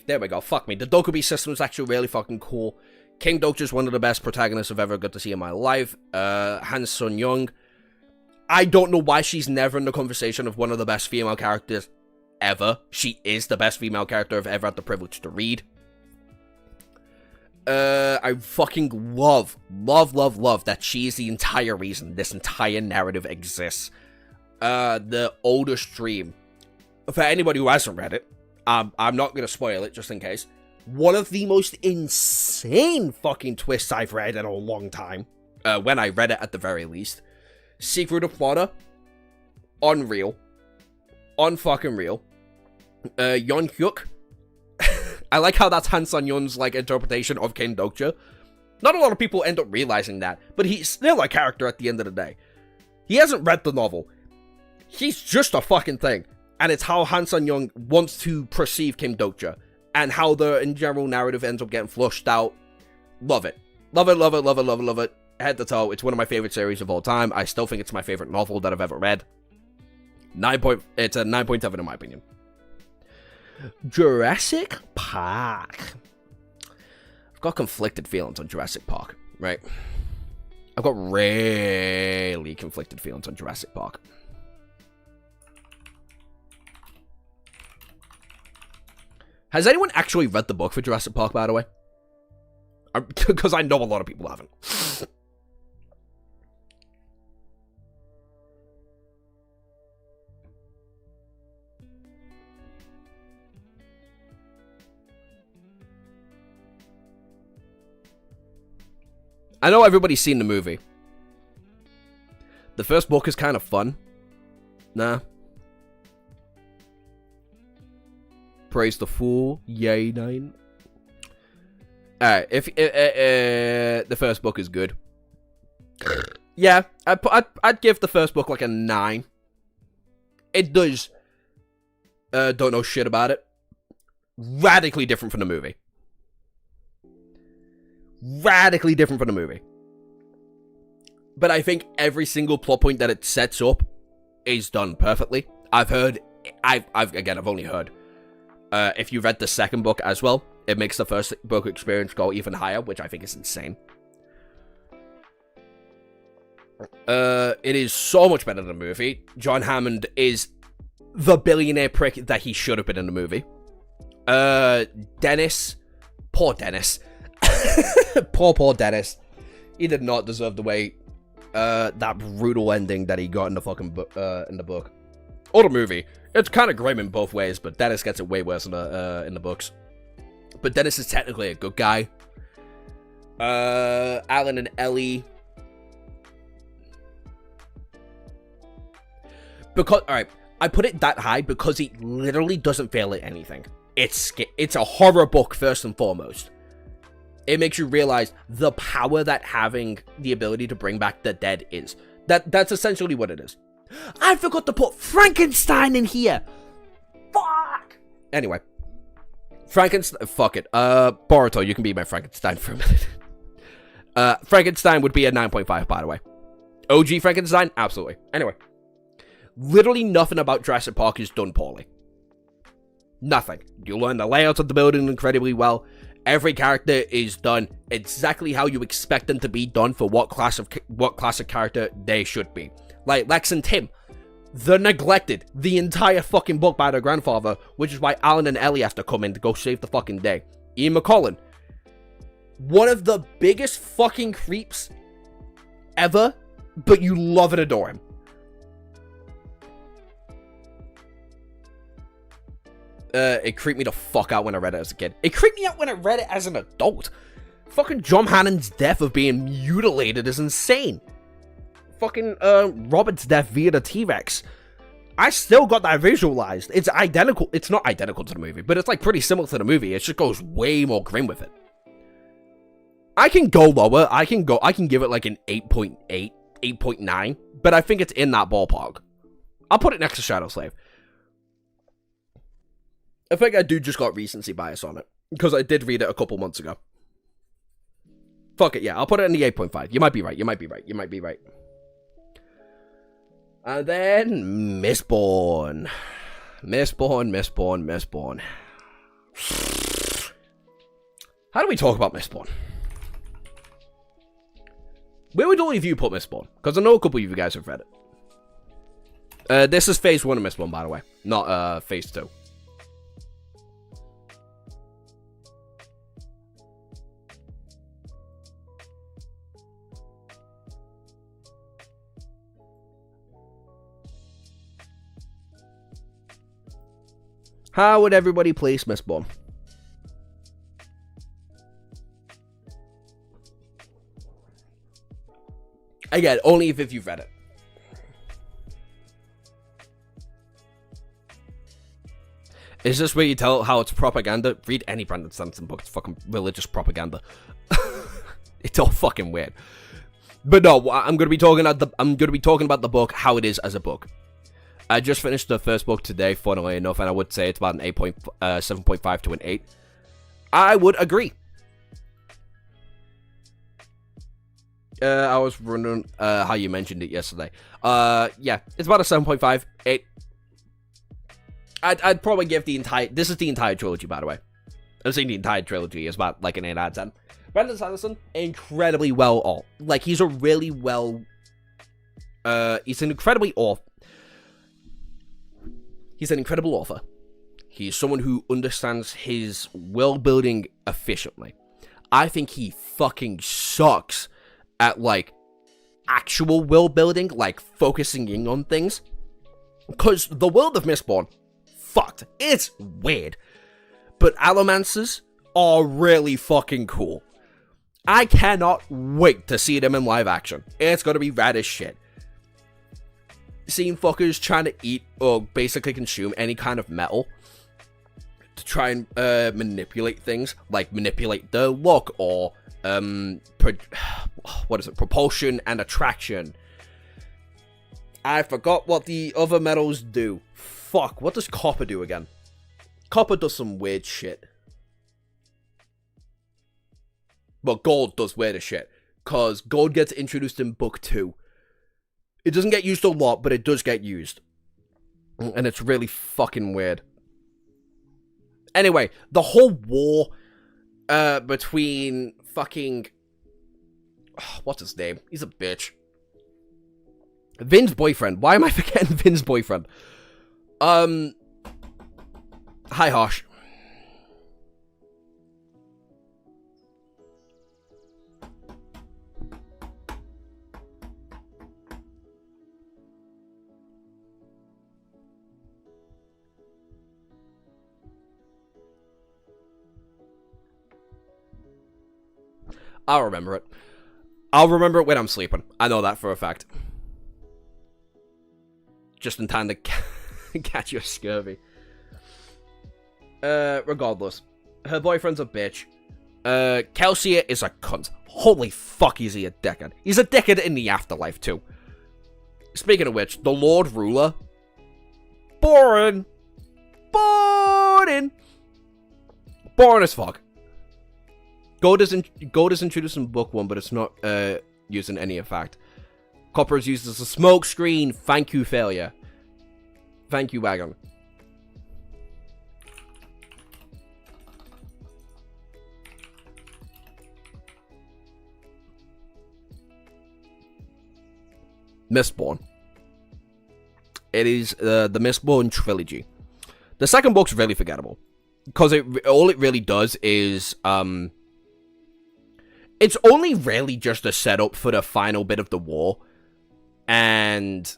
There we go. Fuck me. The Dokubi system is actually really fucking cool. King Dokja is one of the best protagonists I've ever got to see in my life. Han Sun Young. I don't know why she's never in the conversation of one of the best female characters ever. She is the best female character I've ever had the privilege to read. I fucking love that she is the entire reason this entire narrative exists. The older stream. For anybody who hasn't read it, I'm not going to spoil it just in case. One of the most insane fucking twists I've read in a long time. When I read it at the very least. Secret of Mana. Unreal. Unfucking real. Yeon Hyuk. I like how that's Han Sun Yun's like interpretation of King Dokja. Not a lot of people end up realizing that, but he's still a character at the end of the day. He hasn't read the novel. He's just a fucking thing. And it's how Han Sun Young wants to perceive King Dokja. And how the, in general, narrative ends up getting flushed out. Love it. Love it, love it, love it, love it, love it. Head to toe. It's one of my favorite series of all time. I still think it's my favorite novel that I've ever read. It's a 9.7 in my opinion. Jurassic Park. I've got conflicted feelings on Jurassic Park, right? I've got really conflicted feelings on Jurassic Park. Has anyone actually read the book for Jurassic Park, by the way? Because I know a lot of people haven't. I know everybody's seen the movie. The first book is kind of fun. Nah. Praise the fool. Yay, 9. Alright, if the first book is good. Yeah, I'd give the first book like a 9. It does. Don't know shit about it. Radically different from the movie. Radically different from the movie. But I think every single plot point that it sets up is done perfectly. I've only heard. If you read the second book as well, it makes the first book experience go even higher, which I think is insane. It is so much better than the movie. John Hammond is the billionaire prick that he should have been in the movie. Dennis. Poor Dennis. Poor Dennis. He did not deserve the way that brutal ending that he got in the fucking in the book or the movie. It's kind of grim in both ways, but Dennis gets it way worse in the books. But Dennis is technically a good guy. Alan and Ellie. Because alright, I put it that high because it literally doesn't fail at anything. It's a horror book first and foremost. It makes you realize the power that having the ability to bring back the dead is. That's essentially what it is. I forgot to put Frankenstein in here. Fuck. Anyway. Frankenstein. Fuck it. Boruto, you can be my Frankenstein for a minute. Frankenstein would be a 9.5, by the way. OG Frankenstein? Absolutely. Anyway. Literally nothing about Jurassic Park is done poorly. Nothing. You learn the layout of the building incredibly well. Every character is done exactly how you expect them to be done for what classic character they should be. Like Lex and Tim, they're neglected the entire fucking book by their grandfather, which is why Alan and Ellie have to come in to go save the fucking day. Ian McCullen, one of the biggest fucking creeps ever, but you love and adore him. It creeped me the fuck out when I read it as a kid. It creeped me out when I read it as an adult. Fucking John Hannon's death of being mutilated is insane. Fucking Robert's death via the T-Rex. I still got that visualized. It's identical. It's not identical to the movie, but it's like pretty similar to the movie. It just goes way more grim with it. I can go lower. I can give it like an 8.8, 8.9, but I think it's in that ballpark. I'll put it next to Shadow Slave. I think I do just got recency bias on it. Because I did read it a couple months ago. Fuck it, yeah. I'll put it in the 8.5. You might be right. You might be right. You might be right. And then Mistborn. Mistborn. How do we talk about Mistborn? Where would all of you put Mistborn? Because I know a couple of you guys have read it. This is phase 1 of Mistborn, by the way. Not phase 2. How would everybody place Mistborn? Again, only if you've read it. Is this where you tell how it's propaganda? Read any Brandon Sanderson book. It's fucking religious propaganda. It's all fucking weird. But no, I'm gonna be talking about the book, how it is as a book. I just finished the first book today, funnily enough, and I would say it's about an 7.5 to an 8. I would agree. I was wondering how you mentioned it yesterday. Yeah, it's about a 7.5, 8. I'd probably give the entire... This is the entire trilogy, by the way. I'm saying the entire trilogy is about, like, an 8 out of 10. Brandon Sanderson, incredibly well... Like, he's a really well... He's an incredibly author. He's an incredible author. He's someone who understands his world building efficiently. I think he fucking sucks at, like, actual world building, like, focusing in on things. Because the world of Mistborn, fucked. It's weird. But Allomancers are really fucking cool. I cannot wait to see them in live action. It's gonna be rad as shit. Seeing fuckers trying to eat or basically consume any kind of metal to try and manipulate things, like manipulate the look or propulsion and attraction. I forgot what the other metals do. Fuck, what does copper do again? Copper does some weird shit. But gold does weird as shit, cause gold gets introduced in book 2. It doesn't get used a lot, but it does get used. And it's really fucking weird. Anyway, the whole war between fucking... what's his name? He's a bitch. Vin's boyfriend. Why am I forgetting Vin's boyfriend? Hi, Harsh. I'll remember it. I'll remember it when I'm sleeping. I know that for a fact. Just in time to catch your scurvy. Regardless. Her boyfriend's a bitch. Kelsier is a cunt. Holy fuck, is he a dickhead. He's a dickhead in the afterlife, too. Speaking of which, the Lord Ruler. Boring. Boring. Boring as fuck. Gold is introduced in book 1, but it's not used in any effect. Copper is used as a smoke screen. Thank you, failure. Thank you, wagon. Mistborn. It is the Mistborn trilogy. The second book's really forgettable, because all it really does is it's only really just a setup for the final bit of the war, and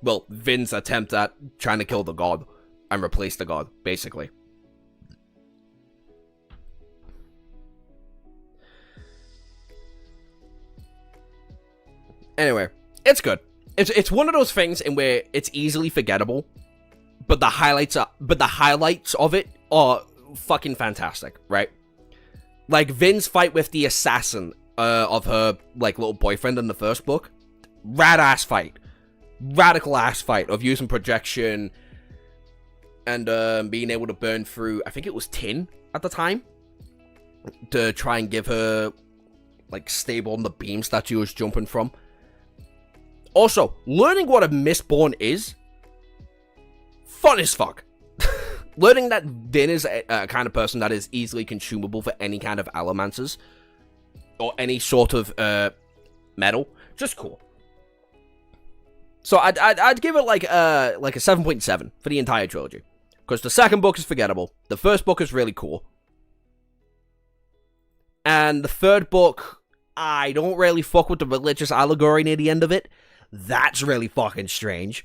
well, Vin's attempt at trying to kill the god and replace the god, basically. Anyway, it's good. It's one of those things in where it's easily forgettable, but the highlights of it are fucking fantastic, right? Like Vin's fight with the assassin of her like little boyfriend in the first book, rad ass fight, radical ass fight of using projection, and being able to burn through, I think it was tin at the time, to try and give her, like, stable on the beams that she was jumping from. Also, learning what a Mistborn is, fun as fuck. Learning that Din is a kind of person that is easily consumable for any kind of allomancers, or any sort of metal, just cool. So I'd give it like a 7.7 for the entire trilogy, because the second book is forgettable, the first book is really cool, and the third book, I don't really fuck with the religious allegory near the end of it. That's really fucking strange.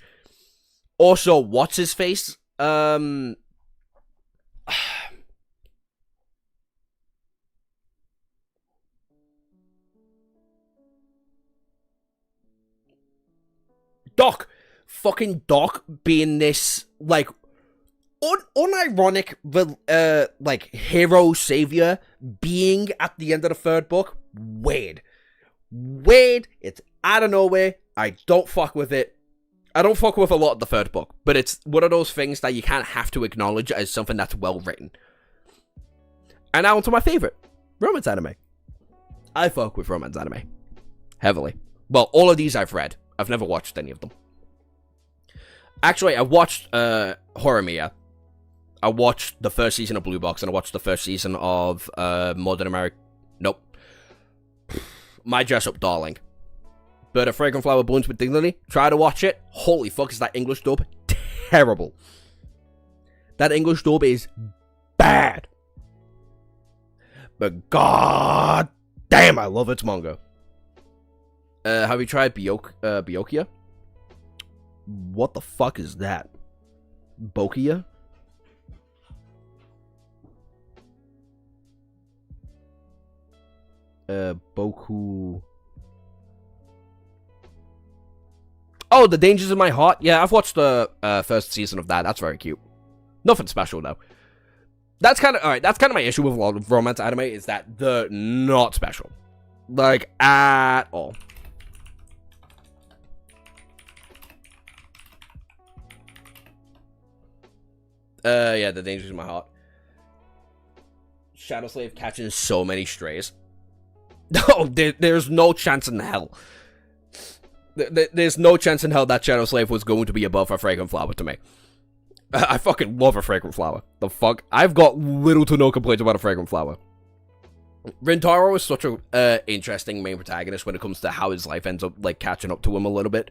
Also, what's his face? Doc. Fucking Doc being this, like, unironic, like, hero savior being at the end of the third book. Weird. It's out of nowhere. I don't fuck with it. I don't fuck with a lot of the third book, but it's one of those things that you kind of have to acknowledge as something that's well written. And now onto my favorite, romance anime. I fuck with romance anime heavily. Well, all of these I've read. I've never watched any of them. Actually, I watched Horimiya. I watched the first season of Blue Box, and I watched the first season of Modern America. Nope. My Dress Up Darling. But A Fragrant Flower Blooms with Dignity. Try to watch it. Holy fuck, is that English dub terrible. That English dub is bad. But god damn, I love its manga. Have you tried Byakuya? What the fuck is that? Bokia? Boku... Oh, The Dangers of My Heart? Yeah, I've watched the first season of that. That's very cute. Nothing special, though. That's kind of... Alright, that's kind of my issue with a lot of romance anime, is that they're not special. Like, at all. Yeah, The Dangers of My Heart. Shadow Slave catching so many strays. No, there's no chance in hell. There's no chance in hell that Shadow Slave was going to be above A Fragrant Flower to me. I fucking love A Fragrant Flower. The fuck? I've got little to no complaints about A Fragrant Flower. Rintaro is such a interesting main protagonist when it comes to how his life ends up, like, catching up to him a little bit.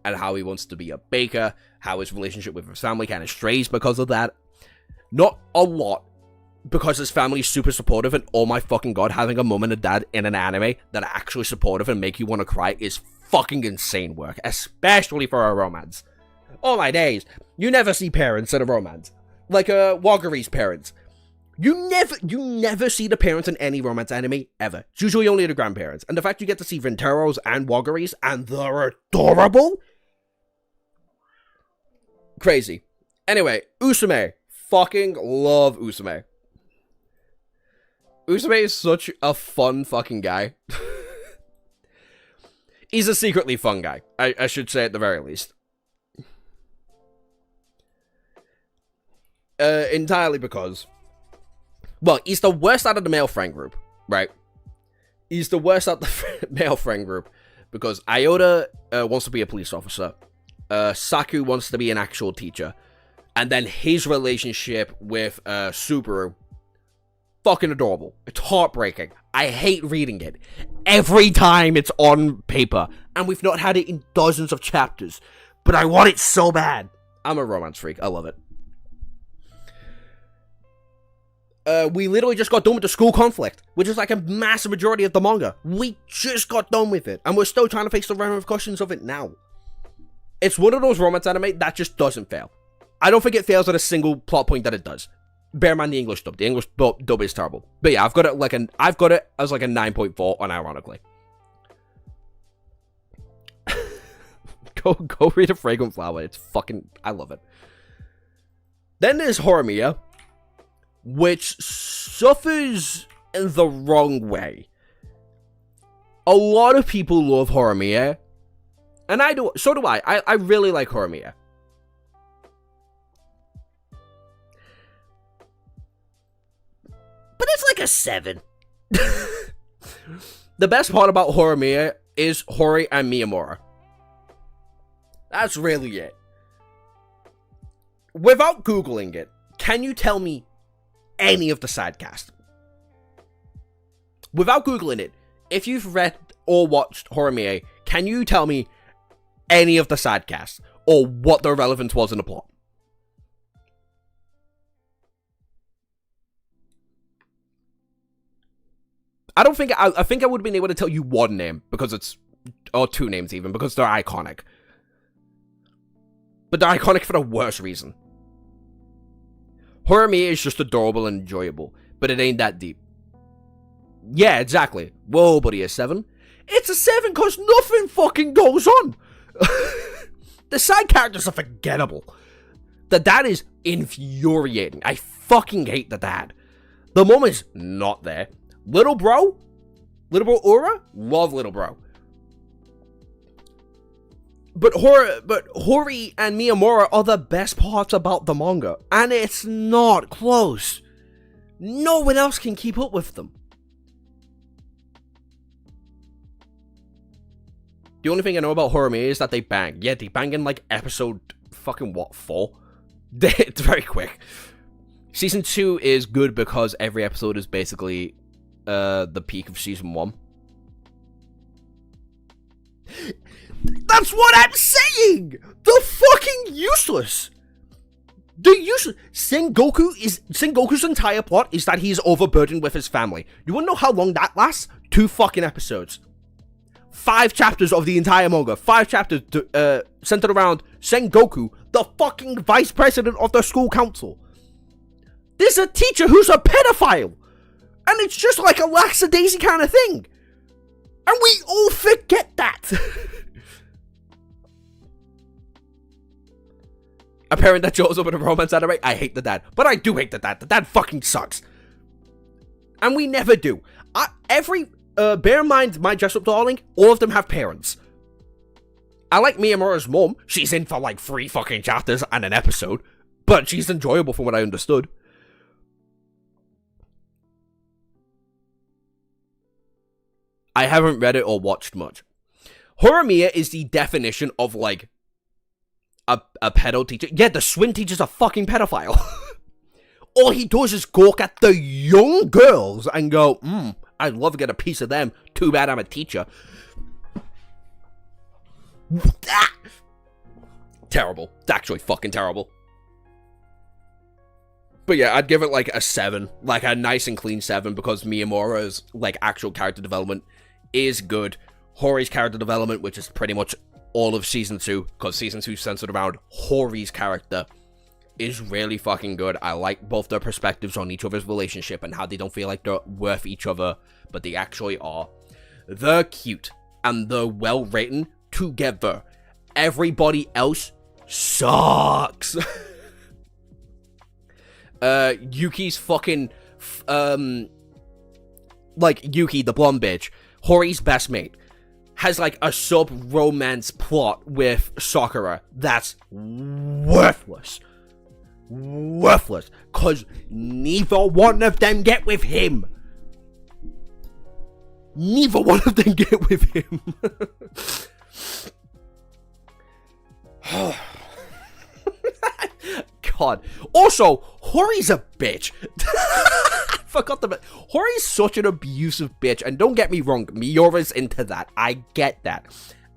And how he wants to be a baker. How his relationship with his family kind of strays because of that. Not a lot. Because his family's super supportive, and oh my fucking god, having a mum and a dad in an anime that are actually supportive and make you want to cry is fucking insane work. Especially for a romance. Oh my days. You never see parents in a romance. Like, Wagari's parents. You never see the parents in any romance anime, ever. It's usually only the grandparents. And the fact you get to see Rintaro's and Wagari's, and they're adorable? Crazy. Anyway, Usume. Fucking love Usume. Usume is such a fun fucking guy. He's a secretly fun guy. I should say at the very least. Entirely because... Well, he's the worst out of the male friend group, right? He's the worst out of the male friend group because Iota wants to be a police officer. Saku wants to be an actual teacher. And then his relationship with Subaru, fucking adorable. It's heartbreaking. I hate reading it every time it's on paper. And we've not had it in dozens of chapters. But I want it so bad. I'm a romance freak. I love it. We literally just got done with the school conflict, which is like a massive majority of the manga. We just got done with it. And we're still trying to face the ramifications of it now. It's one of those romance anime that just doesn't fail. I don't think it fails at a single plot point that it does. Bear in mind the English dub. The English dub is terrible. But yeah, I've got it as like a 9.4 unironically. Go read A Fragrant Flower. It's fucking... I love it. Then there's Horimiya, which suffers in the wrong way. A lot of people love Horimiya, and I do. So do I. I really like Horimiya. a 7. The best part about Horimiya is Hori and Miyamura. That's really it. Without Googling it, can you tell me any of the side cast? Without Googling it, if you've read or watched Horimiya, can you tell me any of the side casts or what their relevance was in the plot? I don't think I think I would have been able to tell you one name because it's, or two names even, because they're iconic. But they're iconic for the worst reason. Horimiya is just adorable and enjoyable, but it ain't that deep. Yeah, exactly. Whoa, buddy, a 7? It's a 7 because nothing fucking goes on. The side characters are forgettable. The dad is infuriating. I fucking hate the dad. The mom is not there. Little bro Ura, love little bro. But Hori and Miyamura are the best parts about the manga, and it's not close. No one else can keep up with them. The only thing I know about Horimiya is that they bang. Yeah, they bang in like episode fucking what, 4? It's very quick. Season 2 is good because every episode is basically the peak of season 1. That's what I'm saying! The fucking useless! Sengoku's entire plot is that he's overburdened with his family. You wanna know how long that lasts? 2 fucking episodes. 5 chapters of the entire manga. 5 chapters centered around Sengoku, the fucking vice president of the school council. There's a teacher who's a pedophile! And it's just like a lackadaisy kind of thing. And we all forget that. A parent that shows up in a romance anime, I hate the dad. But I do hate the dad. The dad fucking sucks. And we never do. Bear in mind, my dress-up darling, all of them have parents. I like Miyamura's mom. She's in for like 3 fucking chapters and an episode. But she's enjoyable from what I understood. I haven't read it or watched much. Horimiya is the definition of, like, a pedo teacher. Yeah, the swim teacher's a fucking pedophile. All he does is gawk at the young girls and go, I'd love to get a piece of them. Too bad I'm a teacher. Terrible. It's actually fucking terrible. But yeah, I'd give it, like, a 7. Like, a nice and clean 7, because Miyamura's, like, actual character development is good. Hori's character development, which is pretty much all of Season 2, because Season 2 centered around Hori's character, is really fucking good. I like both their perspectives on each other's relationship and how they don't feel like they're worth each other, but they actually are. They're cute, and they're well-written together. Everybody else sucks. Yuki's fucking, like, Yuki, the blonde bitch, Hori's best mate, has, like, a sub-romance plot with Sakura that's worthless. Worthless. Because neither one of them get with him. Neither one of them get with him. God. Also, Hori's a bitch. Forgot the bit. Hori's such an abusive bitch, and don't get me wrong, Miura's into that. I get that.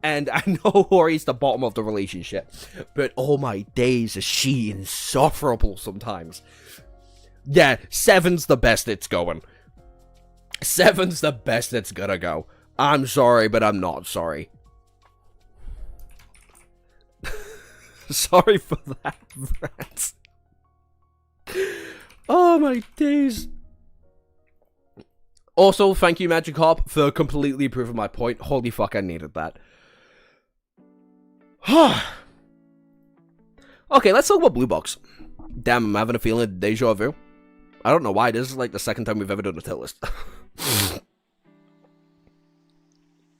And I know Hori's the bottom of the relationship, but oh my days, is she insufferable sometimes. Yeah, 7's the best it's going. 7's the best it's gonna go. I'm sorry, but I'm not sorry. Sorry for that rant. Oh my days. Also, thank you, Magikarp, for completely proving my point. Holy fuck, I needed that. Okay, let's talk about Blue Box. Damn, I'm having a feeling of deja vu. I don't know why. This is like the second time we've ever done a tier list.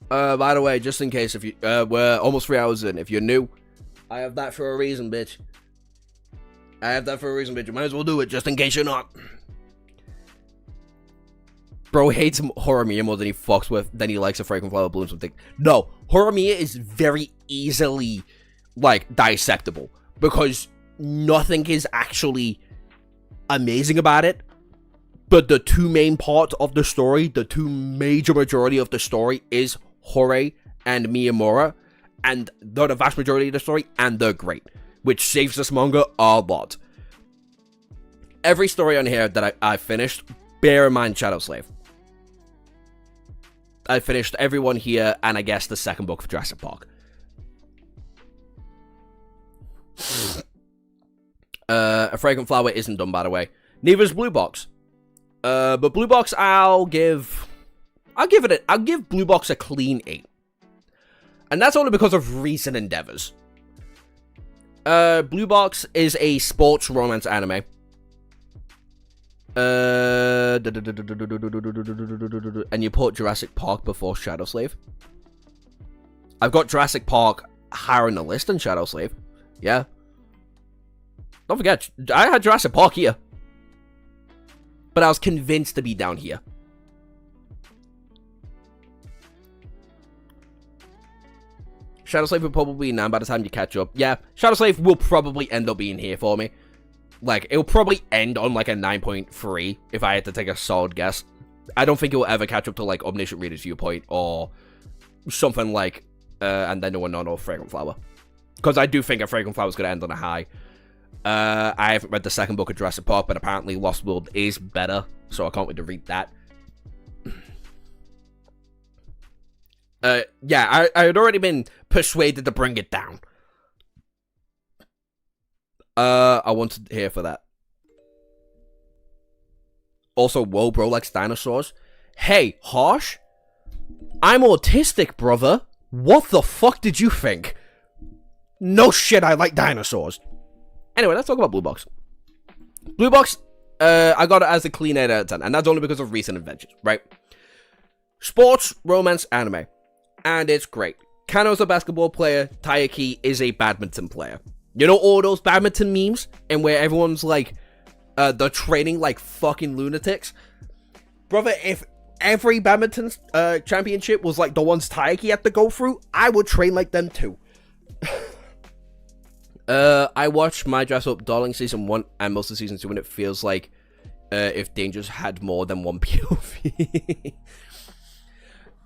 By the way, just in case, if you we're almost 3 hours in. If you're new, I have that for a reason, bitch. I have that for a reason, bitch. You might as well do it just in case you're not. Bro hates Horimiya more than he fucks with, than he likes a fragrant flower blooms with. No, Horimiya is very easily, like, dissectable. Because nothing is actually amazing about it. But the two main parts of the story, the two major majority of the story is Hore and Miyamura. And they're the vast majority of the story, and they're great. Which saves this manga a lot. Every story on here that I finished, bear in mind Shadow Slave. I finished everyone here, and I guess the second book of Jurassic Park. A Fragrant Flower isn't done, by the way. Neither is Blue Box. But Blue Box, I'll give Blue Box a clean 8. And that's only because of recent endeavors. Blue Box is a sports romance anime. And you put Jurassic Park before Shadow Slave. I've got Jurassic Park higher on the list than Shadow Slave. Yeah. Don't forget, I had Jurassic Park here. But I was convinced to be down here. Shadow Slave will probably be 9 by the time you catch up. Yeah, Shadow Slave will probably end up being here for me. Like, it'll probably end on, like, a 9.3, if I had to take a solid guess. I don't think it will ever catch up to, like, Omniscient Reader's Viewpoint, or something like, and then no or Fragrant Flower. Because I do think a Fragrant Flower is going to end on a high. I haven't read the second book of Jurassic Park, but apparently Lost World is better, so I can't wait to read that. Yeah, I had already been persuaded to bring it down. I wanted to hear for that. Also, whoa, bro likes dinosaurs. Hey, Harsh? I'm autistic, brother. What the fuck did you think? No shit, I like dinosaurs. Anyway, let's talk about Blue Box. Blue Box, I got it as a clean 8 out of 10, and that's only because of recent adventures, right? Sports, romance, anime. And it's great. Kano's a basketball player, Taiyaki is a badminton player. You know all those badminton memes? And where everyone's like, they're training like fucking lunatics? Brother, if every badminton championship was like the ones Taiyaki had to go through, I would train like them too. I watched My Dress Up Darling Season 1 and most of Season 2, and it feels like if Dangers had more than one POV.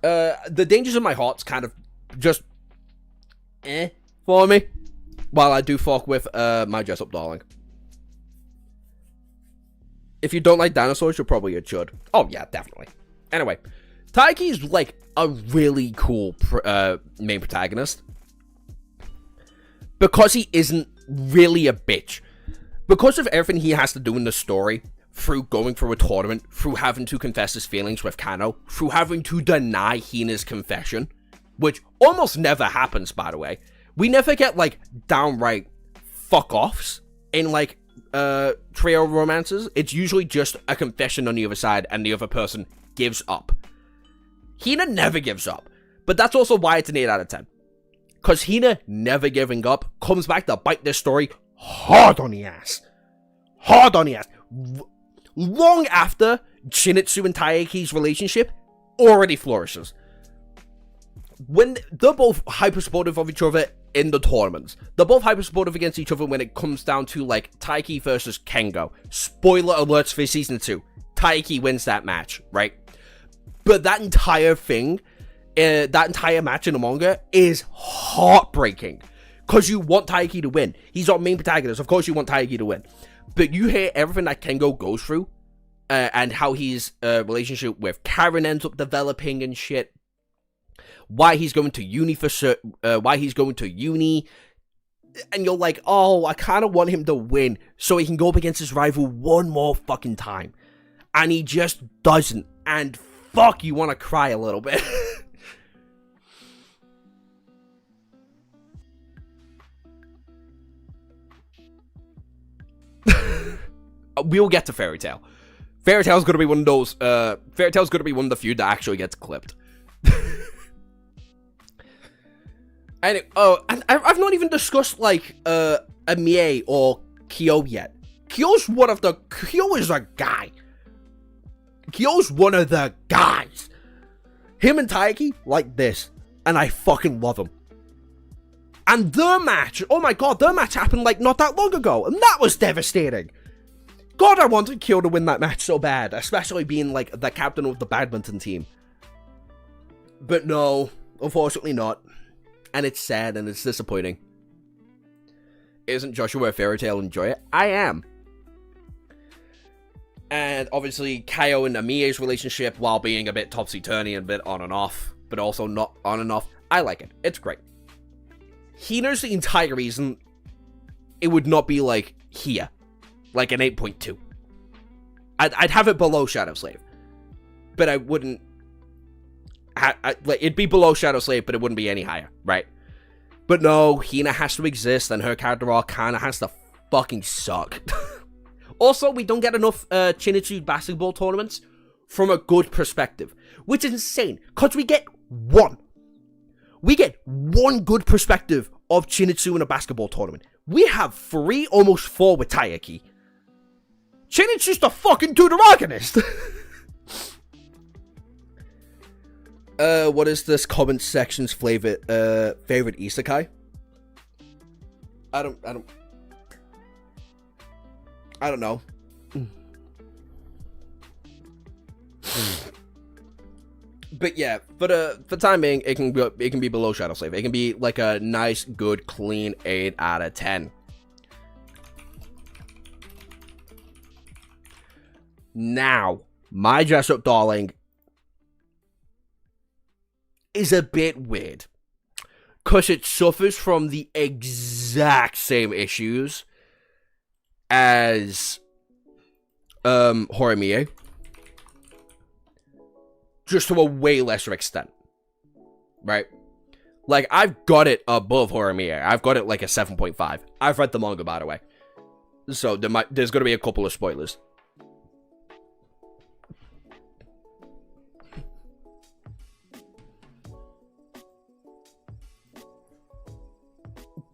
The Dangers in my heart's kind of just for me. While I do fuck with My Dress Up Darling. If you don't like dinosaurs, you're probably a chud. Oh yeah, definitely. Anyway, Taiki is like a really cool main protagonist. Because he isn't really a bitch. Because of everything he has to do in the story, through going through a tournament, through having to confess his feelings with Kano, through having to deny Hina's confession, which almost never happens, by the way. We never get, like, downright fuck-offs in, like, trio romances. It's usually just a confession on the other side, and the other person gives up. Hina never gives up. But that's also why it's an 8 out of 10. Because Hina never giving up comes back to bite this story hard on the ass. Hard on the ass. Long after Shinichi and Taiyaki's relationship already flourishes. When they're both hyper supportive of each other in the tournaments. They're both hyper supportive against each other when it comes down to, like, Taiki versus Kengo. Spoiler alerts for Season 2. Taiki wins that match, right? But that entire thing, that entire match in the manga is heartbreaking. Because you want Taiki to win. He's our main protagonist. Of course you want Taiki to win. But you hear everything that Kengo goes through. And how his relationship with Karen ends up developing and shit. Why he's going to uni and you're like, oh, I kind of want him to win so he can go up against his rival one more fucking time, and he just doesn't, and fuck, you want to cry a little bit. We'll get to Fairy Tail. Fairy Tail's gonna be one of those, Fairy Tail's gonna be one of the few that actually gets clipped. And I've not even discussed, like, Amie or Kyo yet. Kyo is a guy. Kyo's one of the guys. Him and Taiki, like this. And I fucking love him. And their match, oh my god, their match happened like not that long ago. And that was devastating. God, I wanted Kyo to win that match so bad. Especially being like the captain of the badminton team. But no, unfortunately not. And it's sad and it's disappointing. Isn't Joshua a fairy tale? Enjoy it? I am. And obviously, Kaio and Amie's relationship, while being a bit topsy-turvy and a bit on and off, but also not on and off, I like it. It's great. Hina's the entire reason it would not be like here. Like an 8.2. I'd have it below Shadow Slave. But I wouldn't... it'd be below Shadow Slave, but it wouldn't be any higher, right? But no, Hina has to exist, and her character arc kinda has to fucking suck. Also, we don't get enough Shinichi basketball tournaments from a good perspective, which is insane, because we get one. We get one good perspective of Shinichi in a basketball tournament. We have 3, almost 4 with Taiki. Shinichi's the fucking deuteragonist. What is this comment section's favorite isekai? I don't know. But yeah, for the time being, it can be below Shadow Slave. It can be like a nice, good, clean 8 out of 10. Now, my dress-up darling is a bit weird, because it suffers from the exact same issues as Horimiya, just to a way lesser extent, right? Like, I've got it above Horimiya. I've got it like a 7.5. I've read the manga, by the way, so there's going to be a couple of spoilers.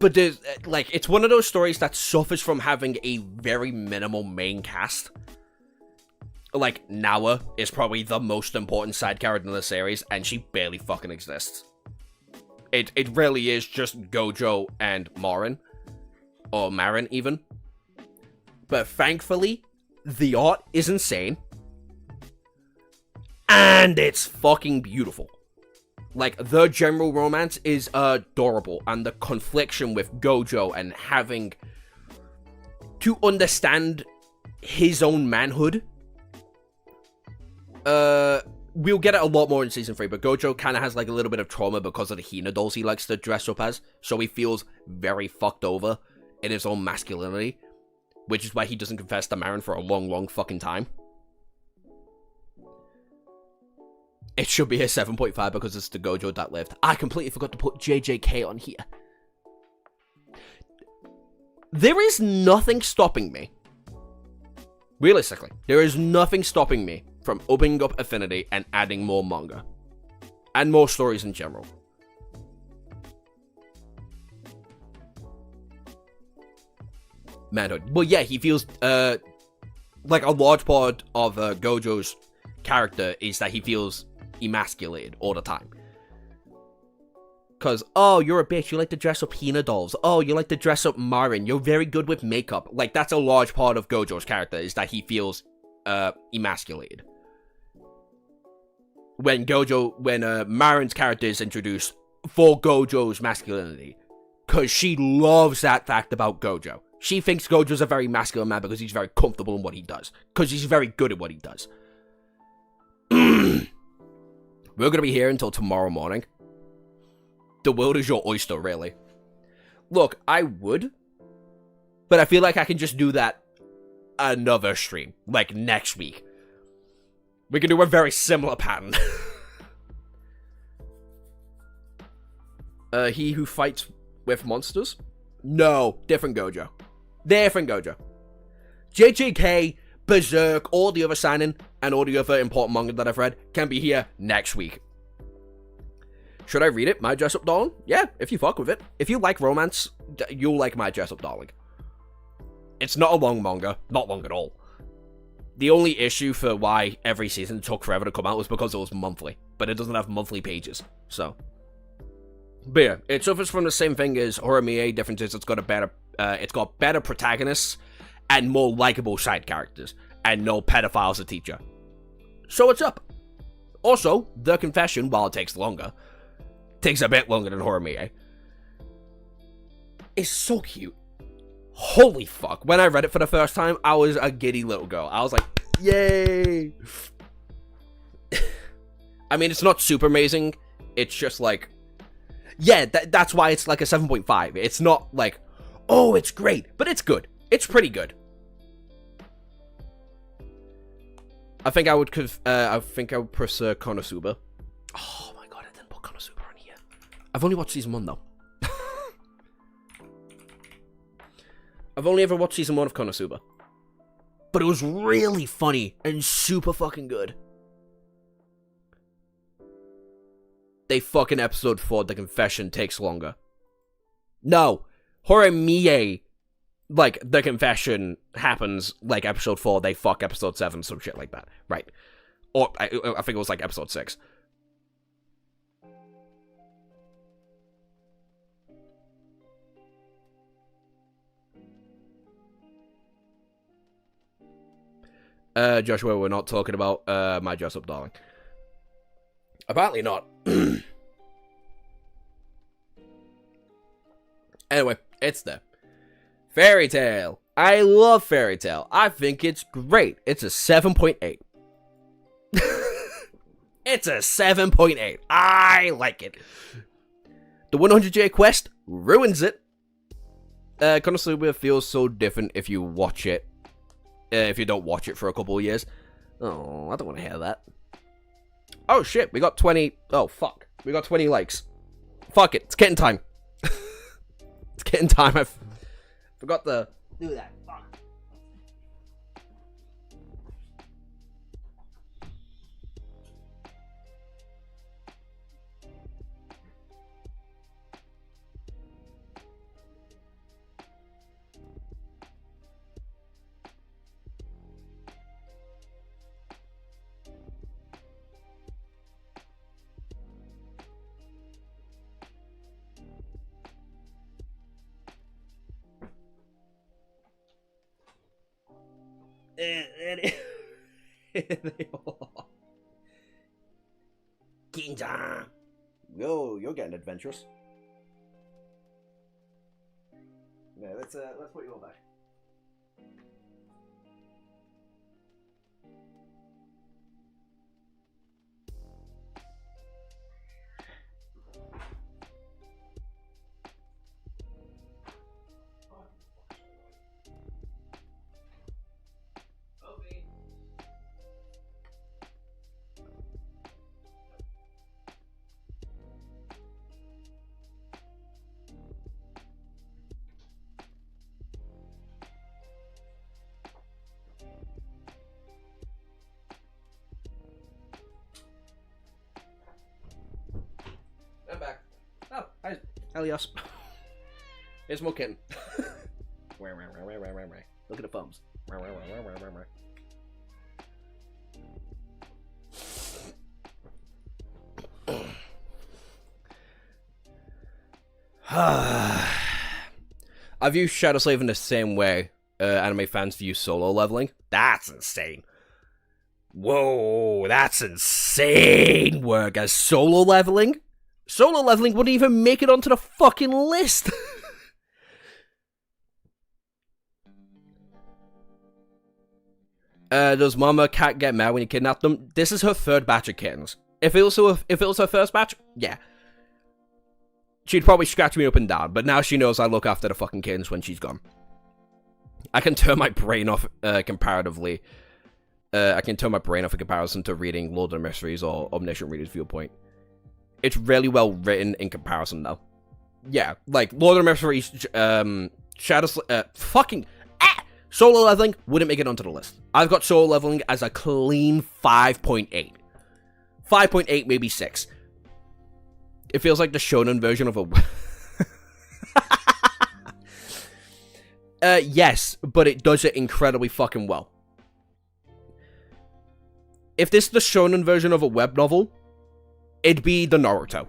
But there's, like, it's one of those stories that suffers from having a very minimal main cast. Like, Nawa is probably the most important side character in the series, and she barely fucking exists. It really is just Gojo and Marin. Or Marin, even. But thankfully, the art is insane. And it's fucking beautiful. Like, the general romance is adorable, and the confliction with Gojo and having to understand his own manhood. We'll get it a lot more in Season 3, but Gojo kind of has, like, a little bit of trauma because of the Hina dolls he likes to dress up as, so he feels very fucked over in his own masculinity, which is why he doesn't confess to Marin for a long, long fucking time. It should be a 7.5 because it's the Gojo that lived. I completely forgot to put JJK on here. There is nothing stopping me. Realistically, there is nothing stopping me from opening up Affinity and adding more manga. And more stories in general. Manhood. Well, yeah, he feels, like a large part of Gojo's character is that he feels emasculated all the time. Cause, oh, you're a bitch, you like to dress up Hina dolls. Oh, you like to dress up Marin, you're very good with makeup. Like, that's a large part of Gojo's character, is that he feels, emasculated. When Marin's character is introduced for Gojo's masculinity. Cause she loves that fact about Gojo. She thinks Gojo's a very masculine man because he's very comfortable in what he does. Cause he's very good at what he does. We're gonna be here until tomorrow morning. The world is your oyster, really. Look, I would, but I feel like I can just do that another stream, like next week. We can do a very similar pattern. He who fights with monsters? No, different Gojo. Different Gojo. JJK, Berserk, all the other signing, and all the other important manga that I've read can be here next week. Should I read it, My Dress Up Darling? Yeah, if you fuck with it. If you like romance, you'll like My Dress Up Darling. It's not a long manga. Not long at all. The only issue for why every season took forever to come out was because it was monthly, but it doesn't have monthly pages, so. But yeah, it suffers from the same thing as Horimiya. Difference is it's got better protagonists and more likable side characters, and no pedophiles to teacher. So it's up. Also, The Confession, while it takes a bit longer than Horimiya, is so cute. Holy fuck. When I read it for the first time, I was a giddy little girl. I was like, yay! I mean, it's not super amazing. It's just like, yeah, that's why it's like a 7.5. It's not like, oh, it's great, but it's good. It's pretty good. I think I would prefer Konosuba. Oh my god, I didn't put Konosuba on here. I've only watched season 1 though. I've only ever watched season 1 of Konosuba. But it was really funny and super fucking good. They fucking episode 4, The Confession takes longer. No. Horimiya, like, The Confession happens, like, episode 4, they fuck episode 7, some shit like that. Right. Or, I think it was, like, episode 6. Joshua, we're not talking about, My Dress Up Darling. Apparently not. Anyway, it's there. Fairy Tail. I love Fairy Tail. I think it's great. It's a 7.8. It's a 7.8. I like it. The 100J quest ruins it. Konosuba feels so different if you watch it. If you don't watch it for a couple of years. Oh, I don't want to hear that. Oh shit, we got 20. Oh fuck. We got 20 likes. Fuck it, it's getting time. It's getting time. I forgot to do that. Fuck. Ginja. Yo, you're getting adventurous. Yeah, let's put you all back. I'm back. Oh, hi, Elias. Here's more kitten. Look at the thumbs. I view Shadow Slave in the same way anime fans view solo leveling. That's insane. Whoa, that's insane work as solo leveling. Solo leveling wouldn't even make it onto the fucking list. Does Mama Cat get mad when you kidnap them? This is her third batch of kittens. If it was her first batch, yeah. She'd probably scratch me up and down, but now she knows I look after the fucking kittens when she's gone. I can turn my brain off comparatively. I can turn my brain off in comparison to reading Lord of the Mysteries or Omniscient Reader's Viewpoint. It's really well written in comparison, though. Yeah, like, Lord of the Mysteries, solo leveling wouldn't make it onto the list. I've got solo leveling as a clean 5.8. 5.8, maybe 6. It feels like the shonen version of a... yes, but it does it incredibly fucking well. if this is the shonen version of a web novel, it'd be the Naruto.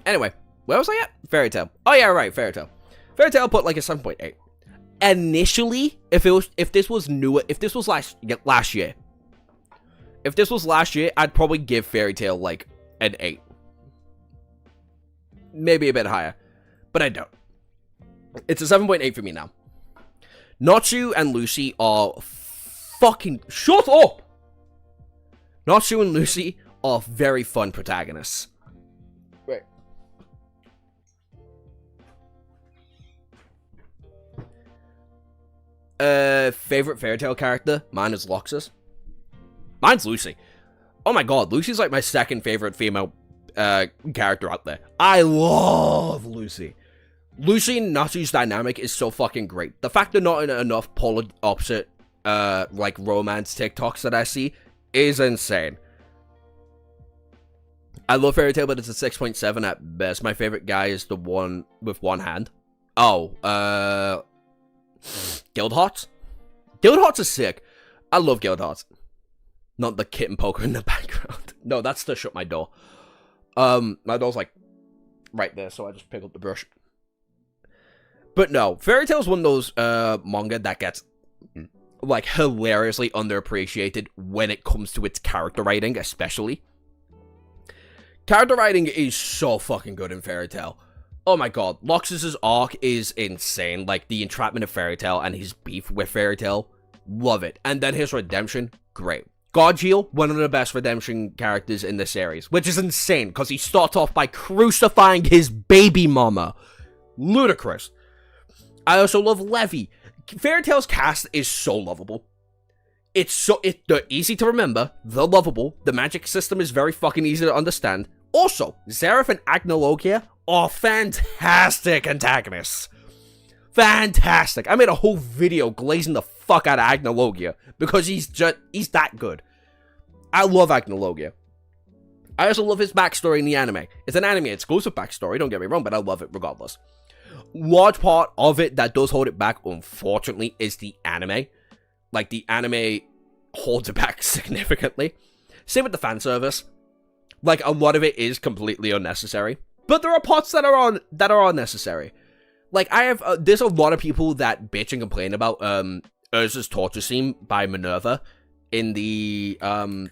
Anyway, where was I at? Fairy Tail. Oh yeah, right, Fairy Tail. Fairy Tail put like a 7.8. Initially, if this was last year, I'd probably give Fairy Tail like an 8. Maybe a bit higher, but I don't. It's a 7.8 for me now. Natsu and Lucy are fucking... Shut up! Natsu and Lucy are very fun protagonists. Wait. Favorite Fairy Tail character? Mine is Loxus. Mine's Lucy. Oh my god, Lucy's like my second favorite female character out there. I love Lucy. Lucy and Natsu's dynamic is so fucking great. The fact they're not in enough polar opposite, like, romance TikToks that I see is insane. I love Fairy Tail, but it's a 6.7 at best. My favorite guy is the one with one hand. Oh, Guildhearts? Guildhearts is sick. I love Guildhearts. Not the kitten poker in the background. No, that's to shut my door. My door's like right there, so I just pick up the brush. But no, Fairy Tail is one of those manga that gets like hilariously underappreciated when it comes to its character writing, especially. Character writing is so fucking good in Fairy Tail. Oh my god, Loxus's arc is insane. Like, the entrapment of Fairy Tail and his beef with Fairy Tail, love it. And then his redemption, great. Godgeel, one of the best redemption characters in the series, which is insane, because he starts off by crucifying his baby mama. Ludicrous. I also love Levy. Fairy Tail's cast is so lovable. They're easy to remember, they're lovable, the magic system is very fucking easy to understand. Also, Zeref and Agnologia are fantastic antagonists. Fantastic. I made a whole video glazing the fuck out of Agnologia because he's that good. I love Agnologia. I also love his backstory in the anime. It's an anime exclusive backstory, don't get me wrong, but I love it regardless. Large part of it that does hold it back, unfortunately, is the anime. Like, the anime holds it back significantly. Same with the fan service. Like, a lot of it is completely unnecessary. But there are parts that are unnecessary. Like, there's a lot of people that bitch and complain about, Urza's torture scene by Minerva in the, oh,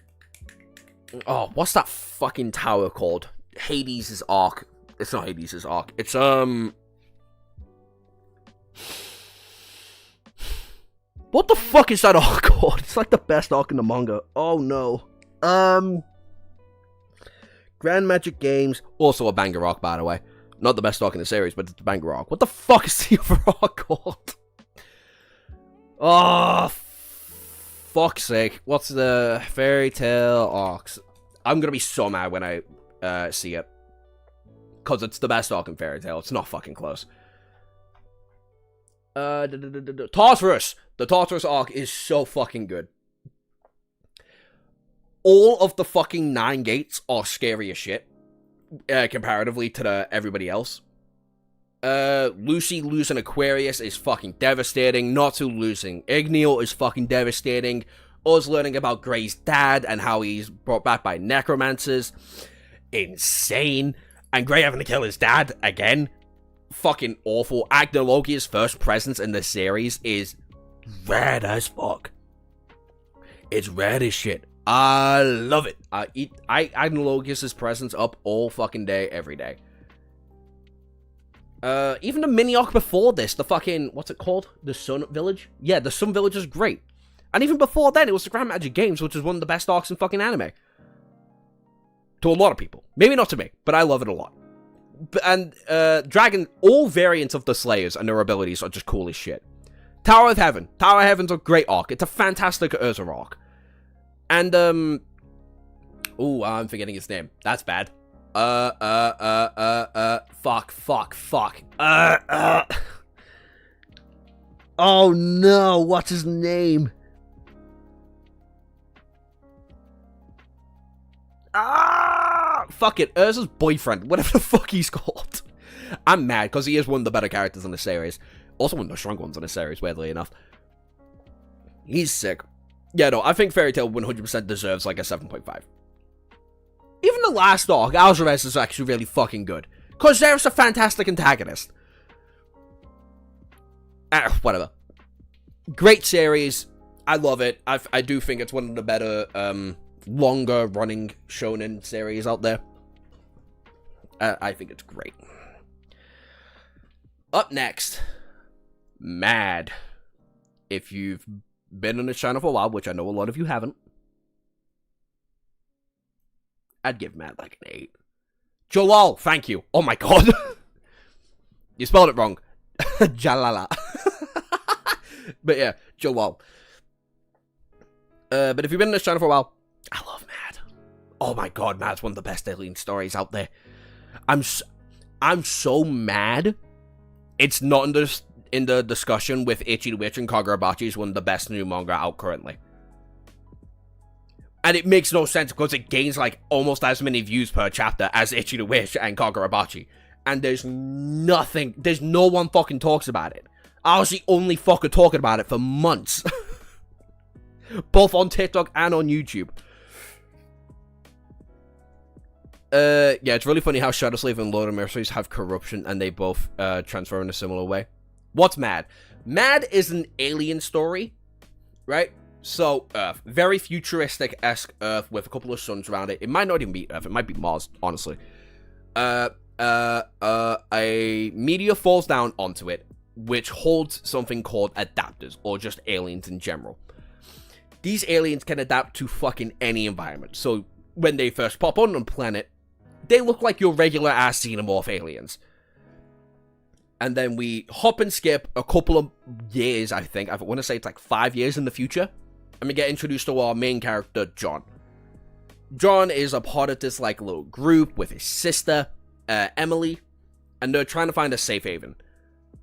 what's that fucking tower called? Hades' arc. It's not Hades' arc. It's, what the fuck is that arc called? It's like the best arc in the manga. Oh no. Grand Magic Games, also a banger arc, by the way. Not the best arc in the series, but it's a banger arc. What the fuck is the other arc called? Oh, fuck's sake. What's the Fairy Tail arcs? I'm gonna be so mad when I see it. Because it's the best arc in Fairy Tail. It's not fucking close. Tartarus! The Tartarus arc is so fucking good. All of the fucking 9 gates are scary as shit. Comparatively to everybody else. Lucy losing Aquarius is fucking devastating. Natsu losing Igneel is fucking devastating. Us learning about Grey's dad and how he's brought back by necromancers. Insane. And Grey having to kill his dad again. Fucking awful. Agnologia's first presence in the series is rad as fuck. It's rad as shit. I love it. I eat Agnologia's presence up all fucking day, every day. Even the mini arc before this, the fucking, what's it called? The Sun Village? Yeah, the Sun Village is great. And even before then, it was the Grand Magic Games, which is one of the best arcs in fucking anime. To a lot of people. Maybe not to me, but I love it a lot. And, Dragon, all variants of the Slayers and their abilities are just cool as shit. Tower of Heaven. Tower of Heaven's a great arc. It's a fantastic Urza arc. And, ooh, I'm forgetting his name. That's bad. Fuck. Oh no, what's his name? Fuck it, Urza's boyfriend, whatever the fuck he's called. I'm mad, because he is one of the better characters in the series. Also one of the strong ones in the series, weirdly enough. He's sick. Yeah, no, I think Fairy Tail 100% deserves like a 7.5. Even the last arc, Algerez, is actually really fucking good. Because there's a fantastic antagonist. Whatever. Great series. I love it. I do think it's one of the better, longer running shonen series out there. I think it's great. Up next, Mad. If you've been on this channel for a while, which I know a lot of you haven't, I'd give Mad like an 8. Jalal, thank you. Oh my god. You spelled it wrong. Jalala. But yeah, Jalal. But if you've been on this channel for a while, I love Mad. Oh my god, Mad's one of the best alien stories out there. I'm so mad. It's not in the discussion with Ichi the Witch and Kagurabachi is one of the best new manga out currently. And it makes no sense because it gains like almost as many views per chapter as Ichi the Witch and Kagurabachi. And there's no one fucking talks about it. I was the only fucker talking about it for months. Both on TikTok and on YouTube. Yeah, it's really funny how Shadow Slave and Lord of Mercenaries have corruption and they both transfer in a similar way. What's Mad? Mad is an alien story, right? So, Earth. Very futuristic-esque Earth with a couple of suns around it. It might not even be Earth. It might be Mars, honestly. A meteor falls down onto it, which holds something called adapters, or just aliens in general. These aliens can adapt to fucking any environment. So, when they first pop on a planet, they look like your regular-ass xenomorph aliens. And then we hop and skip a couple of years, I think. I want to say it's like 5 years in the future. And we get introduced to our main character, John. John is a part of this like little group with his sister, Emily. And they're trying to find a safe haven.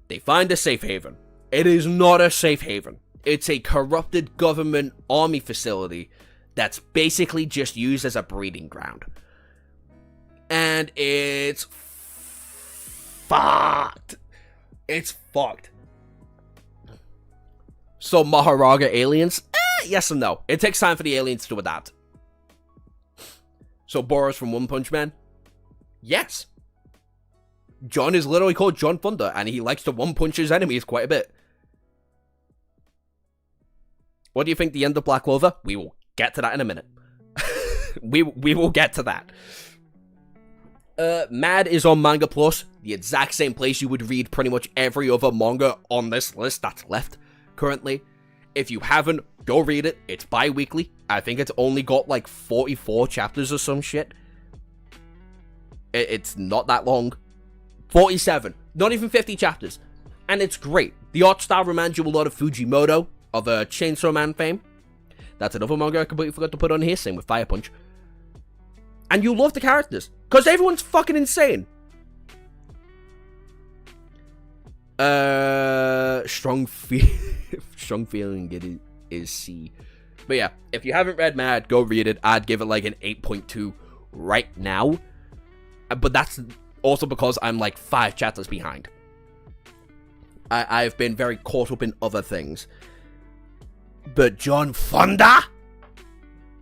They find a safe haven. It is not a safe haven. It's a corrupted government army facility that's basically just used as a breeding ground. And it's fucked. It's fucked. So Maharaga aliens? Yes and no. It takes time for the aliens to adapt. So Boros from One Punch Man? Yes. John is literally called John Thunder, and he likes to one-punch his enemies quite a bit. What do you think the end of Black Clover? We will get to that in a minute. we will get to that. Mad is on Manga Plus, the exact same place you would read pretty much every other manga on this list that's left currently. If you haven't, go read it. It's bi-weekly. I think it's only got like 44 chapters or some shit. It's not that long. 47. Not even 50 chapters. And it's great. The art style reminds you a lot of Fujimoto, of Chainsaw Man fame. That's another manga I completely forgot to put on here. Same with Fire Punch. And you love the characters. Because everyone's fucking insane. Strong feeling it is C. But yeah, if you haven't read Mad, go read it. I'd give it like an 8.2 right now. But that's also because I'm like 5 chapters behind. I've been very caught up in other things. But John Thunder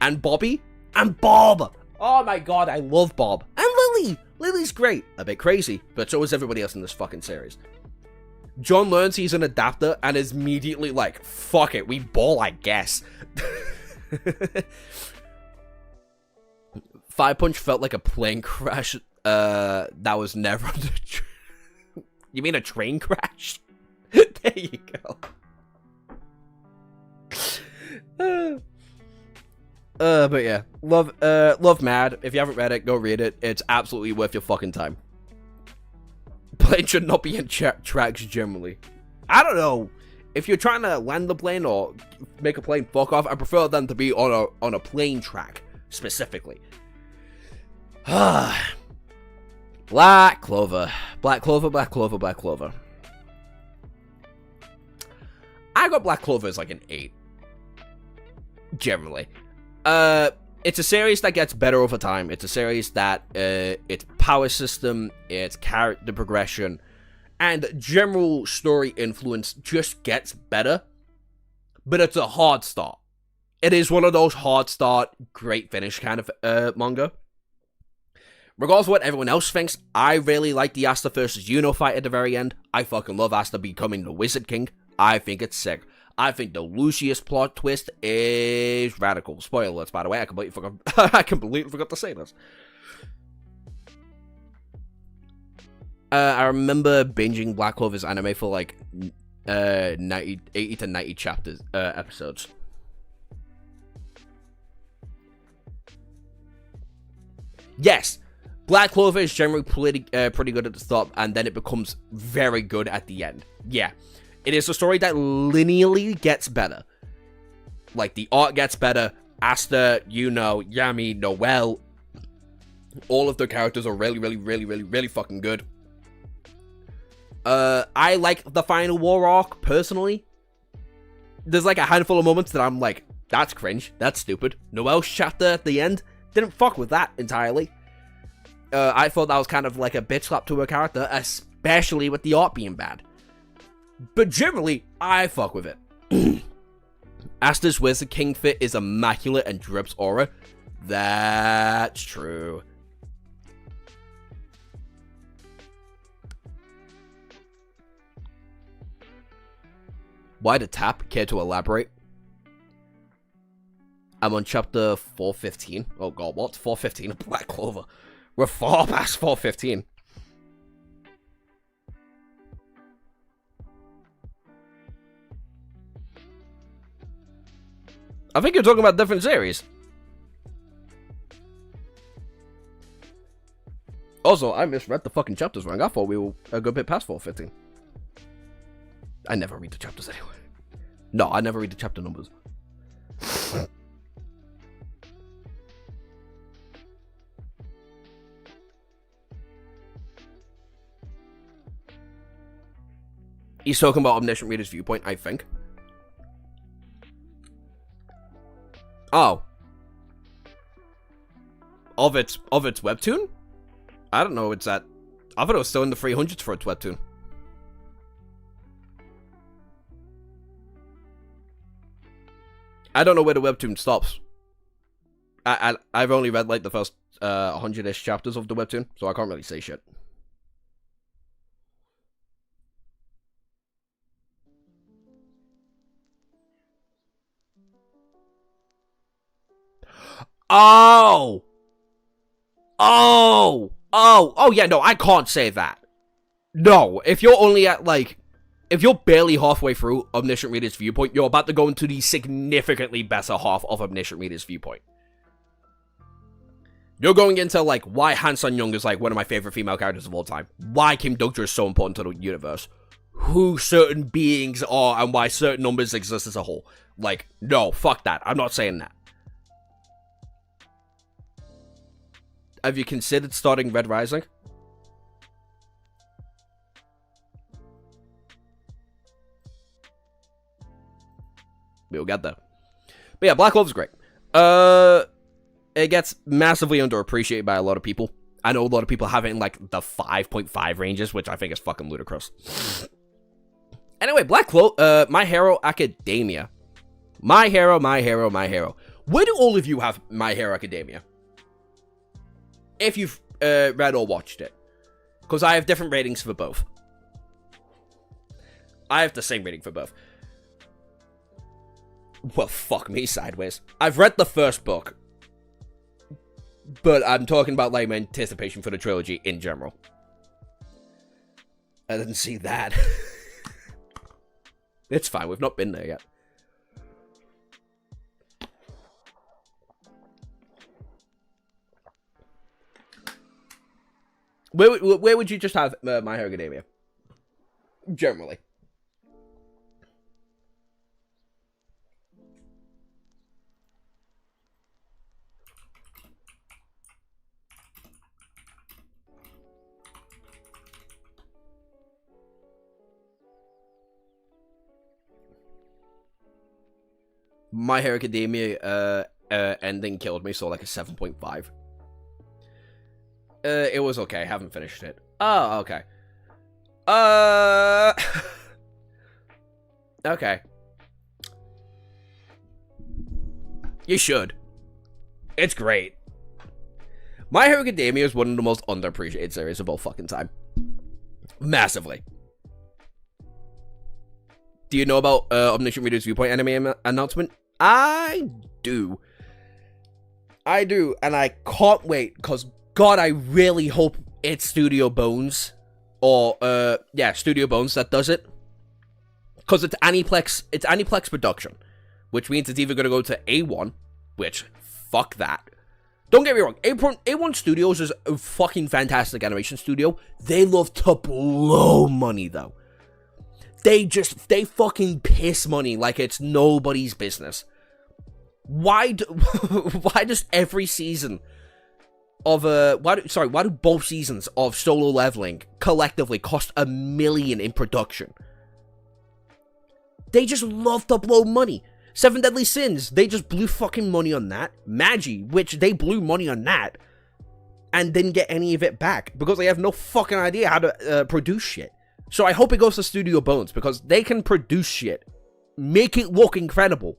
and Bobby and Bob. Oh my god, I love Bob. And Lily. Lily's great. A bit crazy, but so is everybody else in this fucking series. John learns he's an adapter and is immediately like, fuck it, we ball, I guess. Fire Punch felt like a plane crash that was never on the You mean a train crash? There you go. But yeah, love Mad. If you haven't read it, go read it. It's absolutely worth your fucking time. Plane should not be in tracks generally. I don't know. If you're trying to land the plane or make a plane fuck off, I prefer them to be on a plane track specifically. Black Clover. Black Clover, Black Clover, Black Clover. I got Black Clover as like an 8. Generally. It's a series that gets better over time. It's a series that, its power system, its character progression, and general story influence just gets better, but it's a hard start. It is one of those hard start, great finish kind of manga. Regardless of what everyone else thinks, I really like the Asta versus Yuno fight at the very end. I fucking love Asta becoming the Wizard King. I think it's sick. I think the Lucius plot twist is radical. Spoilers, by the way. I completely forgot to say this. I remember binging Black Clover's anime for like 80 to 90 chapters, episodes. Yes, Black Clover is generally pretty good at the start, and then it becomes very good at the end. Yeah, it is a story that linearly gets better. Like, the art gets better, Asta, Yuno, Yami, Noelle, all of the characters are really fucking good. I like the final war arc, personally. There's like a handful of moments that I'm like, that's cringe, that's stupid. Noelle's chapter at the end didn't fuck with that entirely. I thought that was kind of like a bitch slap to her character, especially with the art being bad. But generally, I fuck with it. Asta's Wizard King fit is immaculate and drips aura. That's true. Why the tap? Care to elaborate? I'm on chapter 415. Oh god, what's 415 of Black Clover? We're far past 415. I think you're talking about different series. Also, I misread the fucking chapters wrong. I thought we were a good bit past 415. I never read the chapters anyway. No, I never read the chapter numbers. He's talking about Omniscient Reader's Viewpoint, I think. Oh. Of its webtoon? I don't know, it's at... I thought it was still in the 300s for its webtoon. I don't know where the webtoon stops. I've only read like the first 100-ish chapters of the webtoon, so I can't really say shit. Oh! Oh, yeah, no, I can't say that. No, if you're only at, like... If you're barely halfway through Omniscient Reader's Viewpoint, you're about to go into the significantly better half of Omniscient Reader's Viewpoint. You're going into, like, why Han Sun-young is, like, one of my favorite female characters of all time. Why Kim Dok-jo is so important to the universe. Who certain beings are and why certain numbers exist as a whole. Like, no, fuck that. I'm not saying that. Have you considered starting Red Rising? We'll get there. But yeah, Black Clover's great. It gets massively underappreciated by a lot of people. I know a lot of people have it in like the 5.5 ranges, which I think is fucking ludicrous. Anyway, Black Clover, My Hero Academia. My Hero. Where do all of you have My Hero Academia? If you've read or watched it. Because I have different ratings for both. I have the same rating for both. Well, fuck me sideways. I've read the first book. But I'm talking about, like, my anticipation for the trilogy in general. I didn't see that. It's fine, we've not been there yet. Where would you just have My Hero Academia? Generally. My Hero Academia ending killed me, so like a 7.5. It was okay, I haven't finished it. Oh, okay. Okay. You should. It's great. My Hero Academia is one of the most underappreciated series of all fucking time. Massively. Do you know about Omniscient Reader's Viewpoint anime announcement? I do. I do, and I can't wait, because, God, I really hope it's Studio Bones. Or, yeah, Studio Bones that does it. Because it's Aniplex production. Which means it's either going to go to A1, which, fuck that. Don't get me wrong, A1 Studios is a fucking fantastic animation studio. They love to blow money, though. They fucking piss money like it's nobody's business. Why does every season of why do both seasons of Solo Leveling collectively cost $1 million in production? They just love to blow money. Seven Deadly Sins, they just blew fucking money on that. Magi, which they blew money on that and didn't get any of it back because they have no fucking idea how to produce shit. So I hope it goes to Studio Bones because they can produce shit, make it look incredible,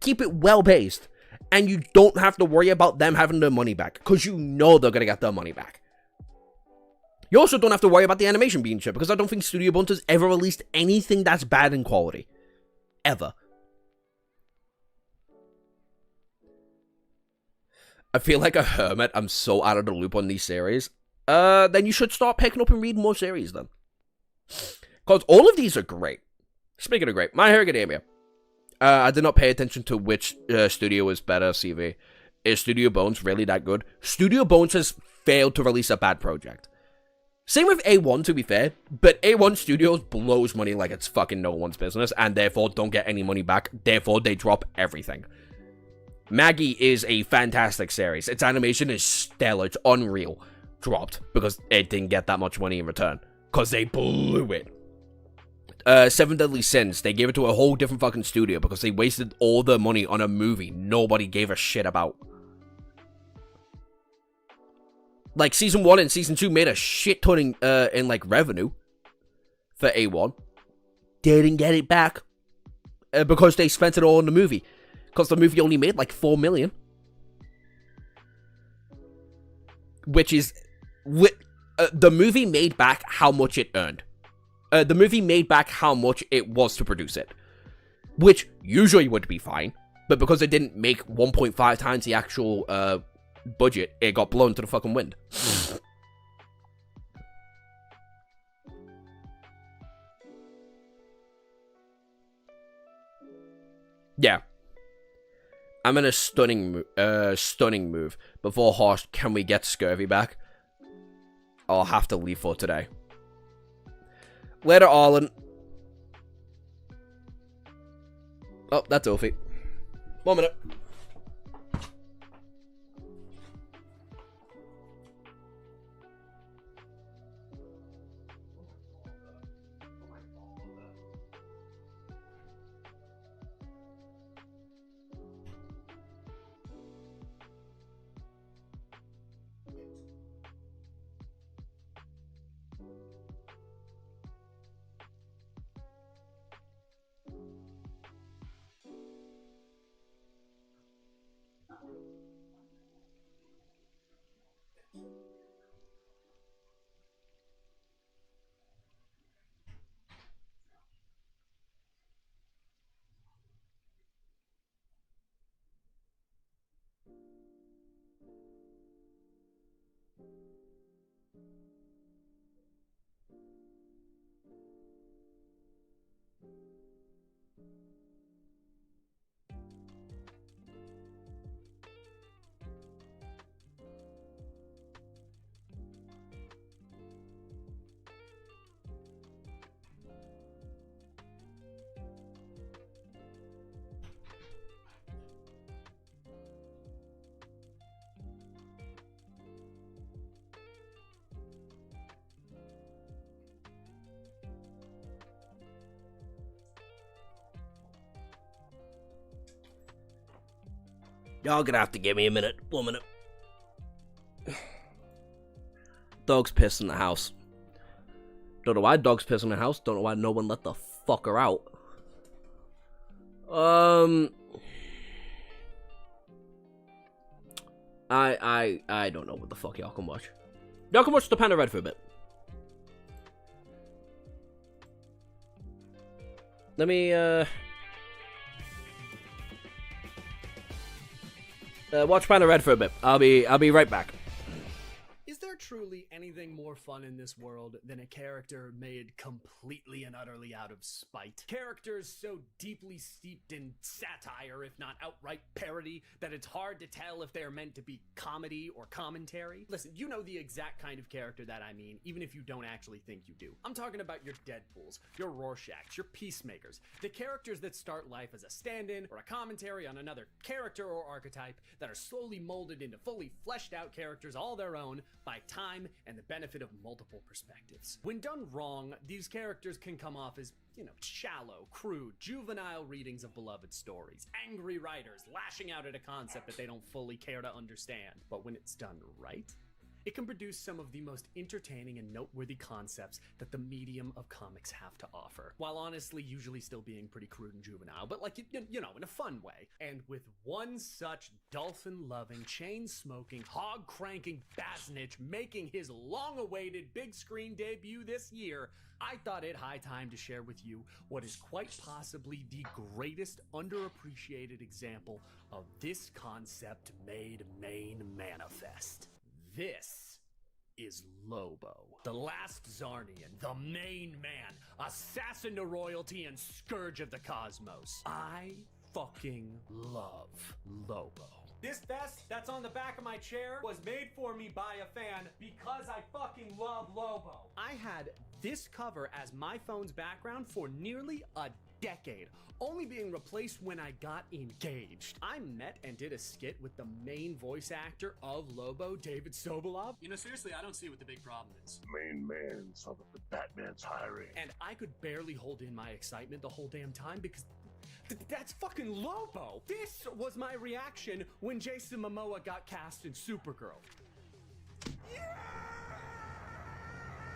keep it well-paced, and you don't have to worry about them having their money back because you know they're gonna get their money back. You also don't have to worry about the animation being shit because I don't think Studio Bones has ever released anything that's bad in quality. Ever. I feel like a hermit. I'm so out of the loop on these series. Then you should start picking up and reading more series then. Because all of these are great. Speaking of great, My Hero Academia. I did not pay attention to which studio is better, CV. Is Studio Bones really that good? Studio Bones has failed to release a bad project. Same with A1, to be fair. But A1 Studios blows money like it's fucking no one's business. And therefore don't get any money back. Therefore they drop everything. Maggie is a fantastic series. Its animation is stellar. It's unreal. Dropped because it didn't get that much money in return. Because they blew it. Seven Deadly Sins, they gave it to a whole different fucking studio because they wasted all their money on a movie nobody gave a shit about. Like, Season 1 and Season 2 made a shit ton in like, revenue for A1. They didn't get it back because they spent it all on the movie. Because the movie only made like 4 million. Which is... the movie made back how much it earned. The movie made back how much it was to produce it. Which usually would be fine. But because it didn't make 1.5 times the actual budget, it got blown to the fucking wind. Yeah. I'm in a stunning move. Before Horse, can we get Scurvy back? I'll have to leave for today. Later, Arlen. Oh, that's Ophi. 1 minute. Y'all gonna have to give me a minute. 1 minute. Dog's pissed in the house. Don't know why dogs piss in my house. Don't know why no one let the fucker out. I don't know what the fuck y'all can watch. Y'all can watch the Panda Red for a bit. Let me watch Panda Red for a bit. I'll be right back. Is there truly anything more fun in this world than a character made completely and utterly out of spite? Characters so deeply steeped in satire, if not outright parody, that it's hard to tell if they're meant to be comedy or commentary? Listen, you know the exact kind of character that I mean, even if you don't actually think you do. I'm talking about your Deadpools, your Rorschachs, your Peacemakers, the characters that start life as a stand-in or a commentary on another character or archetype that are slowly molded into fully fleshed out characters all their own by time and the benefit of multiple perspectives. When done wrong, these characters can come off as, shallow, crude, juvenile readings of beloved stories. Angry writers lashing out at a concept that they don't fully care to understand. But when it's done right, it can produce some of the most entertaining and noteworthy concepts that the medium of comics have to offer, while honestly usually still being pretty crude and juvenile, but in a fun way. And with one such dolphin-loving, chain-smoking, hog-cranking Basnich making his long-awaited big screen debut this year, I thought it high time to share with you what is quite possibly the greatest underappreciated example of this concept made main manifest. This is Lobo, the last Zarnian, the main man, assassin to royalty and scourge of the cosmos. I fucking love Lobo. This vest that's on the back of my chair was made for me by a fan because I fucking love Lobo. I had this cover as my phone's background for nearly a decade, only being replaced when I got engaged. I met and did a skit with the main voice actor of Lobo, David Sobolov. Seriously, I don't see what the big problem is. Main man saw that the Batman's hiring. And I could barely hold in my excitement the whole damn time because that's fucking Lobo. This was my reaction when Jason Momoa got cast in Supergirl. Yeah!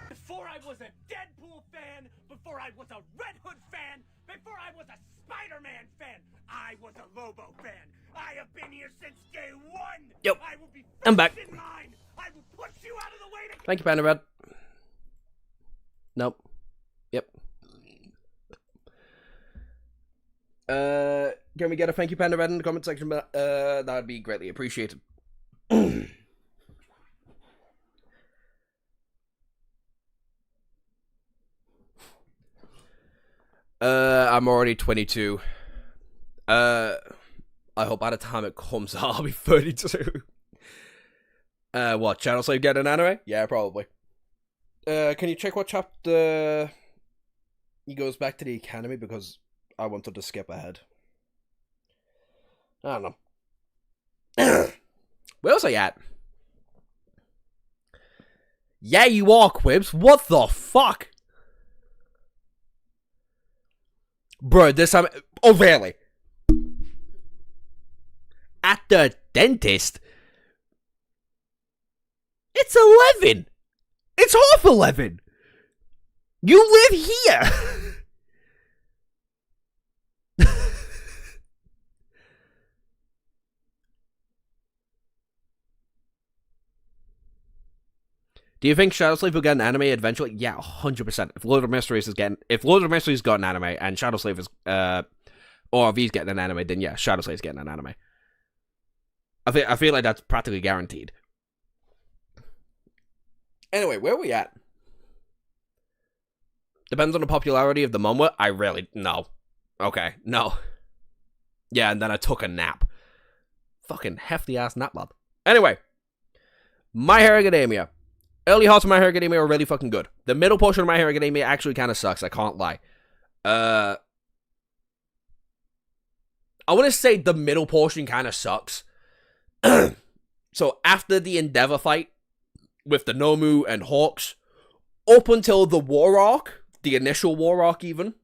Before I was a Deadpool fan, before I was a Red Hood fan, before I was a Spider-Man fan, I was a Lobo fan. I have been here since day one. Yep. I will be I'm back. in line. I will push you out of the way to... Thank you, Panda Red. Nope. Yep. Can we get a thank you, Panda Red, in the comment section? That would be greatly appreciated. I'm already 22. I hope by the time it comes out, I'll be 32. What, Channel Slave get an anime? Yeah, probably. Can you check what chapter he goes back to the academy, because I wanted to skip ahead. I don't know. Where was I at? Yeah, you are, Quibs. What the fuck? Bro, this time... Oh, really? At the dentist? It's 11. It's half 11. You live here. Do you think Shadow Slave will get an anime eventually? Yeah, 100%. If Lord of Mysteries got an anime and Shadow Slave is or if he's getting an anime, then yeah, Shadow Slave's getting an anime. I feel like that's practically guaranteed. Anyway, where are we at? Depends on the popularity of the manga. No. Okay, no. Yeah, and then I took a nap. Fucking hefty ass nap, lad. Anyway, My Hero Academia. Early parts of My Hero Academia are really fucking good. The middle portion of My Hero Academia actually kind of sucks, I can't lie. I want to say the middle portion kind of sucks. So after the Endeavor fight with the Nomu and Hawks, up until the war arc, the initial war arc even,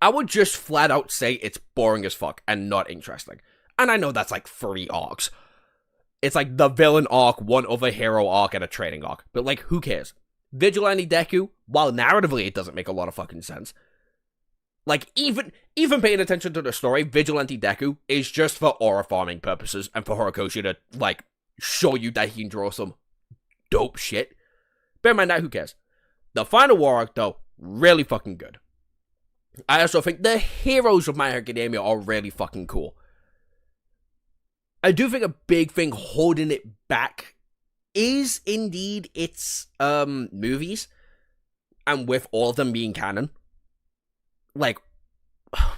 I would just flat out say it's boring as fuck and not interesting. And I know that's like 3 arcs. It's like the villain arc, one other hero arc, and a training arc. But like, who cares? Vigilante Deku, while narratively it doesn't make a lot of fucking sense. Like, even paying attention to the story, Vigilante Deku is just for aura farming purposes and for Horikoshi to, like, show you that he can draw some dope shit. Bear in mind that, who cares? The final war arc, though, really fucking good. I also think the heroes of My Hero Academia are really fucking cool. I do think a big thing holding it back is indeed its movies, and with all of them being canon. Like,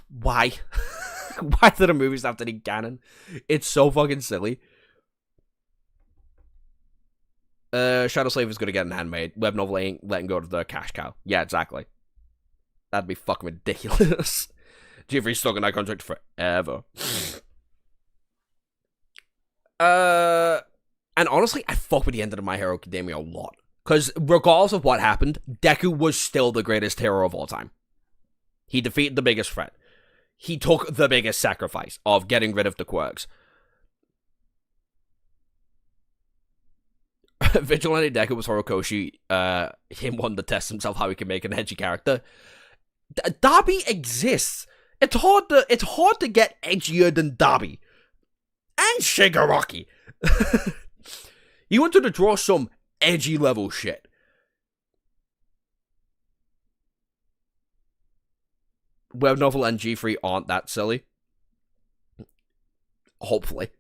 why? Why do the movies have to be canon? It's so fucking silly. Shadow Slave is gonna get an anime. Web novel ain't letting go of the cash cow. Yeah, exactly. That'd be fucking ridiculous. Jeffrey's stuck in that contract forever. And honestly, I fuck with the end of My Hero Academia a lot. Because regardless of what happened, Deku was still the greatest hero of all time. He defeated the biggest threat. He took the biggest sacrifice of getting rid of the quirks. Vigilante Deku was Horikoshi. Him wanting to test himself how he can make an edgy character. Dabi exists. It's hard to get edgier than Dabi. And Shigaraki. You wanted to draw some edgy level shit. Web novel and G3 aren't that silly. Hopefully.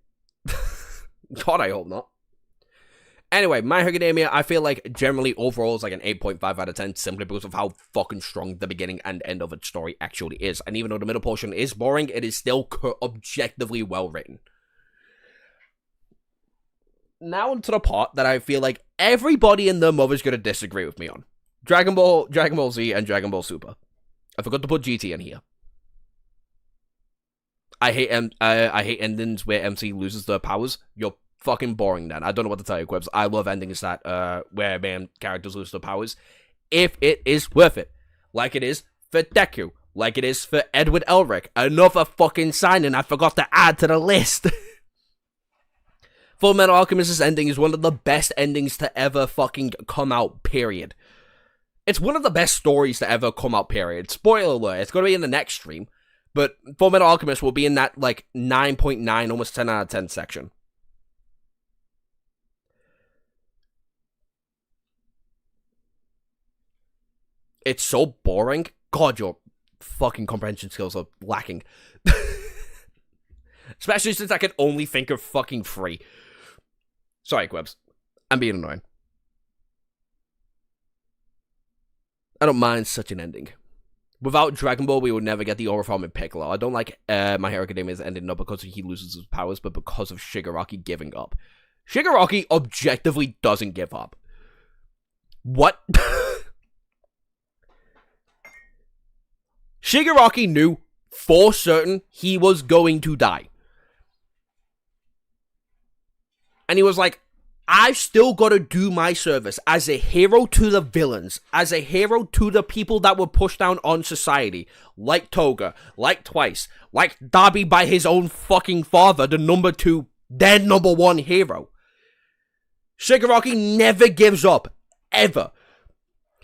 God, I hope not. Anyway, My Hero Academia, I feel like generally overall is like an 8.5 out of 10 simply because of how fucking strong the beginning and end of its story actually is. And even though the middle portion is boring, it is still objectively well written. Now onto the part that I feel like everybody and their mother's gonna disagree with me on. Dragon Ball Z, and Dragon Ball Super. I forgot to put GT in here. I hate endings where MC loses their powers. You're fucking boring then. I don't know what to tell you, Kirbs. I love endings that where main characters lose their powers. If it is worth it. Like it is for Deku. Like it is for Edward Elric. Another fucking signing I forgot to add to the list. Full Metal Alchemist's ending is one of the best endings to ever fucking come out, period. It's one of the best stories to ever come out, period. Spoiler alert, it's going to be in the next stream. But Full Metal Alchemist will be in that, like, 9.9, almost 10 out of 10 section. It's so boring. God, your fucking comprehension skills are lacking. Especially since I can only think of fucking 3. Sorry, Kirbs. I'm being annoying. I don't mind such an ending. Without Dragon Ball, we would never get the aura farm in Piccolo. I don't like My Hero Academia's ending, not because he loses his powers, but because of Shigaraki giving up. Shigaraki objectively doesn't give up. What? Shigaraki knew for certain he was going to die. And he was like, I've still got to do my service as a hero to the villains, as a hero to the people that were pushed down on society, like Toga, like Twice, like Dabi by his own fucking father, the their number 1 hero. Shigaraki never gives up, ever.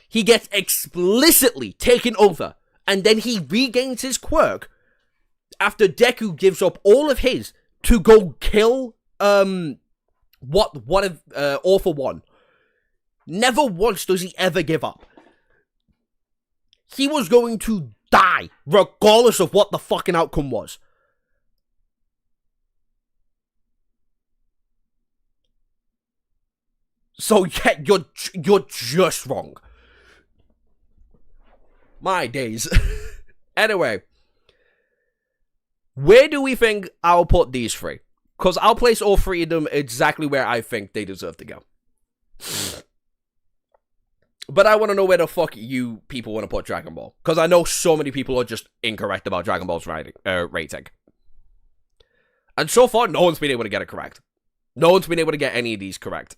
He gets explicitly taken over, and then he regains his quirk after Deku gives up all of his to go kill, All for One. Never once does he ever give up. He was going to die, regardless of what the fucking outcome was. So yeah, you're just wrong. My days. Anyway, where do we think I'll put these 3? Because I'll place all 3 of them exactly where I think they deserve to go. But I want to know where the fuck you people want to put Dragon Ball. Because I know so many people are just incorrect about Dragon Ball's rating. And so far, no one's been able to get it correct. No one's been able to get any of these correct.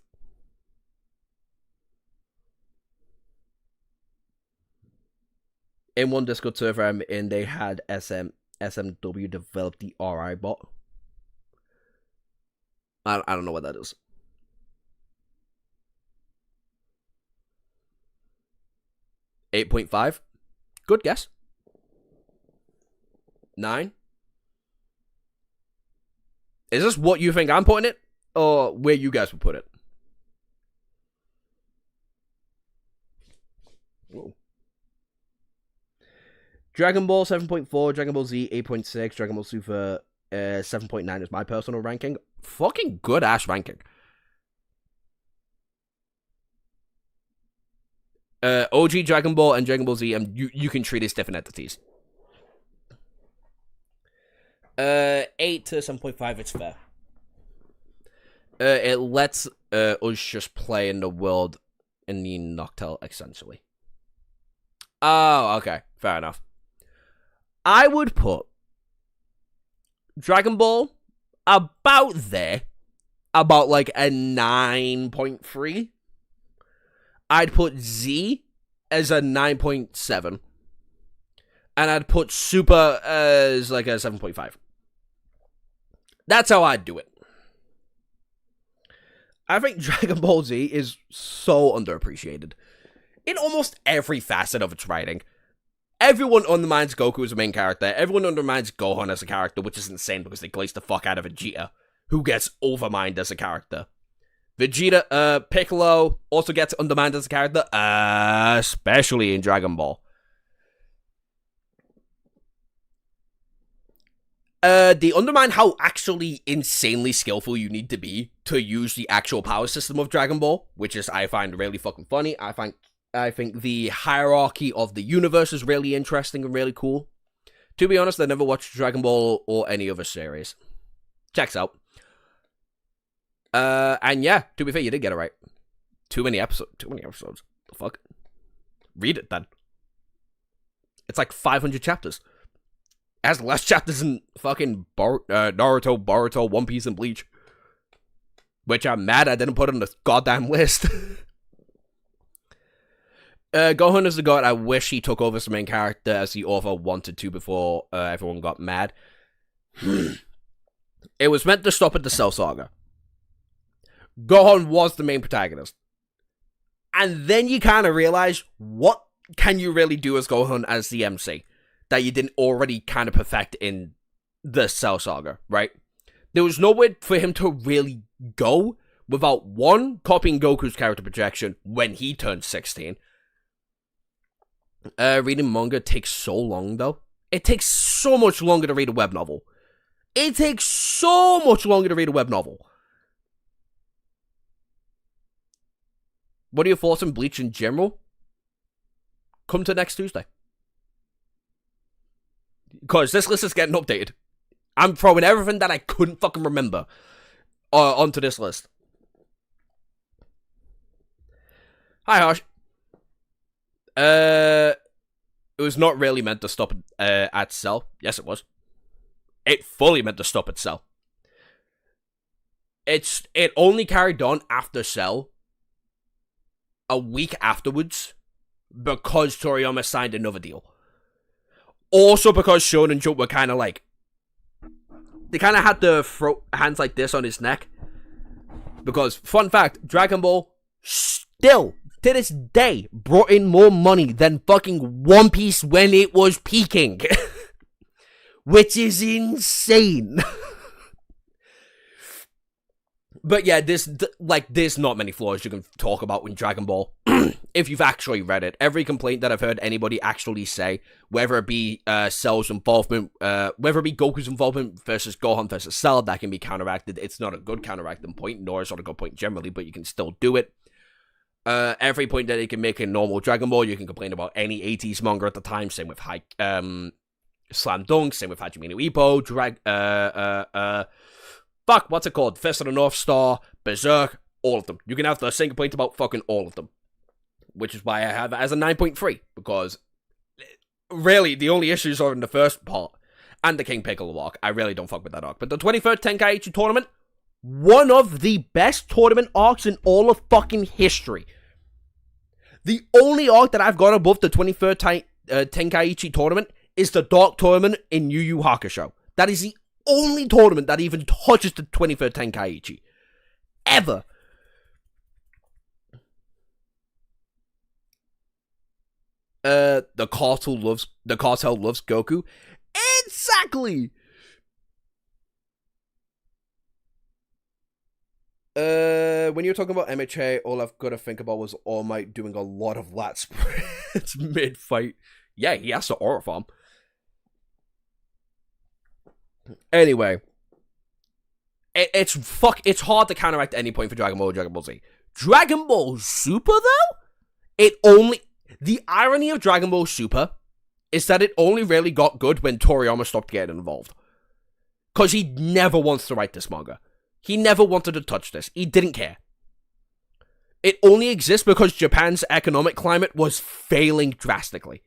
In one Discord server I'm in, they had SMW develop the RI bot. I don't know what that is. 8.5. Good guess. 9. Is this what you think I'm putting it? Or where you guys would put it? Whoa. Dragon Ball 7.4, Dragon Ball Z 8.6, Dragon Ball Super 7.9 is my personal ranking. Fucking good ass ranking. OG Dragon Ball and Dragon Ball Z, you can treat as different entities. 8 to 7.5, it's fair. It lets us just play in the world in the Noctel, essentially. Oh, okay. Fair enough. I would put Dragon Ball about there. About like a 9.3. I'd put Z as a 9.7. And I'd put Super as like a 7.5. That's how I'd do it. I think Dragon Ball Z is so underappreciated. In almost every facet of its writing. Everyone undermines Goku as a main character. Everyone undermines Gohan as a character, which is insane because they glaze the fuck out of Vegeta, who gets overmined as a character. Vegeta, Piccolo also gets undermined as a character, especially in Dragon Ball. They undermine how actually insanely skillful you need to be to use the actual power system of Dragon Ball, which is, I find, really fucking funny. I think the hierarchy of the universe is really interesting and really cool. To be honest, I never watched Dragon Ball or any other series. Checks out. And yeah, to be fair, you did get it right. Too many episodes. The fuck? Read it then. It's like 500 chapters. It has less chapters than fucking Naruto, Boruto, One Piece, and Bleach. Which I'm mad I didn't put on the goddamn list. Gohan is the god. I wish he took over as the main character as the author wanted to before everyone got mad. It was meant to stop at the Cell Saga. Gohan was the main protagonist. And then you kind of realize, what can you really do as Gohan as the MC that you didn't already kind of perfect in the Cell Saga, right? There was nowhere for him to really go without, one, copying Goku's character projection when he turned 16. Reading manga takes so long, though. It takes so much longer to read a web novel. It takes so much longer to read a web novel. What are your thoughts on Bleach in general? Come to next Tuesday. Because this list is getting updated. I'm throwing everything that I couldn't fucking remember onto this list. Hi, Harsh. It was not really meant to stop at Cell. Yes, it was. It fully meant to stop at Cell. It only carried on after Cell a week afterwards because Toriyama signed another deal. Also because Shonen Jump were kind of like, they kind of had to throw hands like this on his neck. Because, fun fact, Dragon Ball still, to this day, brought in more money than fucking One Piece when it was peaking. Which is insane. But yeah, there's not many flaws you can talk about in Dragon Ball. If you've actually read it. Every complaint that I've heard anybody actually say, whether it be Cell's involvement, whether it be Goku's involvement versus Gohan versus Cell, that can be counteracted. It's not a good counteracting point, nor is it a good point generally, but you can still do it. Every point that you can make in normal Dragon Ball, you can complain about any 80s manga at the time, same with Slam Dunk, same with Hajime no Ippo, fuck, what's it called? Fist of the North Star, Berserk, all of them. You can have the same complaint about fucking all of them. Which is why I have it as a 9.3, because really, the only issues are in the first part, and the King Piccolo arc. I really don't fuck with that arc. But the 23rd Tenkaichi tournament, one of the best tournament arcs in all of fucking history. The only arc that I've got above the 23rd Tenkaichi tournament is the Dark Tournament in Yu Yu Hakusho. That is the only tournament that even touches the 23rd Tenkaichi. Ever. the cartel loves Goku. Exactly. When you're talking about MHA, all I've got to think about was All Might doing a lot of lat spreads mid-fight. Yeah, he has to aura farm. Anyway, it's hard to counteract any point for Dragon Ball or Dragon Ball Z. Dragon Ball Super, though? The irony of Dragon Ball Super is that it only really got good when Toriyama stopped getting involved. Because he never wants to write this manga. He never wanted to touch this. He didn't care. It only exists because Japan's economic climate was failing drastically.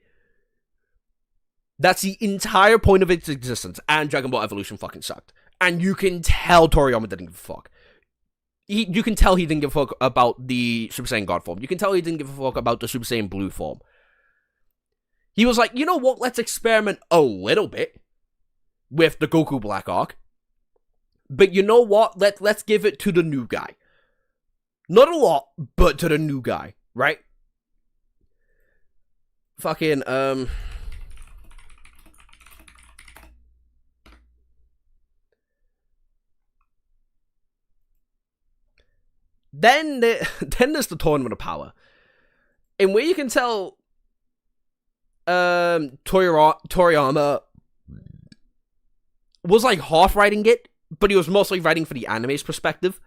That's the entire point of its existence, and Dragon Ball Evolution fucking sucked. And you can tell Toriyama didn't give a fuck. You can tell he didn't give a fuck about the Super Saiyan God form. You can tell he didn't give a fuck about the Super Saiyan Blue form. He was like, you know what, let's experiment a little bit with the Goku Black arc. But you know what? Let's give it to the new guy. Not a lot, but to the new guy, right? Fucking, Then there's the Tournament of Power. In where you can tell Toriyama was like half writing it, but he was mostly writing for the anime's perspective.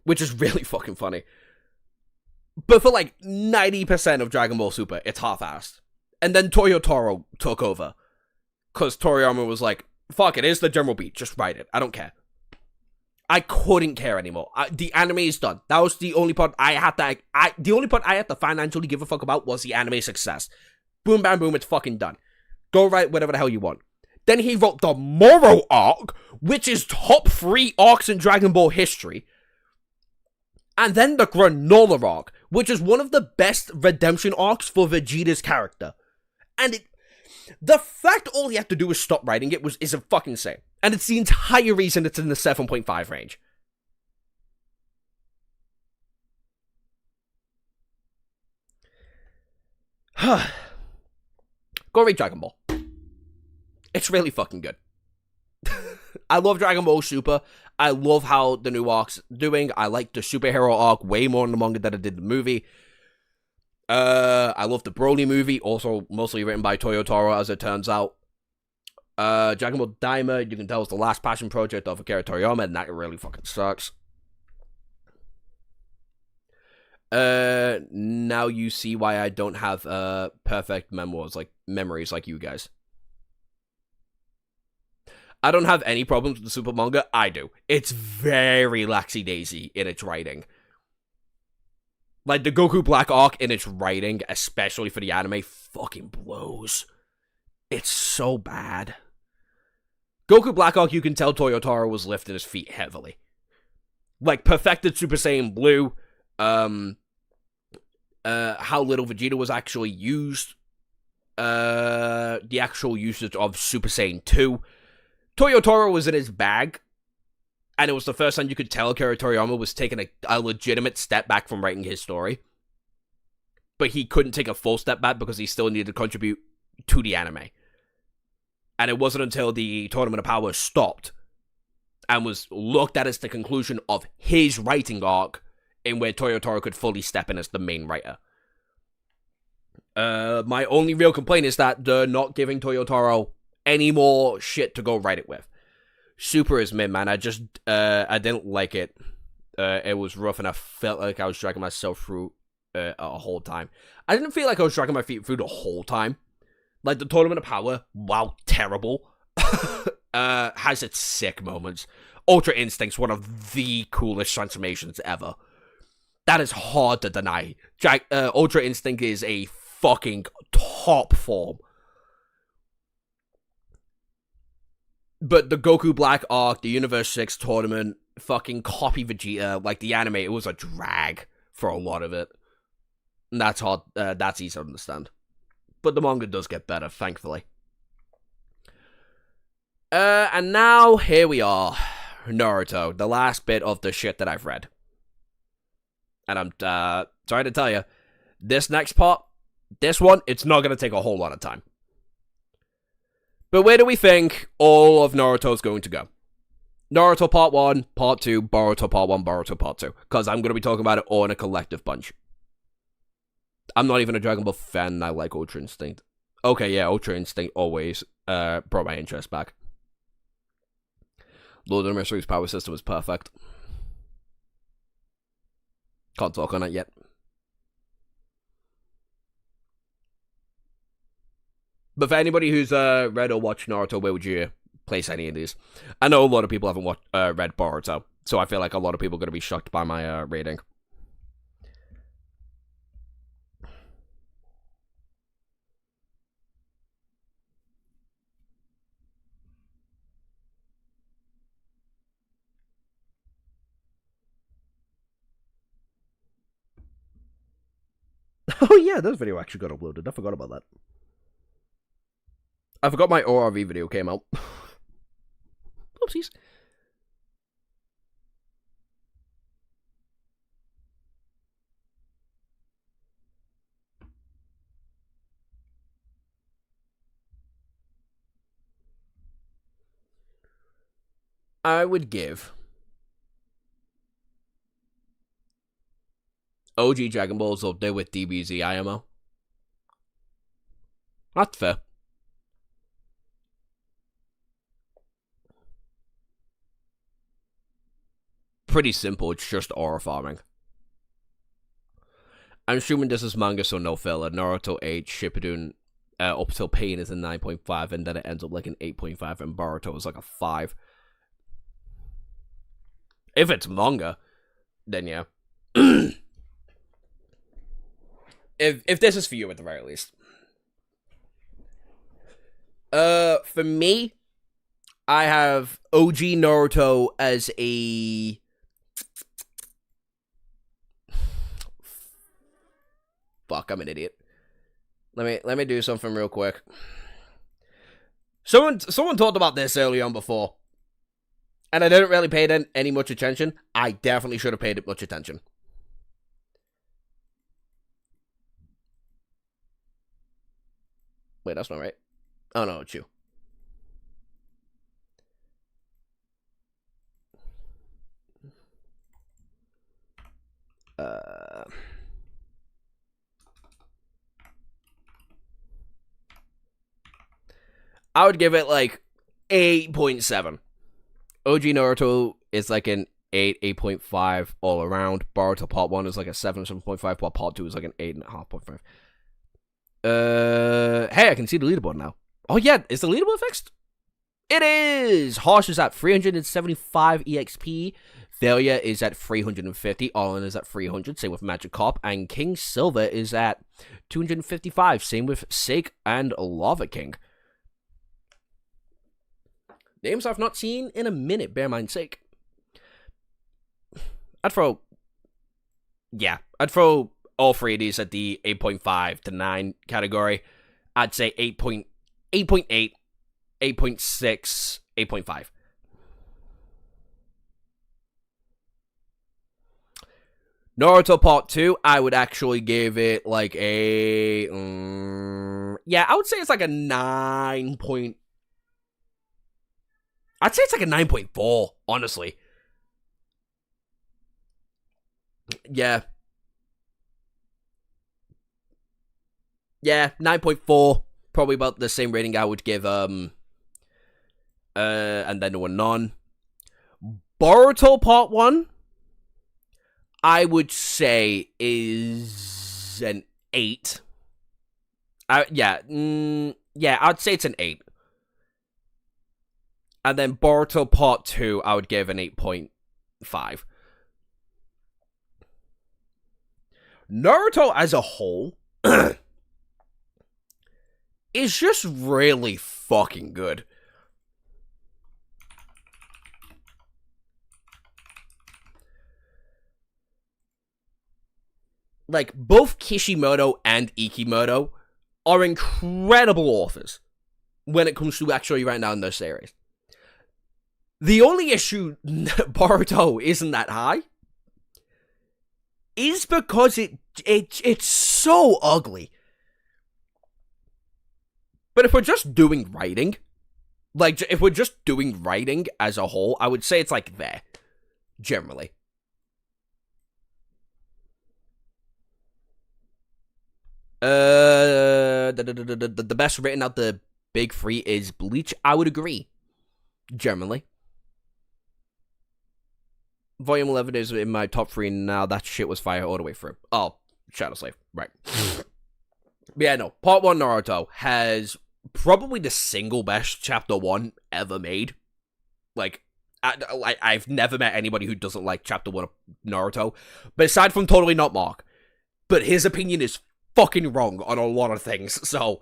Which is really fucking funny. But for like 90% of Dragon Ball Super, it's half-assed. And then Toyotaro took over. Because Toriyama was like, fuck it, it's the general beat, just write it, I don't care. I couldn't care anymore. The anime is done. That was the only part I had to financially give a fuck about was the anime success. Boom, bam, boom, it's fucking done. Go write whatever the hell you want. Then he wrote the Moro arc, which is top 3 arcs in Dragon Ball history. And then the Granola arc, which is one of the best redemption arcs for Vegeta's character. And the fact all he had to do was stop writing it is a fucking insane. And it's the entire reason it's in the 7.5 range. Go read Dragon Ball. It's really fucking good. I love Dragon Ball Super. I love how the new arc's doing. I like the superhero arc way more in the manga than I did the movie. I love the Broly movie, also mostly written by Toyotaro, as it turns out. Dragon Ball Daima, you can tell, is the last passion project of Akira Toriyama, and that really fucking sucks. Now you see why I don't have perfect memories like you guys. I don't have any problems with the Super manga. I do. It's very laxy-daisy in its writing. Like, the Goku Black arc in its writing, especially for the anime, fucking blows. It's so bad. Goku Black arc, you can tell Toyotaro was lifting his feet heavily. Like, perfected Super Saiyan Blue, how little Vegeta was actually used, the actual usage of Super Saiyan 2. Toyotaro was in his bag, and it was the first time you could tell Akira Toriyama was taking a legitimate step back from writing his story. But he couldn't take a full step back because he still needed to contribute to the anime. And it wasn't until the Tournament of Power stopped and was looked at as the conclusion of his writing arc in where Toyotaro could fully step in as the main writer. My only real complaint is that they're not giving Toyotaro any more shit to go write it with. Super is mid, man. I didn't like it. It was rough, and I felt like I was dragging myself through a whole time. I didn't feel like I was dragging my feet through the whole time. Like, the Tournament of Power, while terrible, has its sick moments. Ultra Instinct's one of the coolest transformations ever. That is hard to deny. Ultra Instinct is a fucking top form. But the Goku Black arc, the Universe 6 tournament, fucking copy Vegeta, like the anime, it was a drag for a lot of it. And that's hard, that's easy to understand. But the manga does get better, thankfully. And now, here we are. Naruto, the last bit of the shit that I've read. And I'm sorry to tell you, This next part, this one, it's not going to take a whole lot of time. But where do we think all of Naruto's going to go? Naruto Part 1, Part 2, Boruto Part 1, Boruto Part 2. Because I'm going to be talking about it all in a collective bunch. I'm not even a Dragon Ball fan, and I like Ultra Instinct. Okay, yeah, Ultra Instinct always brought my interest back. Lord of the Mysteries power system is perfect. Can't talk on it yet. But for anybody who's read or watched Naruto, where would you place any of these? I know a lot of people haven't read Boruto, so I feel like a lot of people are going to be shocked by my rating. Oh yeah, this video actually got uploaded. I forgot about that. I forgot my ORV video came out. Oopsies. I would give OG Dragon Balls up there with DBZ IMO. That's fair. Pretty simple, it's just aura farming. I'm assuming this is manga, so no filler. Naruto 8, Shippuden, up till Pain is a 9.5, and then it ends up like an 8.5, and Boruto is like a 5. If it's manga, then yeah. If this is for you at the very least. For me, I have OG Naruto as a... Fuck, I'm an idiot. Let me do something real quick. Someone talked about this early on before, and I didn't really pay any much attention. I definitely should have paid it much attention. Wait, that's not right. Oh no, it's you. I would give it like 8.7. OG Naruto is like an 8, 8.5 all around. Boruto Part 1 is like a 7, 7.5, while Part 2 is like an 8.5.5. Hey, I can see the leaderboard now. Oh yeah, is the leaderboard fixed? It is! Harsh is at 375 EXP. Failure is at 350. All-in is at 300. Same with Magic Cop. And King Silver is at 255. Same with Sake and Lava King. Names I've not seen in a minute, bear mind sake. I'd throw all three of these at the 8.5 to 9 category. I'd say 8.8, 8.6, 8.5. Naruto Part 2, I would actually give it like a... yeah, I would say it's like a 9. I'd say it's like a 9.4, honestly. Yeah. Yeah, 9.4. Probably about the same rating I would give, and then there were none. Boruto Part 1, I would say is an 8. Yeah, I'd say it's an 8. And then Boruto Part 2, I would give an 8.5. Naruto as a whole is just really fucking good. Like, both Kishimoto and Ikimoto are incredible authors when it comes to actually right now in their series. The only issue Boruto isn't that high is because it's so ugly. But if we're just doing writing, like, if we're just doing writing as a whole, I would say it's like there, generally. The best written out the big three is Bleach. I would agree, generally. Volume 11 is in my top 3 now. That shit was fire all the way through. Oh, Shadow Slave, right. Yeah, no, Part 1 Naruto has probably the single best Chapter 1 ever made. Like, I've never met anybody who doesn't like Chapter 1 of Naruto. But aside from totally not Mark. But his opinion is fucking wrong on a lot of things, so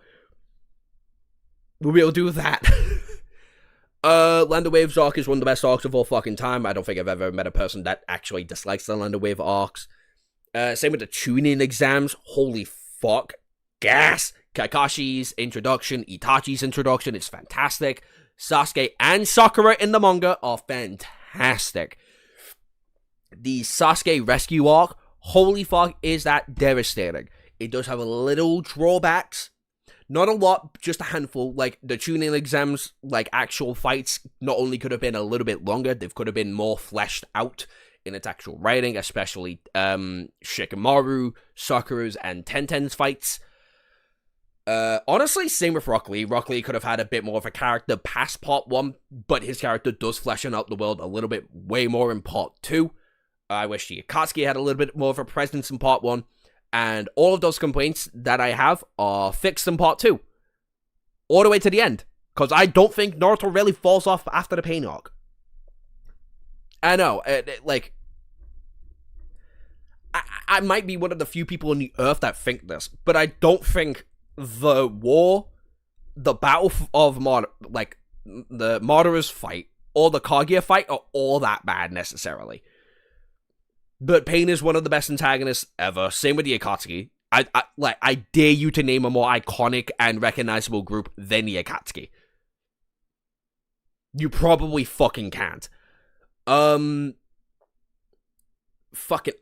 we'll do that. Land of Waves arc is one of the best arcs of all fucking time. I don't think I've ever met a person that actually dislikes the Land of Wave arcs. Same with the tuning exams. Holy fuck. Gas. Kakashi's introduction, Itachi's introduction is fantastic. Sasuke and Sakura in the manga are fantastic. The Sasuke rescue arc, holy fuck, is that devastating. It does have a little drawbacks. Not a lot, just a handful. Like, the tuning exams, like, actual fights, not only could have been a little bit longer, they could have been more fleshed out in its actual writing, especially, Shikamaru, Sakura's, and Tenten's fights. Honestly, same with Rock Lee. Rock Lee could have had a bit more of a character past Part 1, but his character does fleshing out the world a little bit way more in Part 2. I wish the Akatsuki had a little bit more of a presence in Part 1. And all of those complaints that I have are fixed in Part 2. All the way to the end. Because I don't think Naruto really falls off after the Pain arc. I know, I might be one of the few people on the earth that think this. But I don't think the battle of the Madara's fight, or the Kaguya fight are all that bad necessarily. But Pain is one of the best antagonists ever. Same with the Akatsuki. I dare you to name a more iconic and recognizable group than the Akatsuki. You probably fucking can't. Fucking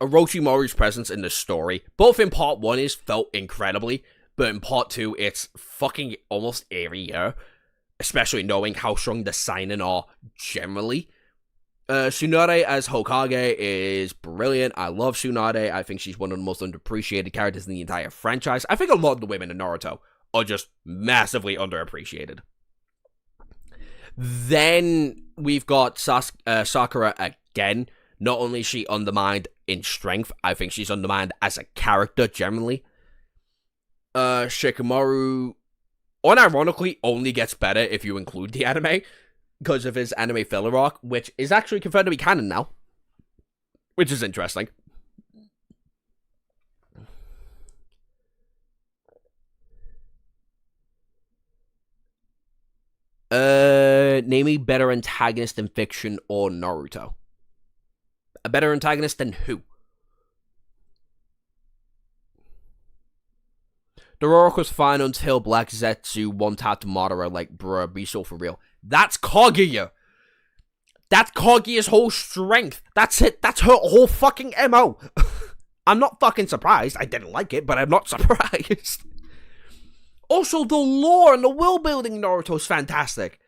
Orochimaru's presence in the story, both in Part 1 is felt incredibly, but in Part 2 it's fucking almost eerier. Especially knowing how strong the seinen are generally. Tsunade as Hokage is brilliant. I love Tsunade. I think she's one of the most underappreciated characters in the entire franchise. I think a lot of the women in Naruto are just massively underappreciated. Then we've got Sakura again. Not only is she undermined in strength, I think she's undermined as a character generally. Shikamaru, unironically, only gets better if you include the anime. Because of his anime filler arc, which is actually confirmed to be canon now. Which is interesting. Name a better antagonist in fiction or Naruto. A better antagonist than who? The Rourke was fine until Black Zetsu one-tapped Madara like, bruh, be so for real. That's Kaguya. That's Kaguya's whole strength. That's it. That's her whole fucking MO. I'm not fucking surprised. I didn't like it, but I'm not surprised. Also, the lore and the world building Naruto is fantastic.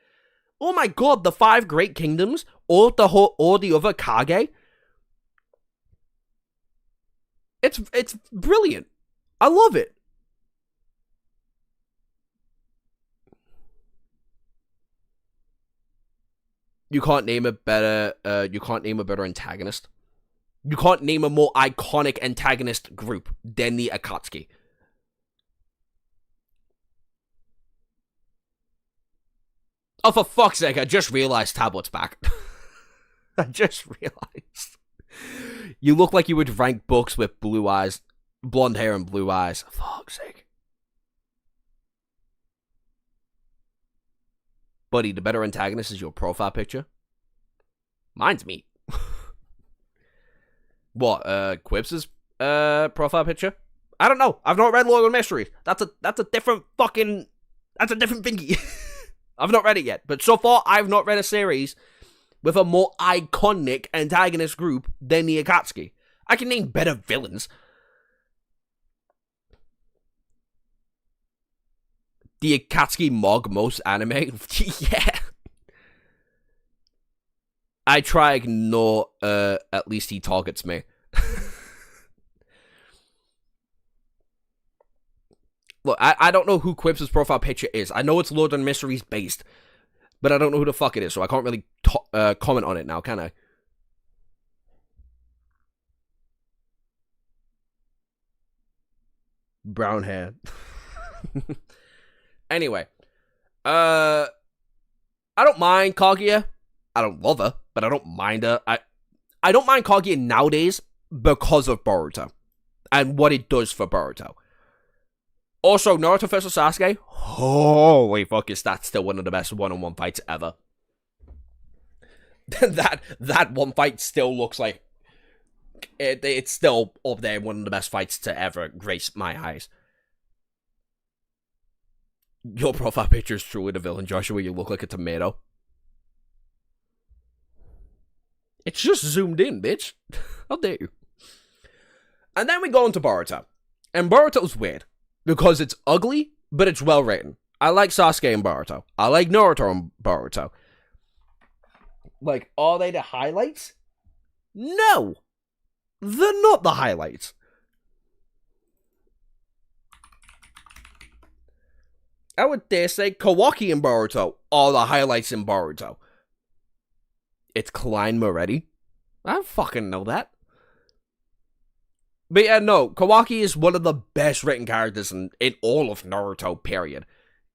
Oh my god, the 5 Great Kingdoms, or the other Kage. It's brilliant. I love it. You can't name a better antagonist. You can't name a more iconic antagonist group than the Akatsuki. Oh, for fuck's sake, I just realized Tablet's back. I just realized. You look like you would rank books with blue eyes, blonde hair and blue eyes. For fuck's sake. Buddy, the better antagonist is your profile picture. Mine's me. What, Quibs' profile picture? I don't know. I've not read Lord of Mysteries. That's a different fucking... That's a different thingy. I've not read it yet. But so far, I've not read a series with a more iconic antagonist group than the Akatsuki. I can name better villains. The Akatsuki Mog most anime? Yeah. I try ignore, at least he targets me. Look, I don't know who Kirbs' profile picture is. I know it's Lord and Mysteries based, but I don't know who the fuck it is, so I can't really comment on it now, can I? Brown hair. Anyway, I don't mind Kaguya. I don't love her, but I don't mind her. I don't mind Kaguya nowadays because of Boruto and what it does for Boruto. Also, Naruto vs Sasuke. Holy fuck, is that still one of the best one-on-one fights ever? that one fight still looks like it's still up there, one of the best fights to ever grace my eyes. Your profile picture is truly the villain, Joshua. You look like a tomato. It's just zoomed in, bitch. How dare you? And then we go into Boruto. And Boruto's weird. Because it's ugly, but it's well written. I like Sasuke and Boruto. I like Naruto and Boruto. Like, are they the highlights? No! They're not the highlights. I would dare say Kawaki and Boruto are the highlights in Boruto. It's Klein Moretti? I don't fucking know that. But yeah, no, Kawaki is one of the best written characters in all of Naruto, period.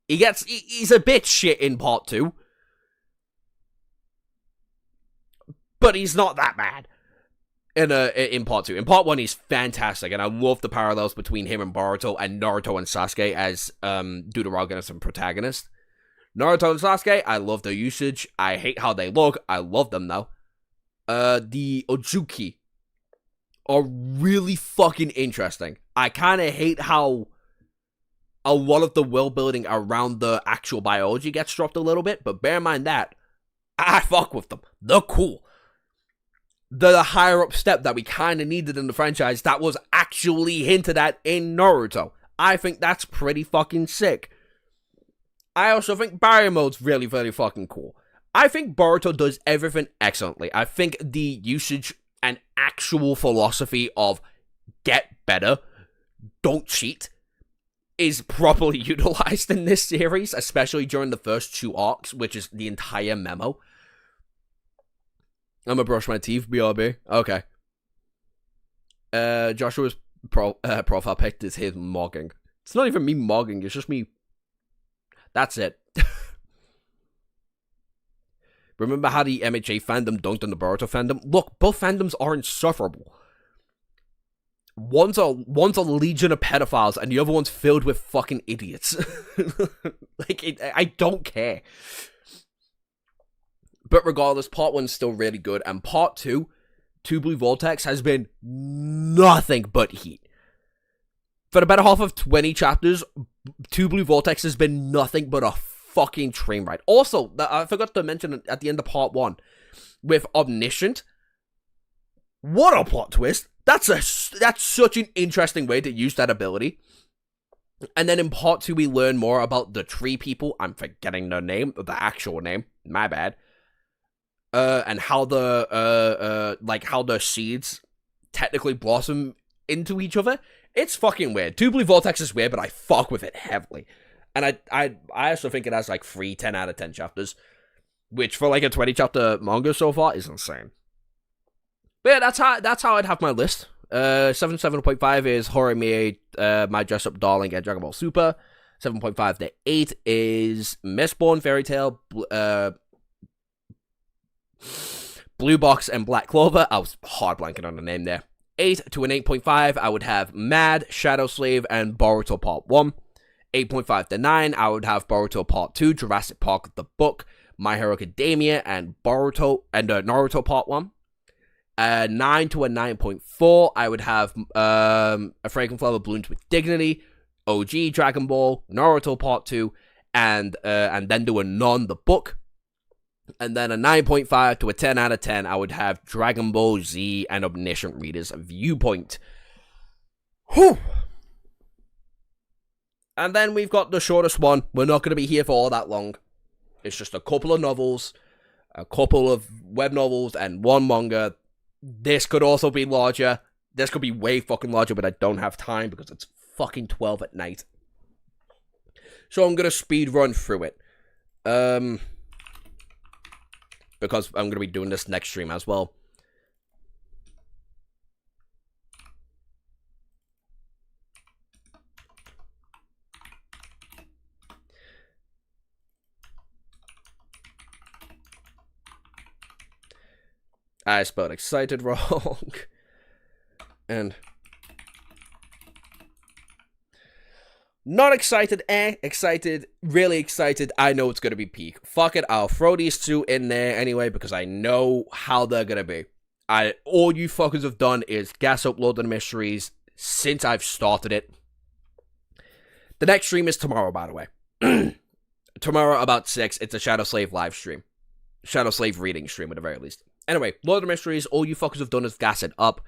He's a bit shit in part 2. But he's not that bad in part 2. In part 1, he's fantastic, and I love the parallels between him and Boruto and Naruto and Sasuke as deuteragonist and protagonist. Naruto and Sasuke, I love their usage. I hate how they look. I love them, though. The Ojuki are really fucking interesting. I kind of hate how a lot of the world building around the actual biology gets dropped a little bit, but bear in mind that I fuck with them. They're cool. They're the higher up step that we kind of needed in the franchise that was actually hinted at in Naruto. I think that's pretty fucking sick. I also think barrier mode's really, really fucking cool. I think Boruto does everything excellently. I think the usage and actual philosophy of get better, don't cheat, is properly utilized in this series, especially during the first 2 arcs, which is the entire memo. I'm gonna brush my teeth, BRB. Okay. Joshua's profile pic is his mogging. It's not even me mogging, it's just me. That's it. Remember how the MHA fandom dunked on the Boruto fandom? Look, both fandoms are insufferable. One's a legion of pedophiles, and the other one's filled with fucking idiots. I don't care. But regardless, part 1's still really good, and part 2, Two Blue Vortex, has been nothing but heat. For the better half of 20 chapters, Two Blue Vortex has been nothing but a fucking train ride. Also, I forgot to mention at the end of part 1, with Omniscient, what a plot twist. That's such an interesting way to use that ability. And then in part 2, we learn more about the tree people. I'm forgetting their name, the actual name. My bad. And how how the seeds technically blossom into each other. It's fucking weird. Two Blue Vortex is weird, but I fuck with it heavily. And I also think it has like 3 10 out of 10 chapters, which for like a 20 chapter manga so far is insane. But yeah, that's how I'd have my list. 7.5 is Horimiya, My Dress Up Darling, and Dragon Ball Super. 7.5 to 8 is Mistborn, Fairy Tail, Blue Box, and Black Clover. I was hard blanking on the name there. 8 to an 8.5, I would have Mad, Shadow Slave, and Boruto Part 1. 8.5 to 9, I would have Boruto Part 2, Jurassic Park the Book, My Hero Academia, and Boruto and Naruto Part 1. 9 to a 9.4, I would have A Fragrant Flower Blooms with Dignity, OG Dragon Ball, Naruto Part 2, and then do a Non the Book. And then a 9.5 to a 10 out of 10, I would have Dragon Ball Z and Omniscient Reader's Viewpoint. Whew. And then we've got the shortest one. We're not going to be here for all that long. It's just a couple of novels, a couple of web novels, and one manga. This could also be larger. This could be way fucking larger, but I don't have time because it's fucking 12 at night. So I'm going to speed run through it. Because I'm going to be doing this next stream as well. I spelled excited wrong. And not excited, excited, really excited. I know it's gonna be peak. Fuck it, I'll throw these two in there anyway because I know how they're gonna be. All you fuckers have done is gas upload the mysteries since I've started it. The next stream is tomorrow, by the way. Tomorrow about 6, it's a Shadow Slave live stream. Shadow Slave reading stream at the very least. Anyway, Lord of the Mysteries, all you fuckers have done is gas it up.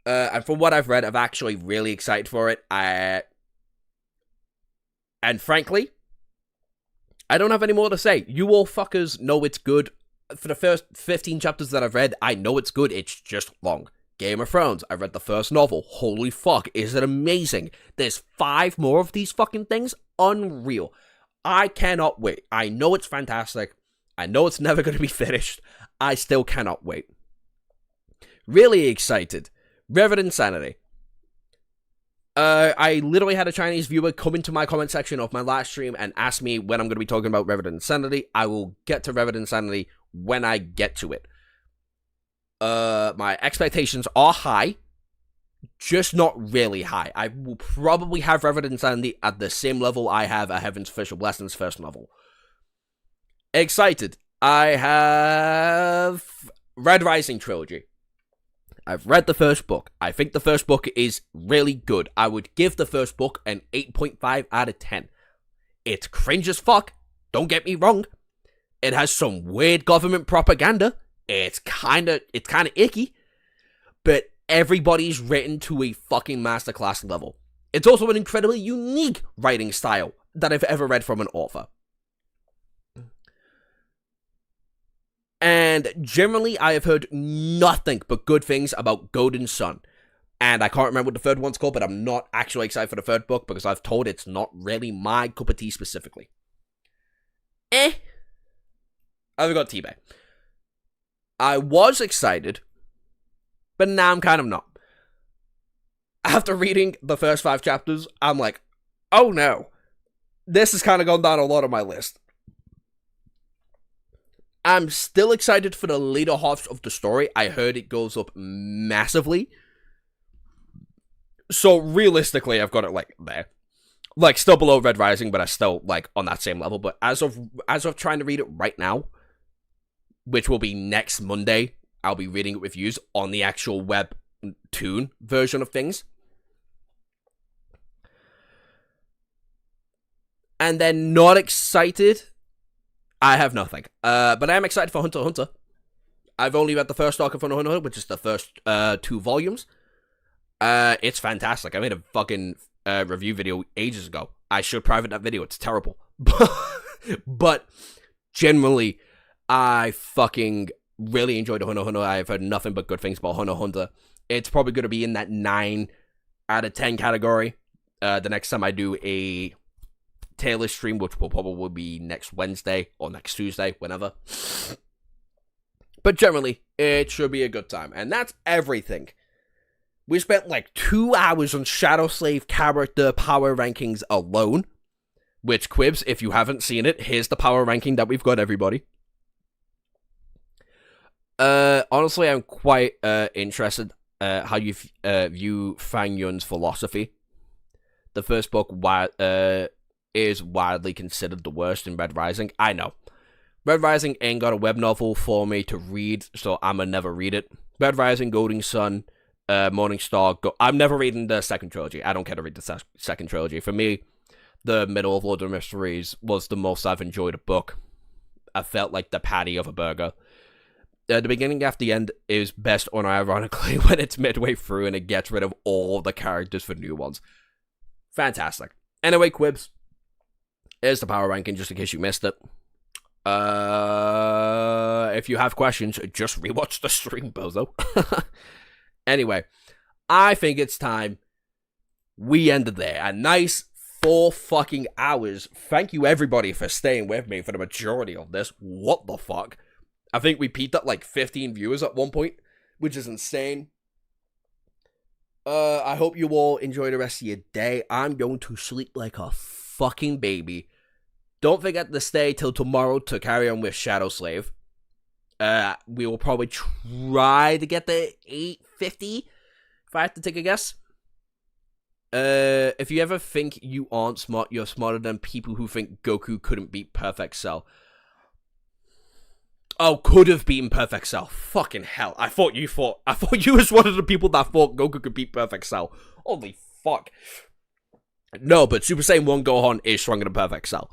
And from what I've read, I'm actually really excited for it. And frankly, I don't have any more to say. You all fuckers know it's good. For the first 15 chapters that I've read, I know it's good. It's just long. Game of Thrones, I read the first novel. Holy fuck, is it amazing. There's 5 more of these fucking things. Unreal. I cannot wait. I know it's fantastic. I know it's never going to be finished. I still cannot wait. Really excited. Reverend Insanity. I literally had a Chinese viewer come into my comment section of my last stream and ask me when I'm going to be talking about Reverend Insanity. I will get to Reverend Insanity when I get to it. My expectations are high, just not really high. I will probably have Reverend Insanity at the same level I have a Heaven's Official Blessings first novel. Excited. I have Red Rising Trilogy. I've read the first book. I think the first book is really good. I would give the first book an 8.5 out of 10. It's cringe as fuck. Don't get me wrong. It has some weird government propaganda. It's kind of icky. But everybody's written to a fucking masterclass level. It's also an incredibly unique writing style that I've ever read from an author. And generally, I have heard nothing but good things about Golden Sun. And I can't remember what the third one's called, but I'm not actually excited for the third book because I've told it's not really my cup of tea specifically. I've got T-Bag. I was excited, but now I'm kind of not. After reading the first 5 chapters, I'm like, oh no. This has kind of gone down a lot on my list. I'm still excited for the later half of the story. I heard it goes up massively. So realistically, I've got it like there. Like still below Red Rising, but I still like on that same level. But as of trying to read it right now, which will be next Monday, I'll be reading it with yous on the actual webtoon version of things. And then not excited. I have nothing. But I am excited for Hunter x Hunter. I've only read the first arc of Hunter x Hunter, which is the first 2 volumes. It's fantastic. I made a fucking review video ages ago. I should private that video. It's terrible. But generally, I fucking really enjoyed Hunter x Hunter. I've heard nothing but good things about Hunter x Hunter. It's probably going to be in that 9 out of 10 category. The next time I do a Tierlist stream, which will probably be next Wednesday or next Tuesday, whenever. But generally, it should be a good time. And that's everything. We spent like 2 hours on Shadow Slave character power rankings alone. Which, Kirbs, if you haven't seen it, here's the power ranking that we've got, everybody. Honestly, I'm quite interested how you view Fang Yun's philosophy. The first book is widely considered the worst in Red Rising. I know. Red Rising ain't got a web novel for me to read, so I'ma never read it. Red Rising, Golden Sun, Morning Star. I'm never reading the second trilogy. I don't care to read the second trilogy. For me, the middle of Lord of the Mysteries was the most I've enjoyed a book. I felt like the patty of a burger. The beginning after the end is best unironically when it's midway through and it gets rid of all the characters for new ones. Fantastic. Anyway, Quibs, here's the power ranking just in case you missed it. If you have questions, just rewatch the stream, bozo. Anyway, I think it's time we ended there. A nice 4 fucking hours. Thank you everybody for staying with me for the majority of this. What the fuck? I think we peaked at like 15 viewers at one point, which is insane. I hope you all enjoy the rest of your day. I'm going to sleep like a fucking baby. Don't forget to stay till tomorrow to carry on with Shadow Slave. We will probably try to get to 850, if I have to take a guess. If you ever think you aren't smart, you're smarter than people who think Goku couldn't beat Perfect Cell. Oh, could have beaten Perfect Cell. Fucking hell. I thought you was one of the people that thought Goku could beat Perfect Cell. Holy fuck. No, but Super Saiyan 1 Gohan is stronger than Perfect Cell.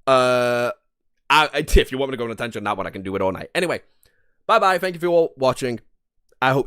If you want me to go on a tangent on that one, I can do it all night. Anyway, bye-bye. Thank you for all watching. I hope